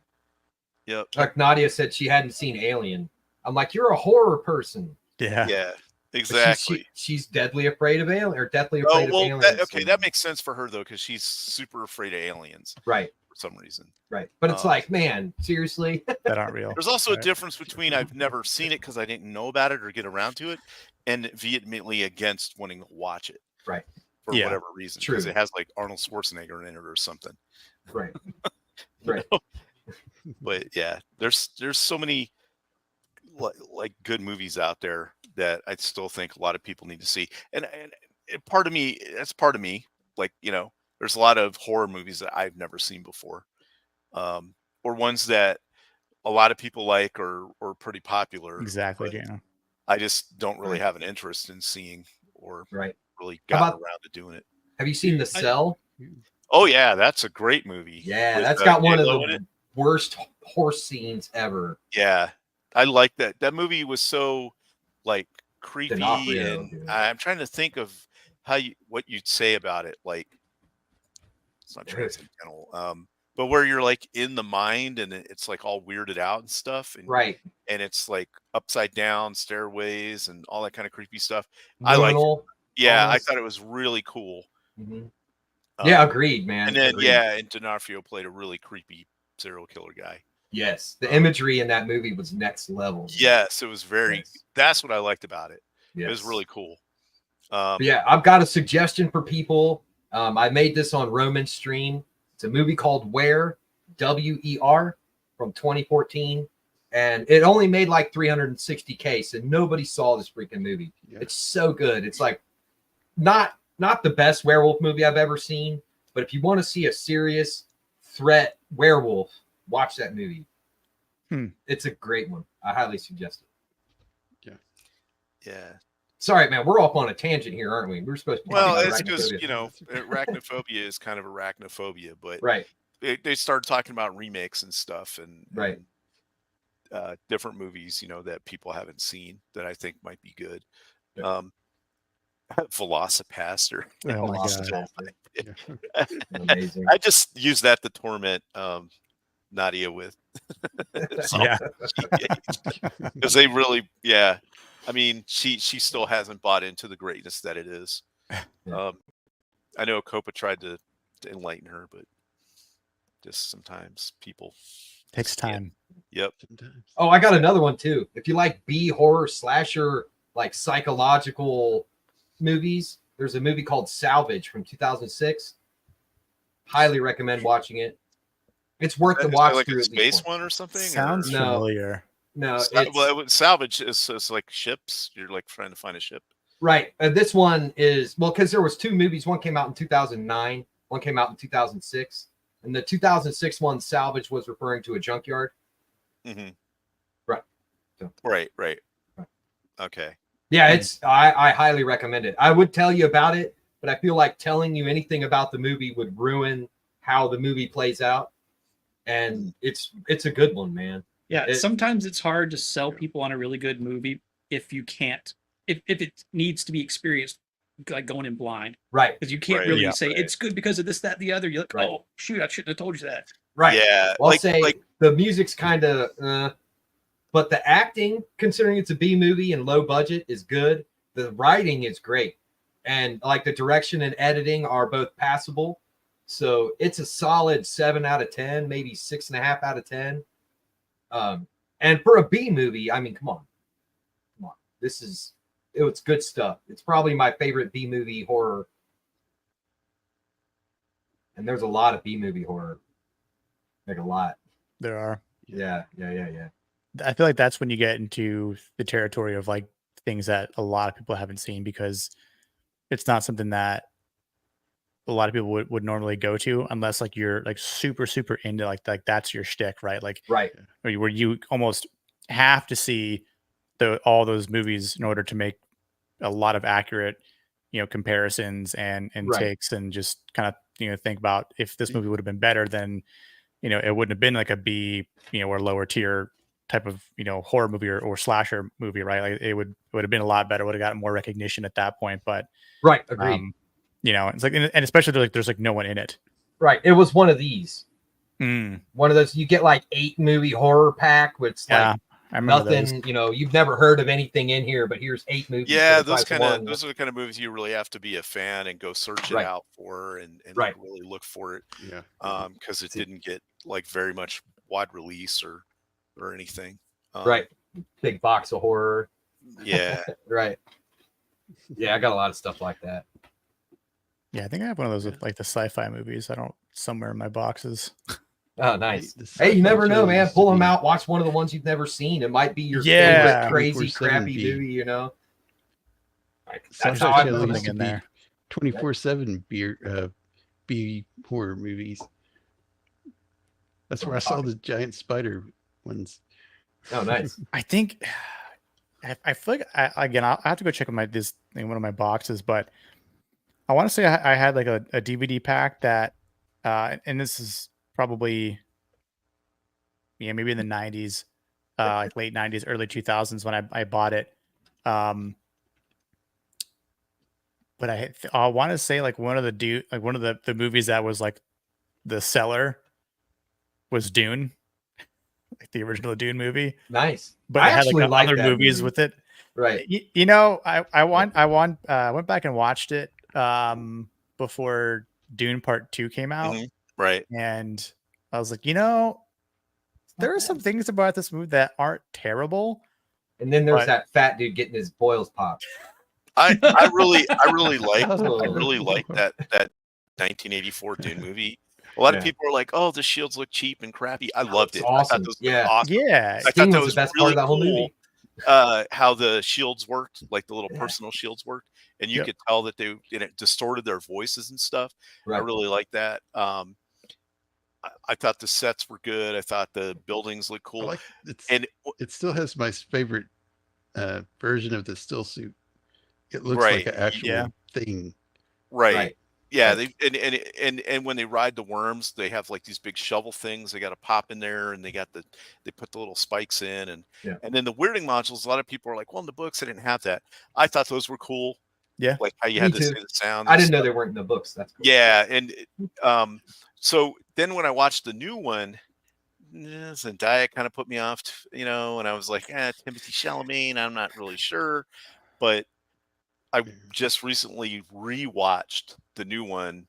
yep, Like Nadia said she hadn't seen Alien. I'm like, you're a horror person. yeah. yeah, But exactly. she's deadly afraid of alien or deathly Oh afraid of well, aliens. okay, that makes sense for her though, because she's super afraid of aliens right, for some reason. right. But it's like, man, seriously. That aren't real. There's also a Right. difference between I've never seen it because I didn't know about it or get around to it, and vehemently against wanting to watch it. Right. For Yeah. whatever reason, True. because it has like Arnold Schwarzenegger in it or something. Right. you Right. know? But yeah, there's so many like good movies out there that I still think a lot of people need to see. And part of me, that's part of me. Like, you know, there's a lot of horror movies that I've never seen before, or ones that a lot of people like or pretty popular. Exactly, but Jana. I just don't really Right. have an interest in seeing or Right. really How gotten about- around to doing it. Have you seen The Cell? Oh yeah, that's a great movie. Yeah, with, that's got one of J-Lo in it. the worst horse scenes ever. Yeah, I like that. That movie was so like creepy, D'Onofrio, and dude. I'm trying to think of what you'd say about it. Like, it's not transcendental, but where you're like in the mind and it's like all weirded out and stuff, and Right. it's like upside down stairways and all that kind of creepy stuff. I like. Liminal, Yeah, I almost. thought it was really cool. Mhm. Yeah, Um, agreed, man. And then agreed. yeah, and D'Onofrio played a really creepy serial killer guy. Yes, the imagery in that movie was next level. Yes, it was very. Yes. That's what I liked about it. Yes. It was really cool. But yeah, I've got a suggestion for people. I made this on Roman's stream. It's a movie called Where, WER, from 2014, and it only made like 360K, so nobody saw this freaking movie. Yeah. It's so good. It's like not the best werewolf movie I've ever seen, but if you want to see a serious threat werewolf, watch that movie. It's a great one. I highly suggest it. Yeah. Sorry, man, we're off on a tangent here, aren't we? We're supposed to be Well, talking it's about because arachnophobia. you know arachnophobia is kind of arachnophobia, but Right, they started talking about remakes and stuff, and Right. and, different movies, you know, that people haven't seen that I think might be good. Yeah. Velocipaster. Oh my god. Velocipaster. Yeah. Amazing. I just use that to torment Nadia with. Yeah. Because they really, yeah. I mean, she still hasn't bought into the greatness that it is. Yeah. I know Copa tried to enlighten her, but just sometimes people Takes time. Yep. Sometimes. Oh, I got another one too. If you like B horror slasher, like psychological movies, there's a movie called Salvage from 2006. Highly recommend watching it. It's worth the Is that watch like through a at least space one or something? Sounds or? No. familiar. No, Well, salvage is like ships. You're like trying to find a ship. right. This one is because there was two movies. One came out in 2009. One came out in 2006. And the 2006 one, Salvage, was referring to a junkyard. Mm-hmm. Right. So- Right. Right. Okay. Yeah, it's I highly recommend it. I would tell you about it, but I feel like telling you anything about the movie would ruin how the movie plays out. And it's a good one, man. Yeah, It- sometimes it's hard to sell people on a really good movie if you can't, if it needs to be experienced, like going in blind, Right. because you can't Right, really yeah, say right. it's good because of this, that, the other. You're like, Right. oh shoot, I shouldn't have told you that. Right. Yeah. Well, I'll say the music's kind of, but the acting, considering it's a B movie and low budget, is good. The writing is great, and like the direction and editing are both passable. So it's a solid 7 out of 10, maybe 6.5 out of 10. And for a B movie, I mean, come on. It's good stuff. It's probably my favorite B movie horror. And there's a lot of B movie horror. Like a lot. There are. Yeah. I feel like that's when you get into the territory of like things that a lot of people haven't seen, because it's not something that a lot of people would normally go to unless like you're like super into like that's your shtick, right? Like Right. where you almost have to see all those movies in order to make a lot of accurate, comparisons and Right. takes, and just kind of think about if this movie would have been better, then it wouldn't have been like a B, or lower tier type of horror movie or slasher movie, right? Like it would have been a lot better, would have gotten more recognition at that point. But Right. Agreed. it's like, and especially like there's like no one in it. Right. It was one of these. Mm, One of those, you get like 8 movie horror pack with yeah, like I remember nothing, those. You've never heard of anything in here, but here's 8 movies. Yeah, for the those price of one. those are the kind of movies you really have to be a fan and go search it Right. out for and Right. really look for it. Yeah. Because it didn't get like very much wide release or anything. Right. Big box of horror. Yeah. Right. Yeah, I got a lot of stuff like that. Yeah, I think I have one of those with like the sci-fi movies. I don't somewhere in my boxes. Oh, nice. The Hey, you never sci-fi know, man. shows Pull to them be out. Watch one of the ones you've never seen. It might be your Yeah. favorite crazy 24/7 crappy B. movie. Like, Sci-fi that's how I channel feel. used to in be there. 24/7 B horror movies. That's where I saw the giant spider ones. Oh, nice. I think I feel like I have to go check on this in one of my boxes, but I want to say I had like a DVD pack that, and this is probably maybe in the 90s, like late 90s, early 2000s when I bought it. But I want to say like one of the movies that was like the seller was Dune, like the original Dune movie. Nice. But I it had actually like like other that movies movie. with it. Right. I went back and watched it before Dune Part 2 came out, Right. and I was like, there are some things about this movie that aren't terrible. And then there's But- that fat dude getting his boils popped. I really like that 1984 Dune movie. A lot of people are like, "Oh, the shields look cheap and crappy." I loved it. It's awesome. I thought those were Yeah. awesome. Yeah, I thought Sting that was was the best really part of that whole cool. movie. How the shields worked, like the little Yeah. personal shields worked, and you Yep. could tell that it distorted their voices and stuff. I Right. really like that. I thought the sets were good. I thought the buildings looked I cool. like And it still has my favorite version of the still suit. It looks like an actual thing. right. Yeah, Right. and when they ride the worms, they have like these big shovel things. They got to pop in there, and they put the little spikes in, and then the weirding modules. A lot of people are like, "Well, in the books, I didn't have that." I thought those were cool. Yeah. Like how you Me had to too. say the sound. I and didn't know stuff. they weren't in the books. That's cool. Yeah, and so then when I watched the new one, Zendaya kind of put me off, and I was like, Timothy Chalamet, I'm not really sure, but I just recently rewatched the new one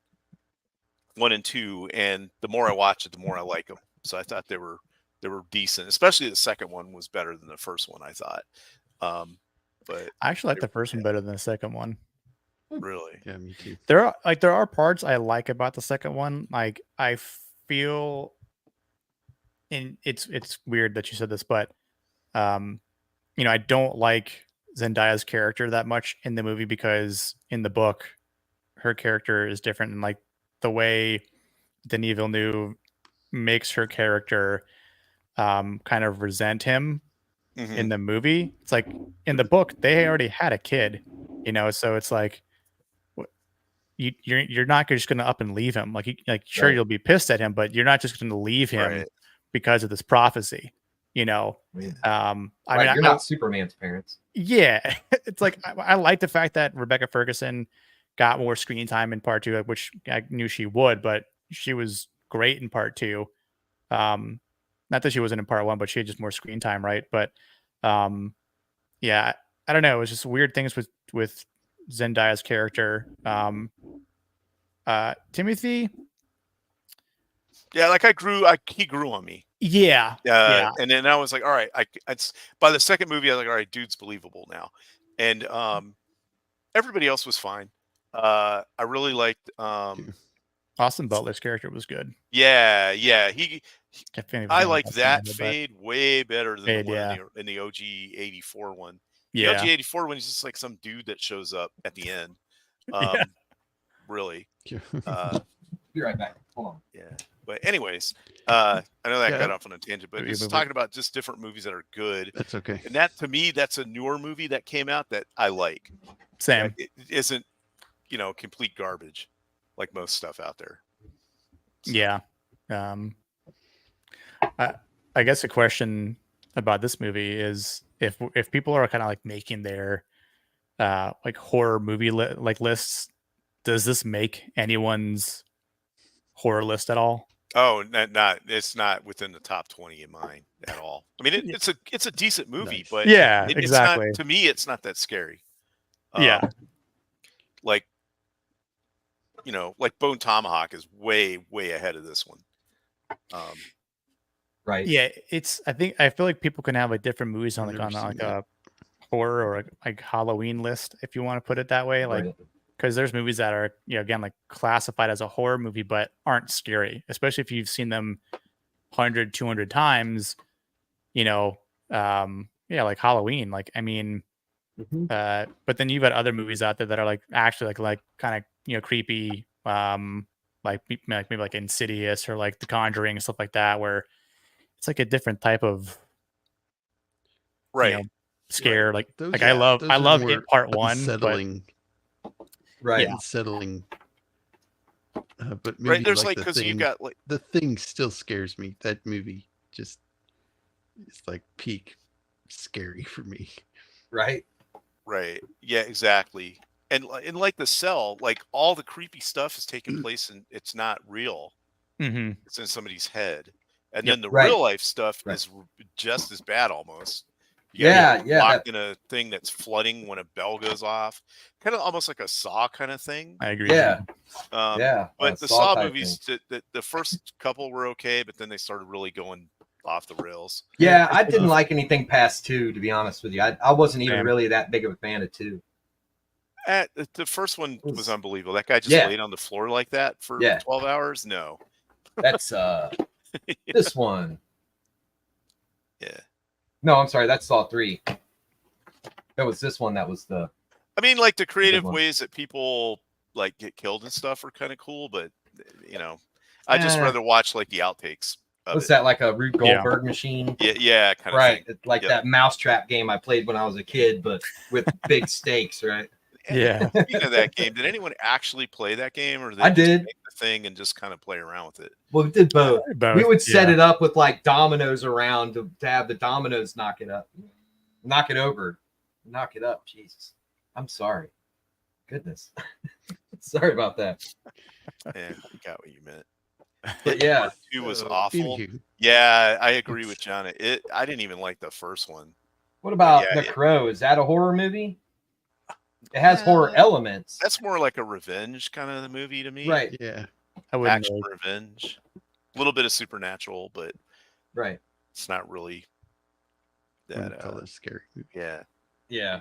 and 2, and the more I watch it, the more I like them. So I thought they were decent, especially the second one was better than the first one, I thought. But I actually like the first one better than the second one. really, Yeah, me too. There are parts I like about the second one. Like I feel, and it's weird that you said this, but I don't like Zendaya's character that much in the movie, because in the book her character is different, and like the way Denis Villeneuve makes her character kind of resent him in the movie. It's like in the book they already had a kid, so it's like you're not just going to up and leave him. Sure, Right. you'll be pissed at him, but you're not just going to leave him Right. because of this prophecy. Yeah. I Right, mean, you're not Superman's parents. yeah, it's like I like the fact that Rebecca Ferguson got more screen time in part 2, which I knew she would, but she was great in part 2. Not that she wasn't in part 1, but she had just more screen time, right? But yeah, I don't know. It was just weird things with Zendaya's character. Timothy, yeah, like he grew on me. yeah. And then I was like, all right, by the second movie, I was like, all right, dude's believable now. And everybody else was fine. I really liked Austin Butler's character was good. yeah. I like like that Fade way better than Fade, the one yeah. in the OG 84 one. The Yeah. OG 84 one is just like some dude that shows up at the end. Um, Really. Be right back. Hold on. Yeah. But anyways, I know that Yeah. got off on a tangent, but just talking about just different movies that are good. That's okay. And that, to me, that's a newer movie that came out that I like. Same. It isn't, complete garbage like most stuff out there. So. Yeah. I guess a question about this movie is if people are kind of like making their like horror movie lists, does this make anyone's horror list at all? Oh, it's not within the top 20 in mine at all. I mean, it's a decent movie, Nice. but Yeah, it's exactly. not, to me, it's not that scary. Yeah. Like, like Bone Tomahawk is way, way ahead of this one. Right. Yeah, I feel like people can have like different movies on like a horror or like Halloween list, if you want to put it that way. Like, because there's movies that are, again, like classified as a horror movie, but aren't scary, especially if you've seen them 100, 200 times, like Halloween. Like, I mean, but then you've got other movies out there that are like actually like kind of, creepy, like maybe like Insidious or like The Conjuring and stuff like that, where it's like a different type of scare. Like I love It Part 1, unsettling, right? Unsettling. But maybe right, there's like the because Thing, you got like The Thing still scares me. That movie just it's like peak scary for me. Right. Yeah, exactly. And like The Cell, like all the creepy stuff is taking place and it's not real. Mm-hmm. It's in somebody's head. And Yep. then the real life stuff is just as bad almost. Locked in a thing that's flooding when a bell goes off, kind of almost like a Saw kind of thing. I agree. Yeah. But the Saw movies, the first couple were okay, but then they started really going off the rails. Yeah, I didn't like anything past 2, to be honest with you. I wasn't even really that big of a fan of 2. The first one was unbelievable. That guy just laid on the floor like that for 12 hours. No, that's this one. Yeah. No, I'm sorry. That's Saw 3. That was this one. That was the. I mean, like the creative ways that people like get killed and stuff are kind of cool, but I just rather watch like the outtakes. What's that, like a Rube Goldberg machine? Yeah, kind of right. thing. Like that mousetrap game I played when I was a kid, but with big stakes, right? Yeah. Speaking of that game, did anyone actually play that game, or did they I did make the thing and just kind of play around with it? Well, we did both. We would set it up with like dominoes around to have the dominoes knock it up, knock it over, knock it up. Jesus, I'm sorry. Goodness, sorry about that. Yeah, I got what you meant. But yeah, Part 2 was awful. Yeah, I agree with John. I didn't even like the first one. What about The Crow? Is that a horror movie? It has horror elements. That's more like a revenge kind of movie to me. Right. Yeah. Action revenge. A little bit of supernatural, but it's not really that scary movie. Yeah,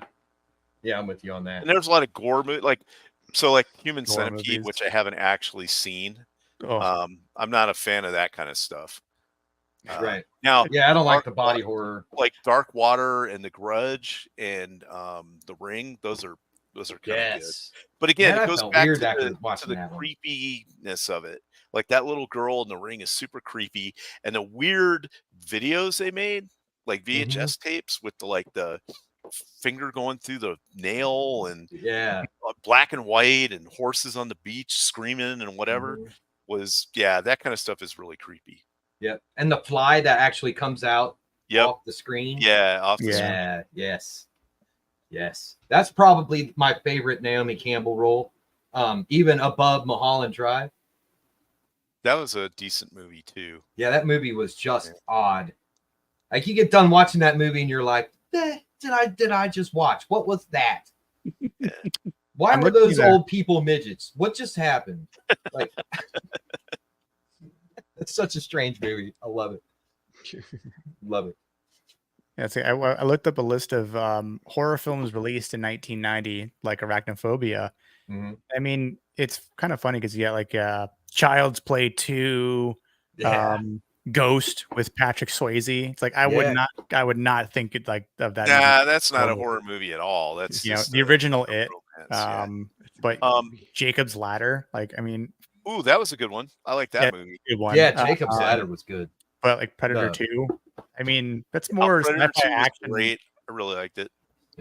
I'm with you on that. And there's a lot of gore like Human Centipede, which I haven't actually seen. I'm not a fan of that kind of stuff. Right. Now, I don't like the body horror. Like Dark Water and The Grudge and The Ring, those are kind of good. But again, it goes back to the creepiness of it. Like that little girl in The Ring is super creepy, and the weird videos they made, like VHS tapes with the finger going through the nail and black and white and horses on the beach screaming and whatever was that kind of stuff is really creepy. Yep. And the fly that actually comes out off the screen. Yeah, off the screen. Yes. That's probably my favorite Naomi Campbell role. Even above Mulholland Drive. That was a decent movie too. Yeah, that movie was just odd. Like you get done watching that movie and you're like, did I just watch? What was that? Why were those old people midgets? What just happened? Like it's such a strange movie. I love it. Love it. Yeah, see, I looked up a list of horror films released in 1990, like Arachnophobia. I mean, it's kind of funny because you got like Child's Play 2, Ghost with Patrick Swayze. It's like I would not think it like of that. Nah, that's not a horror movie at all. That's just the original It. but Jacob's Ladder, like I mean, Ooh, that was a good one. I like that movie. good one. Yeah, Jacob's Ladder was good. But like Predator No. 2, I mean, that's more Predator sci-fi 2 was action. great. I really liked it.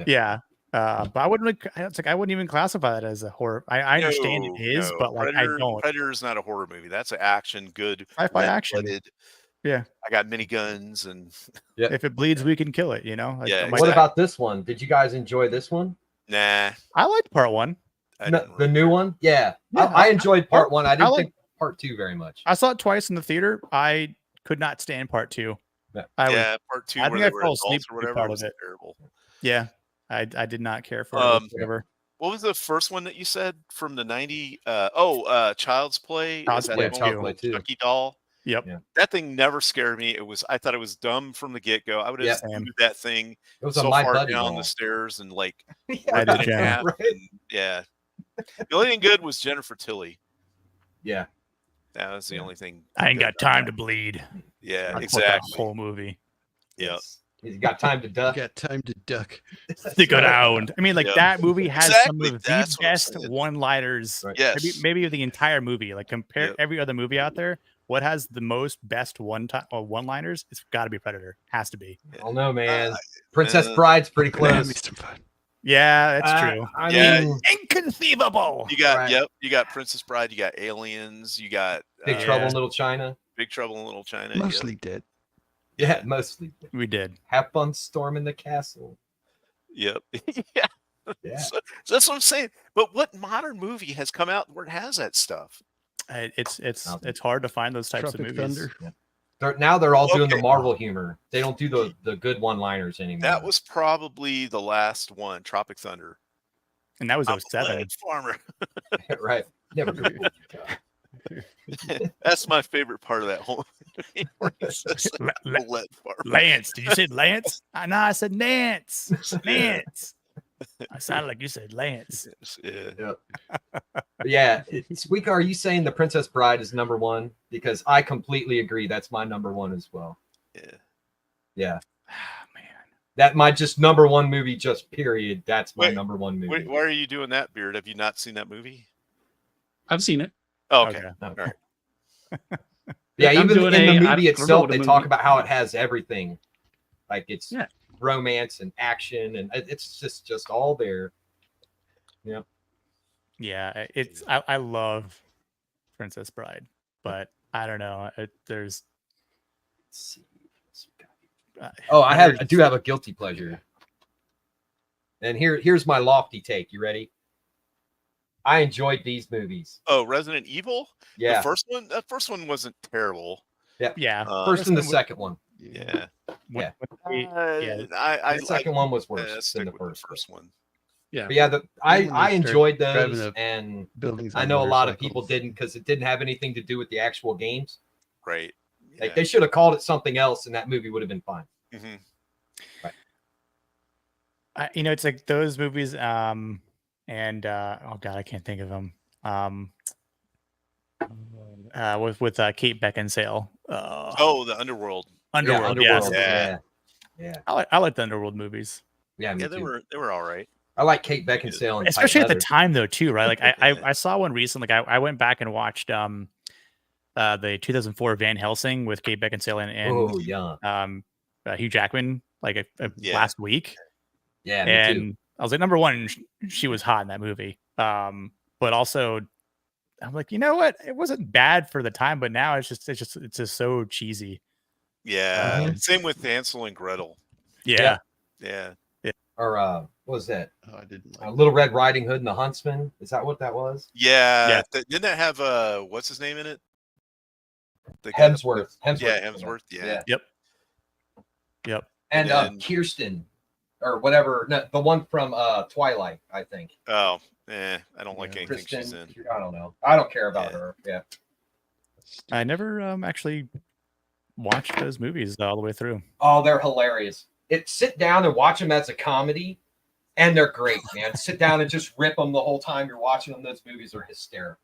Yeah. But I wouldn't. It's like I wouldn't even classify that as a horror. I understand it is, but like I don't. Predator is not a horror movie. That's an action, good Sci-fi action. Yeah. I got miniguns and If it bleeds, we can kill it. You know. Like, Yeah, like, What about this one? Did you guys enjoy this one? nah. I liked part 1. The new one? Yeah. I enjoyed part 1. I didn't think part 2 very much. I saw it twice in the theater. I could not stand part 2. Part 2 I where think they I were fell asleep adults or through whatever part was of it. terrible. Yeah. I did not care for it whatever. What was the first one that you said from the 90s? Child's Play. Child's Is that Play the 2. one with the Chucky doll? Yep. Yeah. That thing never scared me. I thought it was dumb from the get-go. I would have moved that thing It was so a My far Buddy down doll. the stairs and like I ripped did, it in half. right? And, yeah. The only thing good was Jennifer Tilly. Yeah. That was the only thing. I ain't good got about time that. to bleed. Yeah, That exactly. whole movie. Yep. He's got time to duck. Got time to duck. Stick around. I mean, like Yeah. that movie has Exactly, some of the that's what I'm best saying. one-liners. Right. Yes. Maybe of the entire movie. Like compare Yep. every other movie out there. What has the most best one-liners? It's got to be Predator. Has to be. I don't know, man. Princess uh, Bride's pretty Gonna have close. me some fun. Yeah, that's true. I Yeah. mean, Inconceivable. You got Right. you got Princess Bride, you got Aliens, you got Big Trouble in Little China. Big Trouble in Little China. Mostly dead. Yeah, mostly. We did. Have fun storming the castle. Yep. Yeah. Yeah. So that's what I'm saying. But what modern movie has come out where it has that stuff? It's hard to find those types Tropic of movies. Thunder. Now they're all doing the Okay. Marvel humor. They don't do the good one-liners anymore. That was probably the last one, Tropic Thunder. And that was I'm a 07. lead farmer. right. Never good. That's my favorite part of that whole movie. Where he says, La- "I'm a lead farmer." Lance. Did you say Lance? No, I said Nance. Nance. I sounded like you said Lance. Yeah. Yeah. Squeaker, are you saying The Princess Bride is number 1? Because I completely agree. That's my number 1 as well. Yeah. Yeah. Ah, man. That my just number 1 movie, just period. That's my Wait, number 1 movie. Why are you doing that, Beard? Have you not seen that movie? I've seen it. Oh, okay. No. All right. Yeah, I'm even doing in the I movie don't know itself, what they the talk movie- about how it has everything. Like it's Yeah. romance and action, and it's just all there. Yeah, I love Princess Bride, but I don't know. There's Let's see. Oh, I there's- do have a guilty pleasure. And here's my lofty take. You ready? I enjoyed these movies. Oh, Resident Evil? Yeah. The first one? That first one wasn't terrible. yeah. First and the second one. Yeah. when I The second one was worse let's than stick the with first. one. Yeah. But yeah, I When they enjoyed start driving those, up and Buildings. I on know a lot of people motorcycles. didn't because it didn't have anything to do with the actual games. Right. Like they should have called it something else, and that movie would have been fine. hmm it's like those movies. Oh god, I can't think of them. With Kate Beckinsale. Oh, the Underworld. Underworld. Yeah, Yes. Underworld. Yeah. Yeah. I like the Underworld movies, Yeah, me Yeah, too. they were all right. I like Kate Beckinsale, and especially at the Leather. time though too, right? Like I saw one recently. Like I went back and watched the 2004 Van Helsing with Kate Beckinsale and Oh yeah, Hugh Jackman like Yeah. last week. yeah, me And too. I was like, number one, she was hot in that movie. But also, I'm like, you know what? It wasn't bad for the time, but now it's just so cheesy. Yeah. Mhm. Same with Hansel and Gretel. Yeah. Yeah. Or what was that? Oh, I didn't like Little Red Riding Hood and the Huntsman. Is that what that was? Yeah. Yeah. Didn't that have what's his name in it? The guy- Hemsworth. Yeah, Hemsworth. Yeah. Yep. And And then- Kirsten, or whatever. No, the one from Twilight, I think. Oh, I don't like Yeah. anything she's Kristen. in. I don't know. I don't care about Yeah. her. Yeah. I never actually watched those movies all the way through. Oh, they're hilarious. Sit down and watch them as a comedy, and they're great, man. Sit down and just rip them the whole time you're watching them. Those movies are hysterical.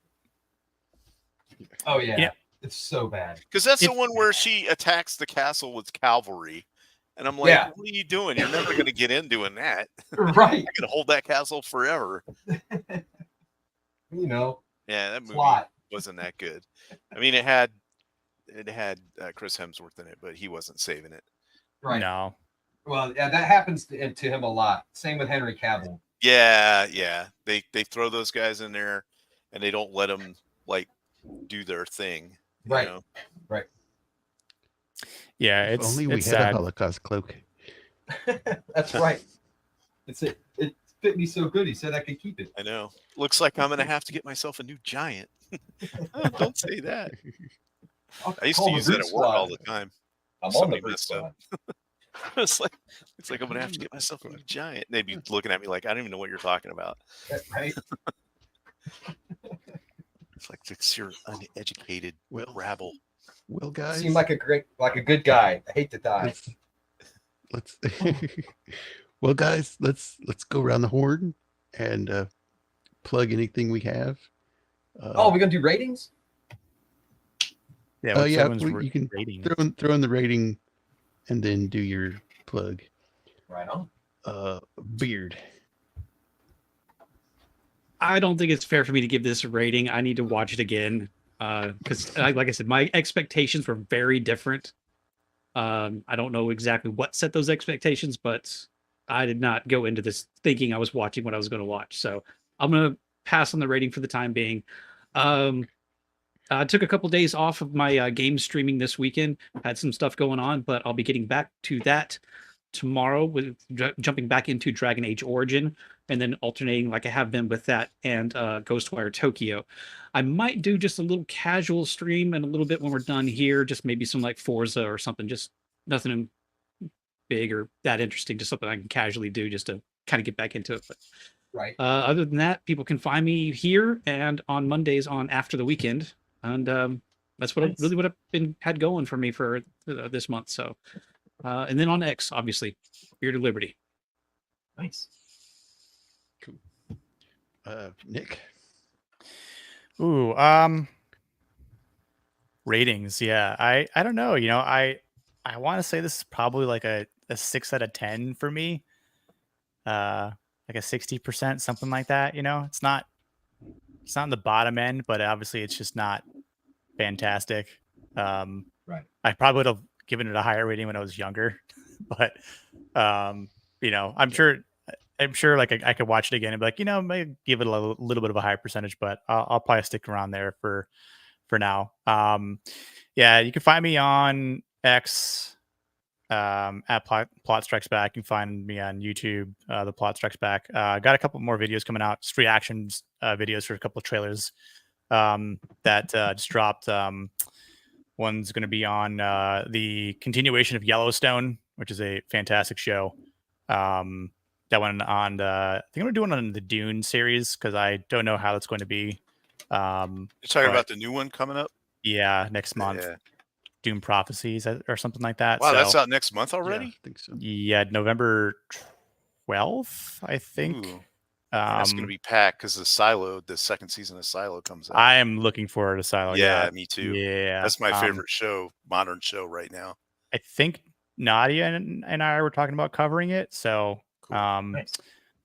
Oh yeah, Yeah. It's so bad. Because that's the It- one where she attacks the castle with cavalry. And I'm like, Yeah. what are you doing? You're never going to get in doing that. Right. I can hold that castle forever. you know, Yeah, that movie plot. wasn't that good. I mean, it had Chris Hemsworth in it, but he wasn't saving it. Right. No. Well, yeah, that happens to him a lot. Same with Henry Cavill. Yeah. They throw those guys in there, and they don't let them like do their thing. You Right. know? Right. Yeah, If it's only we it's had sad. a Holocaust cloak. That's right. It fit me so good. He said I could keep it. I know. Looks like I'm gonna have to get myself a new giant. Oh, don't say that. I used to use that at work all the time. I'm on Somebody the messed up. squad. It's like I'm gonna have to get myself a new giant. They'd be looking at me like I don't even know what you're talking about. Right. It's like it's your uneducated rabble. Well, You guys, seem like a good guy. I hate to die. let's well, guys, let's go around the horn and plug anything we have. Oh, we're gonna do ratings? Yeah, yeah, everyone's you can rating. throw in the rating, and then do your plug. Right on. Beard. I don't think it's fair for me to give this a rating. I need to watch it again because, like I said, my expectations were very different. I don't know exactly what set those expectations, but I did not go into this thinking I was watching what I was going to watch. So I'm going to pass on the rating for the time being. I took a couple days off of my game streaming this weekend. Had some stuff going on, but I'll be getting back to that tomorrow with jumping back into Dragon Age Origin and then alternating like I have been with that and Ghostwire Tokyo. I might do just a little casual stream and a little bit when we're done here, just maybe some like Forza or something, just nothing big or that interesting, just something I can casually do just to kind of get back into it. But Right. other than that, people can find me here and on Mondays on After the Weekend. And that's what what I've had going for me for this month. So, and then on X, obviously, Bearded Liberty. Nice. Cool. Nick. Ooh, ratings. Yeah, I don't know. You know, I want to say this is probably like a 6 out of 10 for me. Like a 60%, something like that. You know, it's not in the bottom end, but obviously it's just not fantastic. Right. I probably would have given it a higher rating when I was younger, but you know, I'm sure like I could watch it again and be like, you know, maybe give it a little bit of a higher percentage, but I'll probably stick around there for now. Yeah, you can find me on X at Plot Strikes Back. You can find me on YouTube, The Plot Strikes Back. Got a couple more videos coming out, just reactions videos for a couple of trailers that just dropped. One's going to be on the continuation of Yellowstone, which is a fantastic show. That one on I think I'm going to do one on the Dune series because I don't know how that's going to be. You're talking about the new one coming up? Yeah, next month. Yeah. Doom Prophecies or something like that. Wow, so, that's out next month already? Yeah, I think so. Yeah, November 12th, I think. Ooh. That's going to be packed because the second season of Silo comes out. I am looking forward to Silo. Yeah, me too. Yeah, that's my favorite show, modern show right now. I think Nadia and I were talking about covering it. So, Cool. Nice.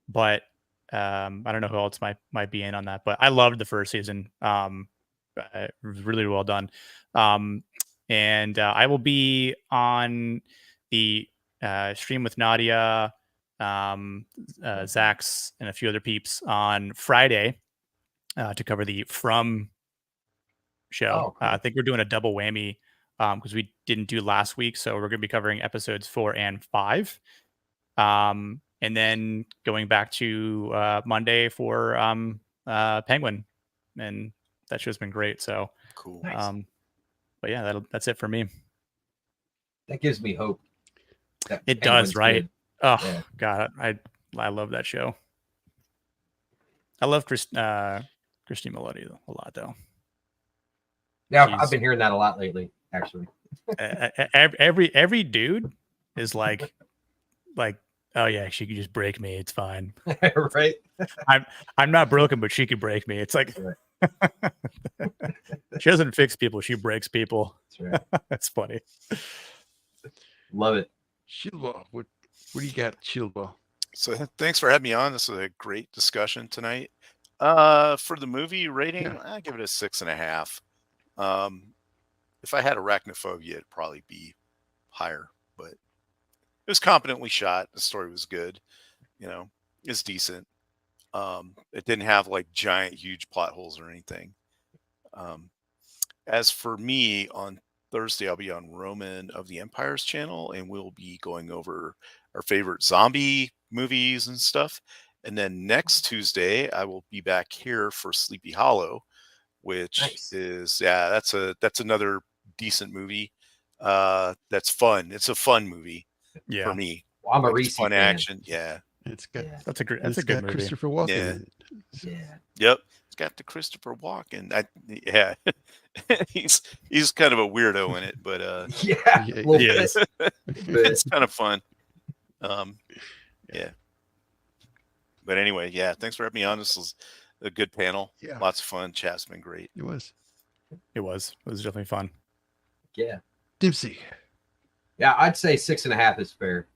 but I don't know who else might be in on that. But I loved the first season. It was really well done. And I will be on the stream with Nadia, Zach's, and a few other peeps on Friday to cover the From show. Oh, cool. I think we're doing a double whammy because we didn't do last week, so we're going to be covering episodes 4 and 5, and then going back to Monday for Penguin, and that show's been great. So Cool. Nice. But yeah, that's it for me. That gives me hope. It does, right? Good. Oh Yeah. God, I love that show. I love Christine Melody a lot, though. Yeah, She's- I've been hearing that a lot lately, actually. Every dude is like, oh yeah, she could just break me. It's fine. Right? I'm not broken, but she could break me. It's like she doesn't fix people; she breaks people. That's right. That's funny. Love it. Shieldwall. What do you got, Shieldwall? So thanks for having me on. This was a great discussion tonight. For the movie rating, Yeah. I give it a 6.5. If I had arachnophobia, it'd probably be higher, but it was competently shot. The story was good. It's decent. It didn't have like giant, huge plot holes or anything. As for me, on Thursday, I'll be on Roman of the Empire's channel, and we'll be going over our favorite zombie movies and stuff. And then next Tuesday, I will be back here for Sleepy Hollow, which Nice. is that's another decent movie. That's fun. It's a fun movie Yeah, for me. Well, I'm a Like, it's Reese fun fan. action. Yeah. It's got Yeah. that's a it's good got movie. Christopher Walken Yeah. in it. So, Yeah. Yep. It's got the Christopher Walken. Yeah. he's kind of a weirdo in it, but Yeah. Yeah, A little he bit. is. it's kind of fun. Yeah. But anyway, yeah, thanks for having me on. This was a good panel. Yeah. Lots of fun. Chat's been great. it was. It was definitely fun. Yeah. Dempsey. Yeah, I'd say 6.5 is fair.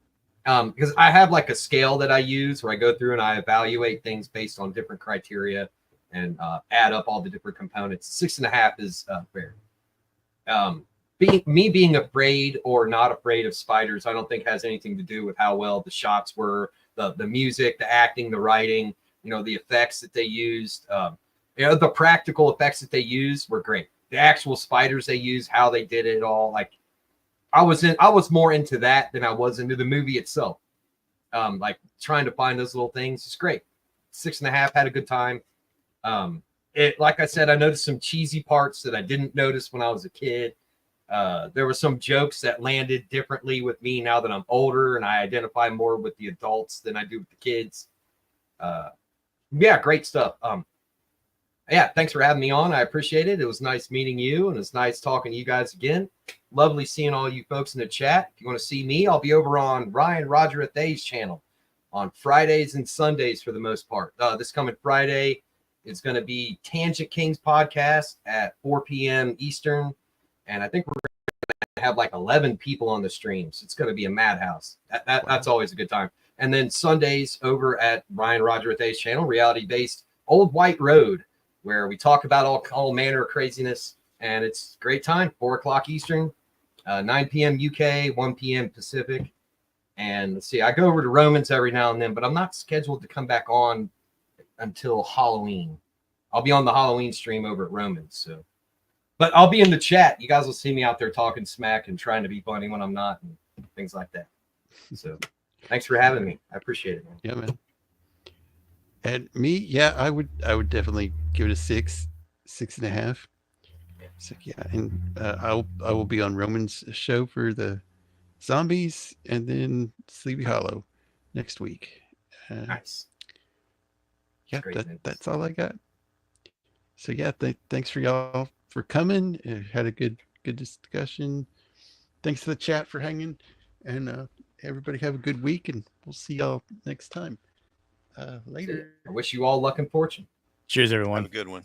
Because I have like a scale that I use where I go through and I evaluate things based on different criteria and add up all the different components. 6.5 is fair. Being afraid or not afraid of spiders, I don't think has anything to do with how well the shots were, the music, the acting, the writing, the effects that they used. The practical effects that they used were great. The actual spiders they used, how they did it all, like I was more into that than I was into the movie itself. Like trying to find those little things. It's great. 6.5, had a good time. Like I said, I noticed some cheesy parts that I didn't notice when I was a kid. There were some jokes that landed differently with me now that I'm older and I identify more with the adults than I do with the kids. Yeah, great stuff. Yeah, thanks for having me on. I appreciate it. It was nice meeting you, and it's nice talking to you guys again. Lovely seeing all you folks in the chat. If you want to see me, I'll be over on Ryan Roger Athay's channel on Fridays and Sundays for the most part. This coming Friday, it's going to be Tangent Kings podcast at 4 p.m. Eastern, and I think we're going to have like 11 people on the stream, so it's going to be a madhouse. That's always a good time. And then Sundays over at Ryan Roger Athay's channel, reality-based Old White Road, where we talk about all manner of craziness, and it's a great time. 4 o'clock Eastern, 9 p.m. UK, 1 p.m. Pacific. And let's see, I go over to Romans every now and then, but I'm not scheduled to come back on until Halloween. I'll be on the Halloween stream over at Romans. So, but I'll be in the chat. You guys will see me out there talking smack and trying to be funny when I'm not, and things like that. So, thanks for having me. I appreciate it, man. Yeah, man. And me, yeah, I would definitely give it a 6.5. So yeah, and I will be on Roman's show for the zombies, and then Sleepy Hollow next week. Nice. Yeah, Great, that's all I got. So yeah, thanks for y'all for coming. Had a good discussion. Thanks to the chat for hanging, and everybody have a good week, and we'll see y'all next time. Later. I wish you all luck and fortune. Cheers, everyone. Have a good one.